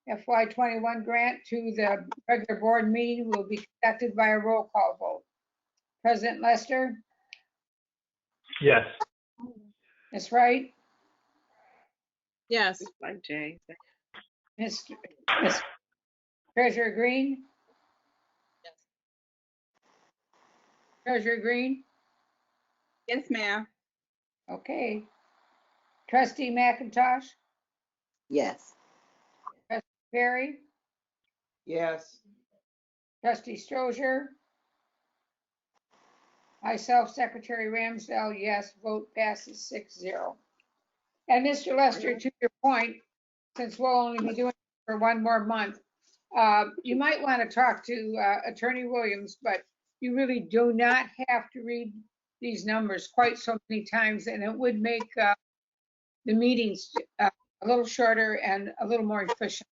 FY21 grant to the regular board meeting will be conducted by a roll call vote. President Lester? Yes. Ms. Wright? Yes. Ms. Treasurer Green? Yes. Treasurer Green? Yes, ma'am. Okay. Trustee McIntosh? Yes. Trustee Perry? Yes. Trustee Strozier? Myself, Secretary Ramsdell, yes, vote passes 6-0. And Mr. Lester, to your point, since we'll only be doing it for one more month, you might want to talk to Attorney Williams, but you really do not have to read these numbers quite so many times, and it would make the meetings a little shorter and a little more efficient.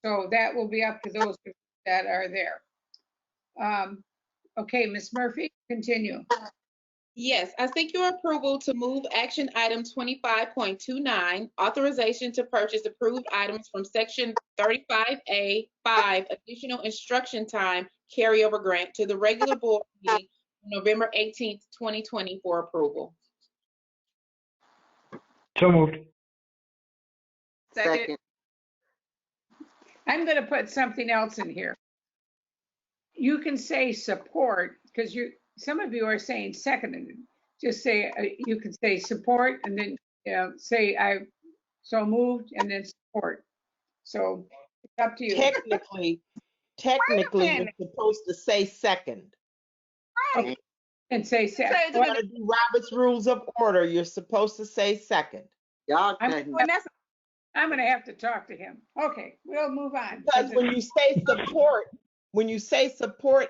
So that will be up to those that are there. Okay, Ms. Murphy, continue. Yes, I seek your approval to move action item 25.29, authorization to purchase approved items from section 35A 5, additional instruction time carryover grant to the regular board meeting on November 18th, 2020 for approval. So moved. Second. I'm going to put something else in here. You can say support because some of you are saying seconded. Just say you can say support and then say I so moved and then support. So it's up to you. Technically, you're supposed to say second. Okay. And say second. You gotta do Robert's Rules of Order. You're supposed to say second. Y'all I'm going to have to talk to him. Okay, we'll move on. Because when you say support,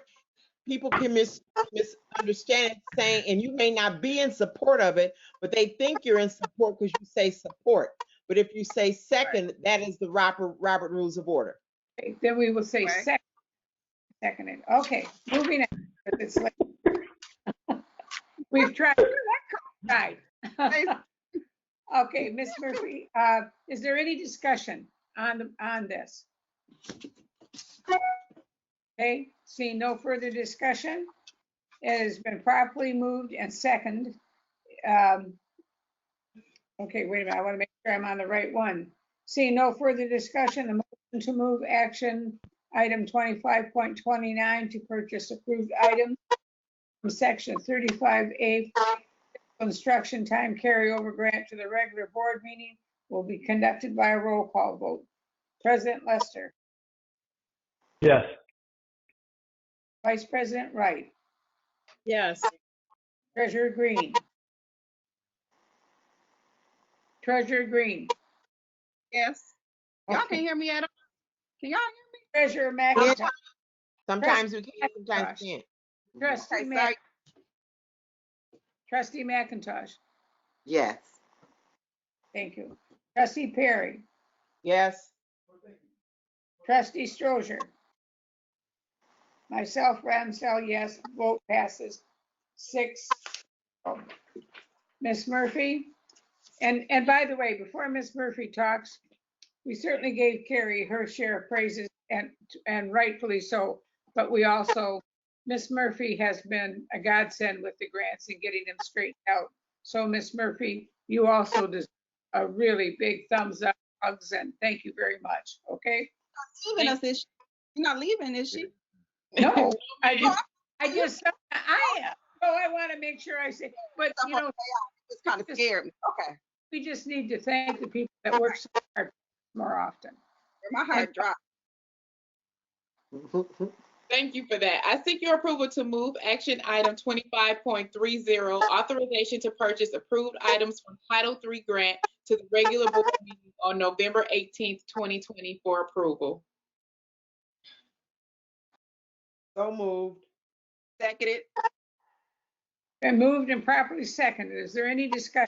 people can misunderstand it saying, and you may not be in support of it, but they think you're in support because you say support. But if you say second, that is the Robert Rules of Order. Okay, then we will say seconded. Okay, moving on. It's late. We've tried. Okay, Ms. Murphy, is there any discussion on this? Okay, seeing no further discussion, it has been properly moved and seconded. Okay, wait a minute, I want to make sure I'm on the right one. Seeing no further discussion, the motion to move action item 25.29 to purchase approved items from section 35A instruction time carryover grant to the regular board meeting will be conducted by a roll call vote. President Lester? Yes. Vice President Wright? Yes. Treasurer Green? Treasurer Green? Yes. Y'all Okay. can hear me at all? Can y'all hear me? Treasurer McIntosh. Sometimes we can, sometimes we can't. Trustee McIntosh. Yes. Thank you. Trustee Perry. Yes. Trustee Strozier. Myself, Ramsdell, yes. Vote passes 6. Ms. Murphy. And by the way, before Ms. Murphy talks, we certainly gave Carrie her share of praises and rightfully so, but we also, Ms. Murphy has been a godsend with the grants and getting them straightened out. So Ms. Murphy, you also deserve a really big thumbs up, hugs, and thank you very much, okay? Leaving us, is she? You're not leaving, is she? No, I just, I am. So I want to make sure I say, but you know, it's kind of scared me. Okay. We just need to thank the people that work so hard more often. My heart dropped. Thank you for that. I seek your approval to move action item 25.30, authorization to purchase approved items from Title III grant to the regular board meeting on November 18th, 2020 for approval. So moved. Seconded. Been moved and properly seconded. Is there any discussion?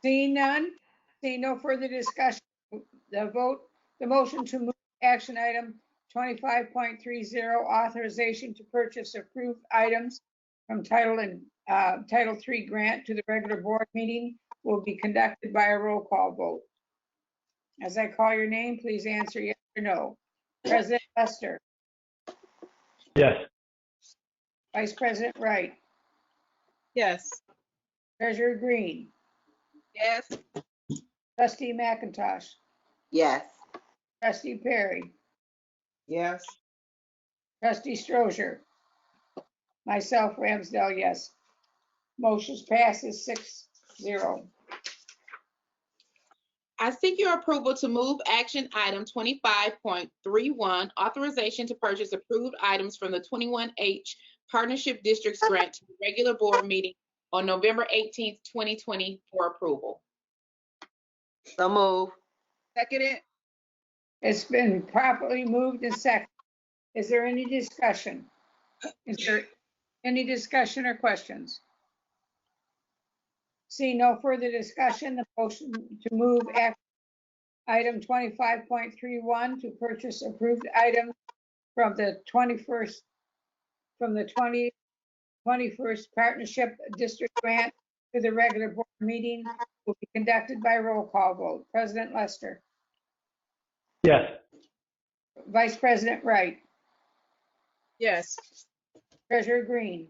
Seeing none, seeing no further discussion, the motion to move action item 25.30, authorization to purchase approved items from Title III grant to the regular board meeting will be conducted by a roll call vote. As I call your name, please answer yes or no. President Lester. Yes. Vice President Wright. Yes. Treasurer Green. Yes. Trustee McIntosh. Yes. Trustee Perry. Yes. Trustee Strozier. Myself, Ramsdell, yes. Motion passes 6-0. I seek your approval to move action item 25.31, authorization to purchase approved items from the 21H Partnership Districts grant to the regular board meeting on November 18th, 2020 for approval. So move. Seconded. It's been properly moved and seconded. Is there any discussion? Is there any discussion or questions? See no further discussion, the motion to move item 25.31 to purchase approved items from the 21st Partnership District grant to the regular board meeting will be conducted by roll call vote. President Lester. Yes. Vice President Wright. Yes. Treasurer Green.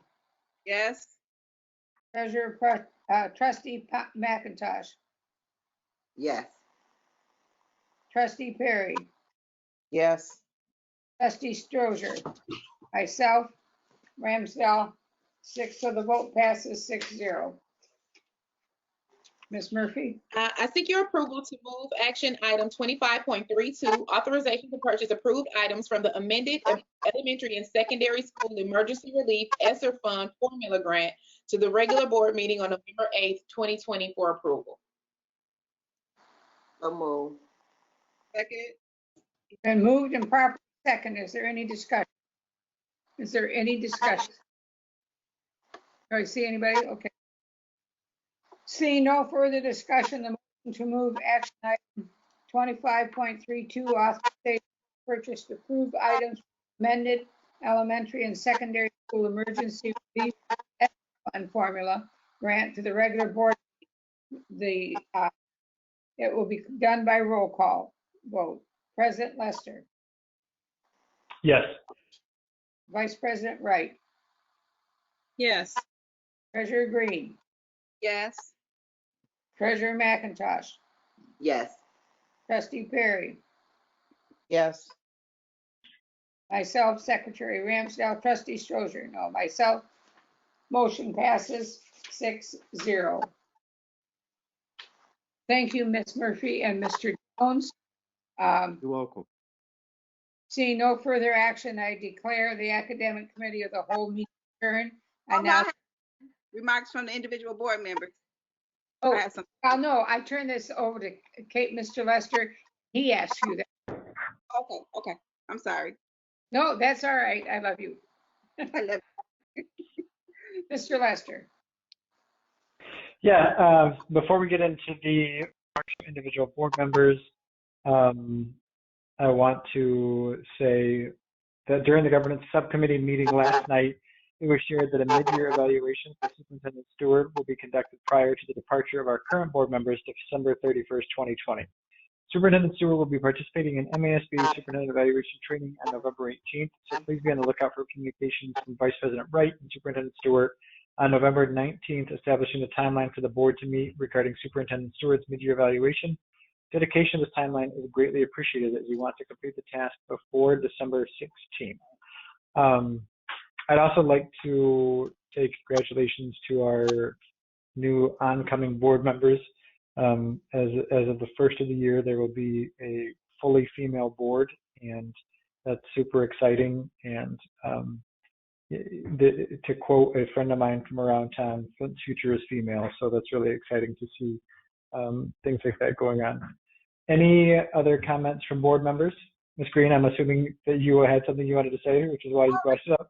Yes. Trustee McIntosh. Yes. Trustee Perry. Yes. Trustee Strozier. Myself, Ramsdell, 6, so the vote passes 6-0. Ms. Murphy. I seek your approval to move action item 25.32, authorization to purchase approved items from the amended elementary and secondary school emergency relief ESSER fund formula grant to the regular board meeting on November 8th, 2020 for approval. So move. Seconded. Been moved and properly seconded. Is there any discussion? Is there any discussion? Do I see anybody? Okay. Seeing no further discussion, the motion to move action item 25.32, authorization to purchase approved items amended elementary and secondary school emergency relief fund formula grant to the regular board. It will be done by roll call vote. President Lester. Yes. Vice President Wright. Yes. Treasurer Green. Yes. Treasurer McIntosh. Yes. Trustee Perry. Yes. Myself, Secretary Ramsdell. Trustee Strozier. No, myself. Motion passes 6-0. Thank you, Ms. Murphy and Mr. Jones. You're welcome. Seeing no further action, I declare the Academic Committee of the whole meeting adjourned. I now remarks from the individual board members. no, I turn this over to Kate, Mr. Lester. He asked you that. Okay. I'm sorry. No, that's all right. I love you. I love Mr. Lester. Yeah, before we get into the individual board members, I want to say that during the governance subcommittee meeting last night, it was shared that a mid-year evaluation for Superintendent Stewart will be conducted prior to the departure of our current board members to December 31st, 2020. Superintendent Stewart will be participating in MASB Superintendent Evaluation Training on November 18th, so please be on the lookout for communications from Vice President Wright and Superintendent Stewart on November 19th, establishing a timeline for the board to meet regarding Superintendent Stewart's mid-year evaluation. Dedication to this timeline is greatly appreciated as we want to complete the task before December 16th. I'd also like to say congratulations to our new oncoming board members. As of the first of the year, there will be a fully female board, and that's super exciting. And to quote a friend of mine from around town, Flint's future is female, so that's really exciting to see things like that going on. Any other comments from board members? Ms. Green, I'm assuming that you had something you wanted to say, which is why you brought it up.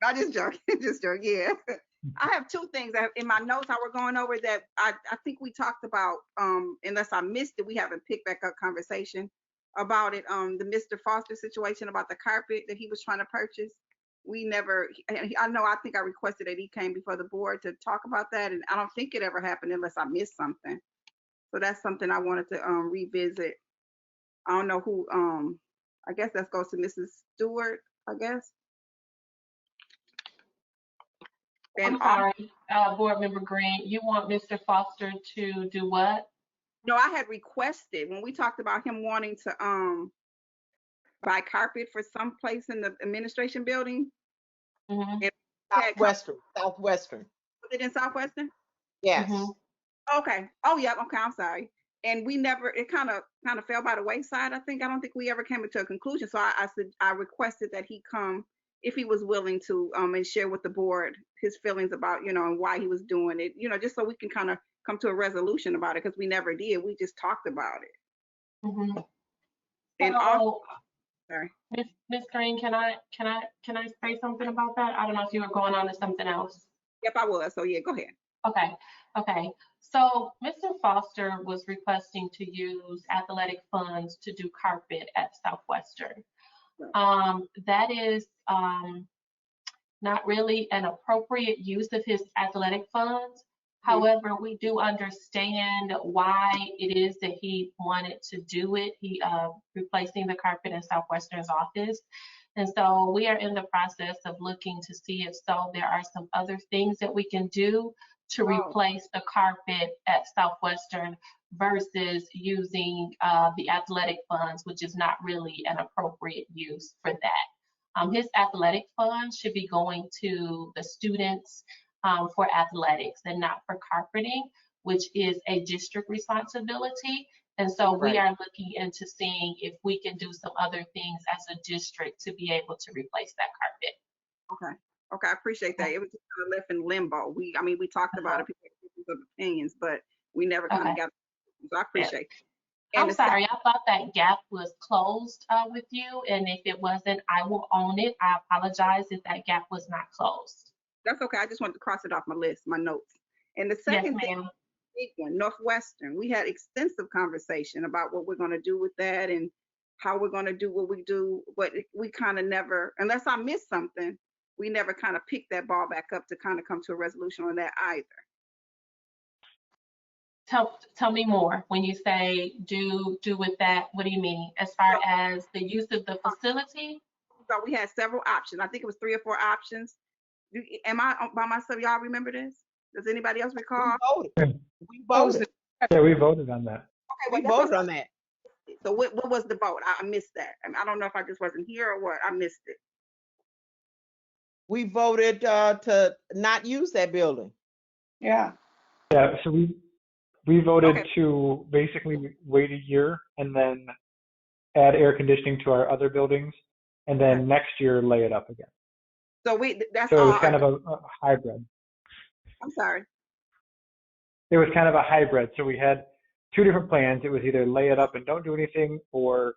I just joking, yeah. I have two things in my notes I were going over that I think we talked about, unless I missed it, we haven't picked back up conversation about it, the Mr. Foster situation about the carpet that he was trying to purchase. We never, I think I requested that he came before the board to talk about that, and I don't think it ever happened unless I missed something. So that's something I wanted to revisit. I don't know who, I guess that goes to Mrs. Stewart, I guess. I'm sorry, Board Member Green, you want Mr. Foster to do what? No, I had requested when we talked about him wanting to buy carpet for some place in the administration building. Mm-hmm. Southwestern. Was it in Southwestern? Yes. Mm-hmm. Okay. Oh, yeah. Okay. I'm sorry. And we never. It kind of fell by the wayside. I don't think we ever came to a conclusion. So I requested that he come if he was willing to and share with the board his feelings about and why he was doing it. Just so we can kind of come to a resolution about it, because we never did. We just talked about it. Mm-hmm. And so, also, sorry, Ms. Green, can I say something about that? I don't know if you were going on to something else. Yep, I was. So yeah, go ahead. Okay. So Mr. Foster was requesting to use athletic funds to do carpet at Southwestern. That is not really an appropriate use of his athletic funds. However, we do understand why it is that he wanted to do it. He replacing the carpet in Southwestern's office. And so we are in the process of looking to see if there are some other things that we can do to replace the carpet at Southwestern versus using the athletic funds, which is not really an appropriate use for that. His athletic funds should be going to the students for athletics and not for carpeting, which is a district responsibility. And so we are looking into seeing if we can do some other things as a district to be able to replace that carpet. Okay, I appreciate that. It was just kind of left in limbo. We talked about it, people have opinions, but we never kind of got. So I appreciate it. I'm sorry, I thought that gap was closed with you, and if it wasn't, I will own it. I apologize if that gap was not closed. That's okay. I just wanted to cross it off my list, my notes. And the second thing, big one, Northwestern. We had extensive conversation about what we're going to do with that and how we're going to do what we do, but we kind of never, unless I missed something, we never kind of picked that ball back up to kind of come to a resolution on that either. Tell me more. When you say do with that, what do you mean? As far as the use of the facility? So we had several options. I think it was 3 or 4 options. Am I by myself? Y'all remember this? Does anybody else recall? We voted. Yeah, we voted on that. Okay, we voted on that. So what was the vote? I missed that. I don't know if I just wasn't here or what. I missed it. We voted to not use that building. Yeah. Yeah, so we voted to basically wait a year and then add air conditioning to our other buildings, and then next year lay it up again. So it was kind of a hybrid. I'm sorry. It was kind of a hybrid. So we had two different plans. It was either lay it up and don't do anything, or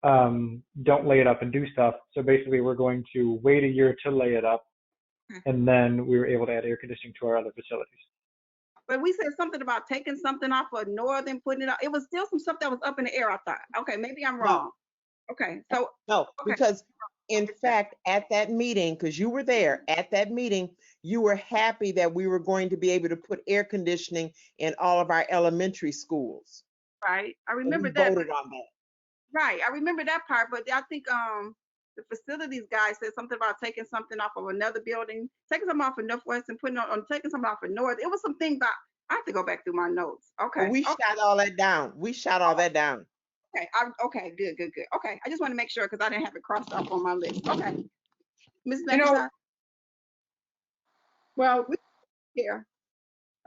don't lay it up and do stuff. So basically, we're going to wait a year to lay it up, and then we were able to add air conditioning to our other facilities. But we said something about taking something off of North and putting it up. It was still some stuff that was up in the air, I thought. Okay, maybe I'm wrong. Okay, so. No, okay. because in fact, at that meeting, because you were there, at that meeting, you were happy that we were going to be able to put air conditioning in all of our elementary schools. Right, I And remember we that. voted on that. Right, I remember that part, but I think the facilities guy said something about taking something off of another building, taking something off of Northwest and putting on taking something off of North. It was something about, I have to go back through my notes. Okay. But we shot all that down. We shot all that down. Okay, okay, good. Okay, I just want to make sure because I didn't have it crossed off on my list. Okay. Ms. McIntyre? Well, here.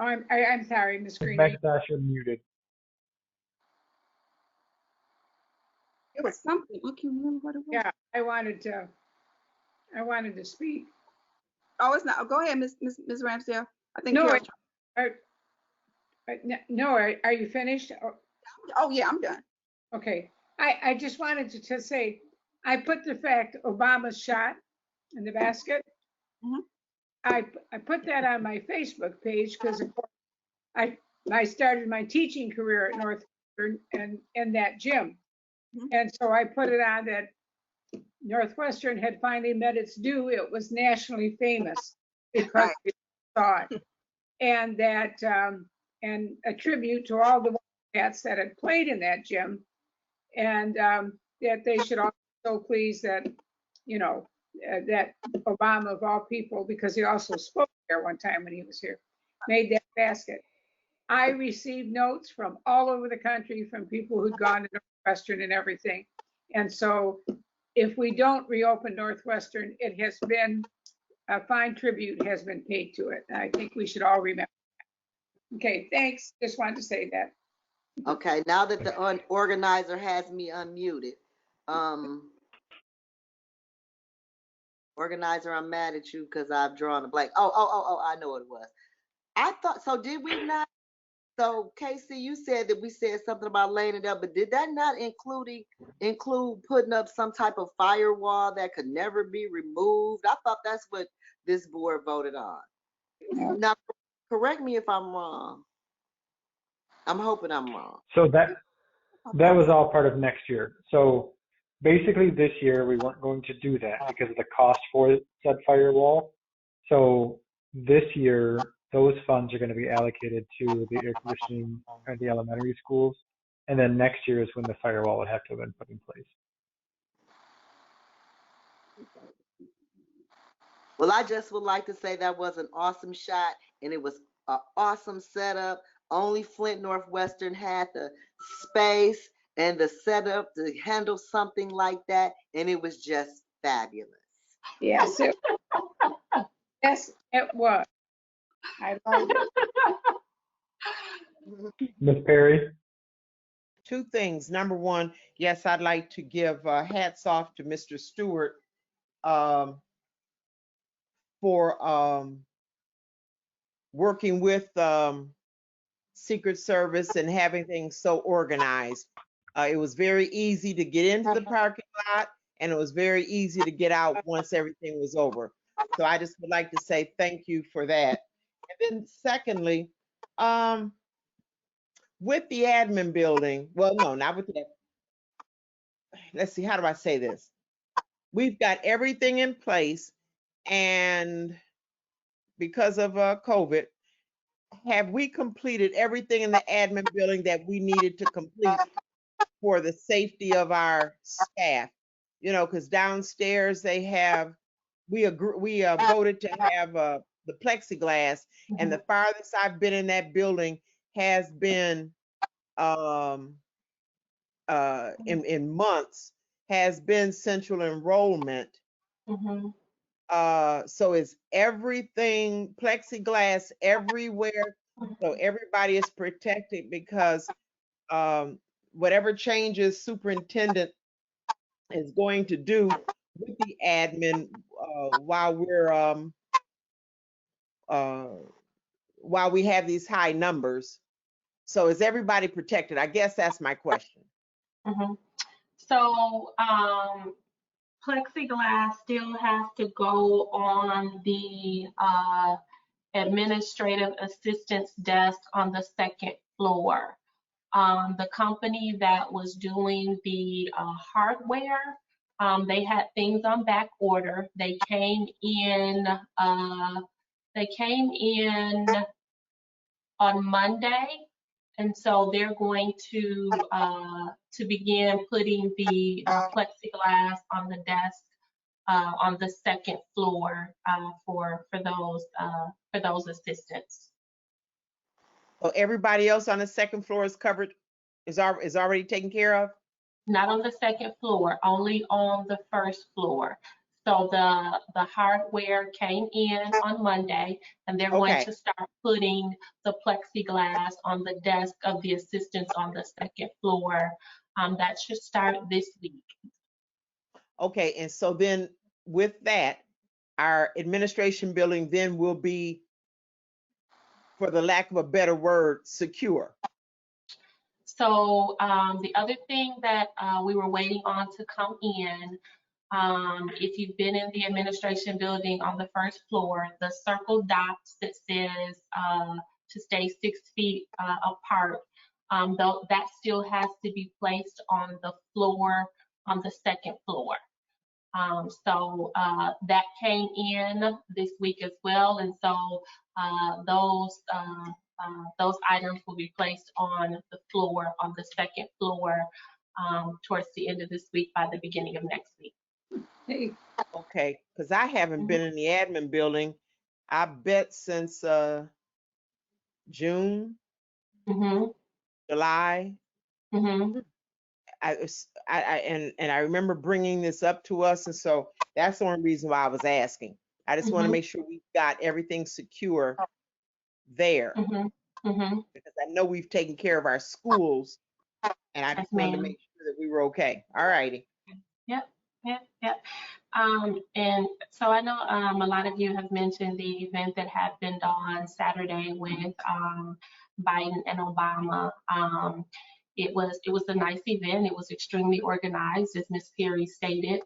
I'm sorry, Ms. Green. McIntosh, you're muted. It was something. I can't remember what it was. Yeah, I wanted to speak. Oh, it's not. Go ahead, Ms. Ramsdale. I think. No, Carol. are you finished? Oh yeah, I'm done. Okay. I just wanted to say, I put the fact Obama's shot in the basket. Mm-hmm. I put that on my Facebook page because I started my teaching career at Northwestern and in that gym. Mm-hmm. And so I put it on that Northwestern had finally met its due. It was nationally famous because we saw it. And that, and a tribute to all the cats that had played in that gym, and that they should also be so pleased that, that Obama, of all people, because he also spoke there one time when he was here, made that basket. I received notes from all over the country from people who'd gone to Northwestern and everything. And so if we don't reopen Northwestern, it has been a fine tribute has been paid to it. And I think we should all remember that. Okay, thanks. Just wanted to say that. Okay, now that the organizer has me unmuted, organizer, I'm mad at you because I've drawn a blank. Oh, I know what it was. I thought, so did we not? So Casey, you said that we said something about laying it up, but did that not include putting up some type of firewall that could never be removed? I thought that's what this board voted on. Yeah. Now, correct me if I'm wrong. I'm hoping I'm wrong. So that was all part of next year. So basically this year we weren't going to do that because of the cost for said firewall. So this year those funds are going to be allocated to the air conditioning at the elementary schools. And then next year is when the firewall would have to have been put in place. Well, I just would like to say that was an awesome shot and it was an awesome setup. Only Flint Northwestern had the space and the setup to handle something like that, and it was just fabulous. Yes, yes, it was. I loved it. Ms. Perry? Two things. Number one, yes, I'd like to give hats off to Mr. Stewart for working with Secret Service and having things so organized. It was very easy to get into the parking lot, and it was very easy to get out once everything was over. So I just would like to say thank you for that. And then secondly, with the admin building, well, no, not with that. Let's see, how do I say this? We've got everything in place, and because of COVID, have we completed everything in the admin building that we needed to complete for the safety of our staff? You know, because downstairs they have, we voted to have the plexiglass, and the farthest I've been in that building has been in months, has been central enrollment. So it's everything plexiglass everywhere, so everybody is protected, because whatever changes superintendent is going to do with the admin while we have these high numbers. So is everybody protected? I guess that's my question. So plexiglass still has to go on the administrative assistant's desk on the second floor. The company that was doing the hardware, they had things on back order. They came in on Monday, and so they're going to begin putting the plexiglass on the desk on the second floor for those assistants. So everybody else on the second floor is covered, is already taken care of? Not on the second floor, only on the first floor. So the hardware came in on Monday, and they're going to start putting the plexiglass on the desk of the assistants on the second floor. That should start this week. Okay, and so then with that, our administration building then will be, for the lack of a better word, secure. So the other thing that we were waiting on to come in, if you've been in the administration building on the first floor, the circle dots that says to stay 6 feet apart, though that still has to be placed on the floor, on the second floor. So that came in this week as well, and so those items will be placed on the floor, on the second floor, towards the end of this week, by the beginning of next week. Okay, because I haven't been in the admin building, I bet since June, July. I remember bringing this up to us, and so that's the only reason why I was asking. I just want to make sure we've got everything secure there, because I know we've taken care of our schools, and I just wanted to make sure that we were okay. All righty. Yep. And so I know a lot of you have mentioned the event that happened on Saturday with Biden and Obama. It was a nice event. It was extremely organized, as Ms. Perry stated.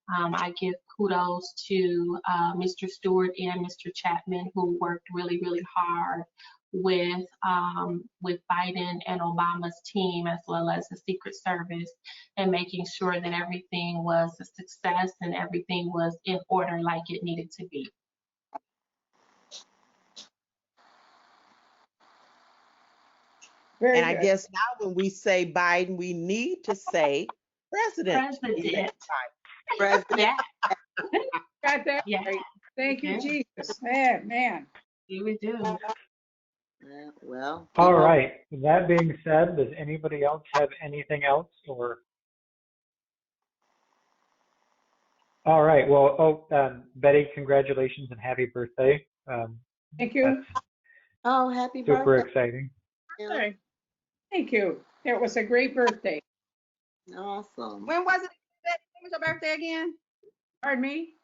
I give kudos to Mr. Stewart and Mr. Chapman, who worked really, really hard with Biden and Obama's team, as well as the Secret Service, and making sure that everything was a success and everything was in order like it needed to be. And I guess now when we say Biden, we need to say President. President. Yeah. Got that right. Thank you, Jesus. Man. Here we do. Well. All right. That being said, does anybody else have anything else, or? All right. Well, Betty, congratulations and happy birthday. Thank you. Oh, happy birthday. Super exciting. Yeah. Thank you. It was a great birthday. Awesome. When was it? When was your birthday again? Pardon me?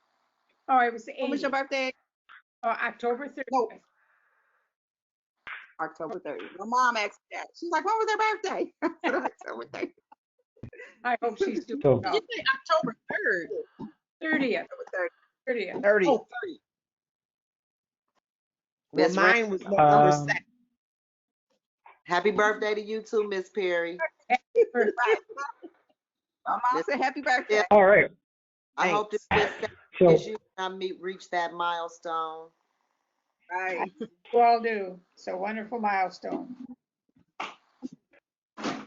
Oh, it was 80. When was your birthday? October 30th. No. October 30th. My mom asked me that. She's like, when was their birthday? I said October 30th. I hope she's doing So, well. Did you say October 3rd? 30th. October 30th. 30. Oh, 30. Well, Miss mine was November 2nd. Happy birthday to you too, Miss Perry. Happy birthday. My mom said happy birthday. all right. I hope this So, as you reach that milestone. Right. You all do. It's a wonderful milestone.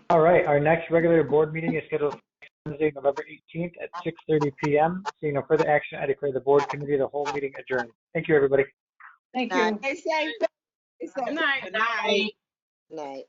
all right. Our next regular board meeting is scheduled for Wednesday, November 18th at 6:30 p.m. Seeing no further action, I declare the board committee of the whole meeting adjourned. Thank you, everybody. Thank you. Stay safe. Good night. Good night. Night.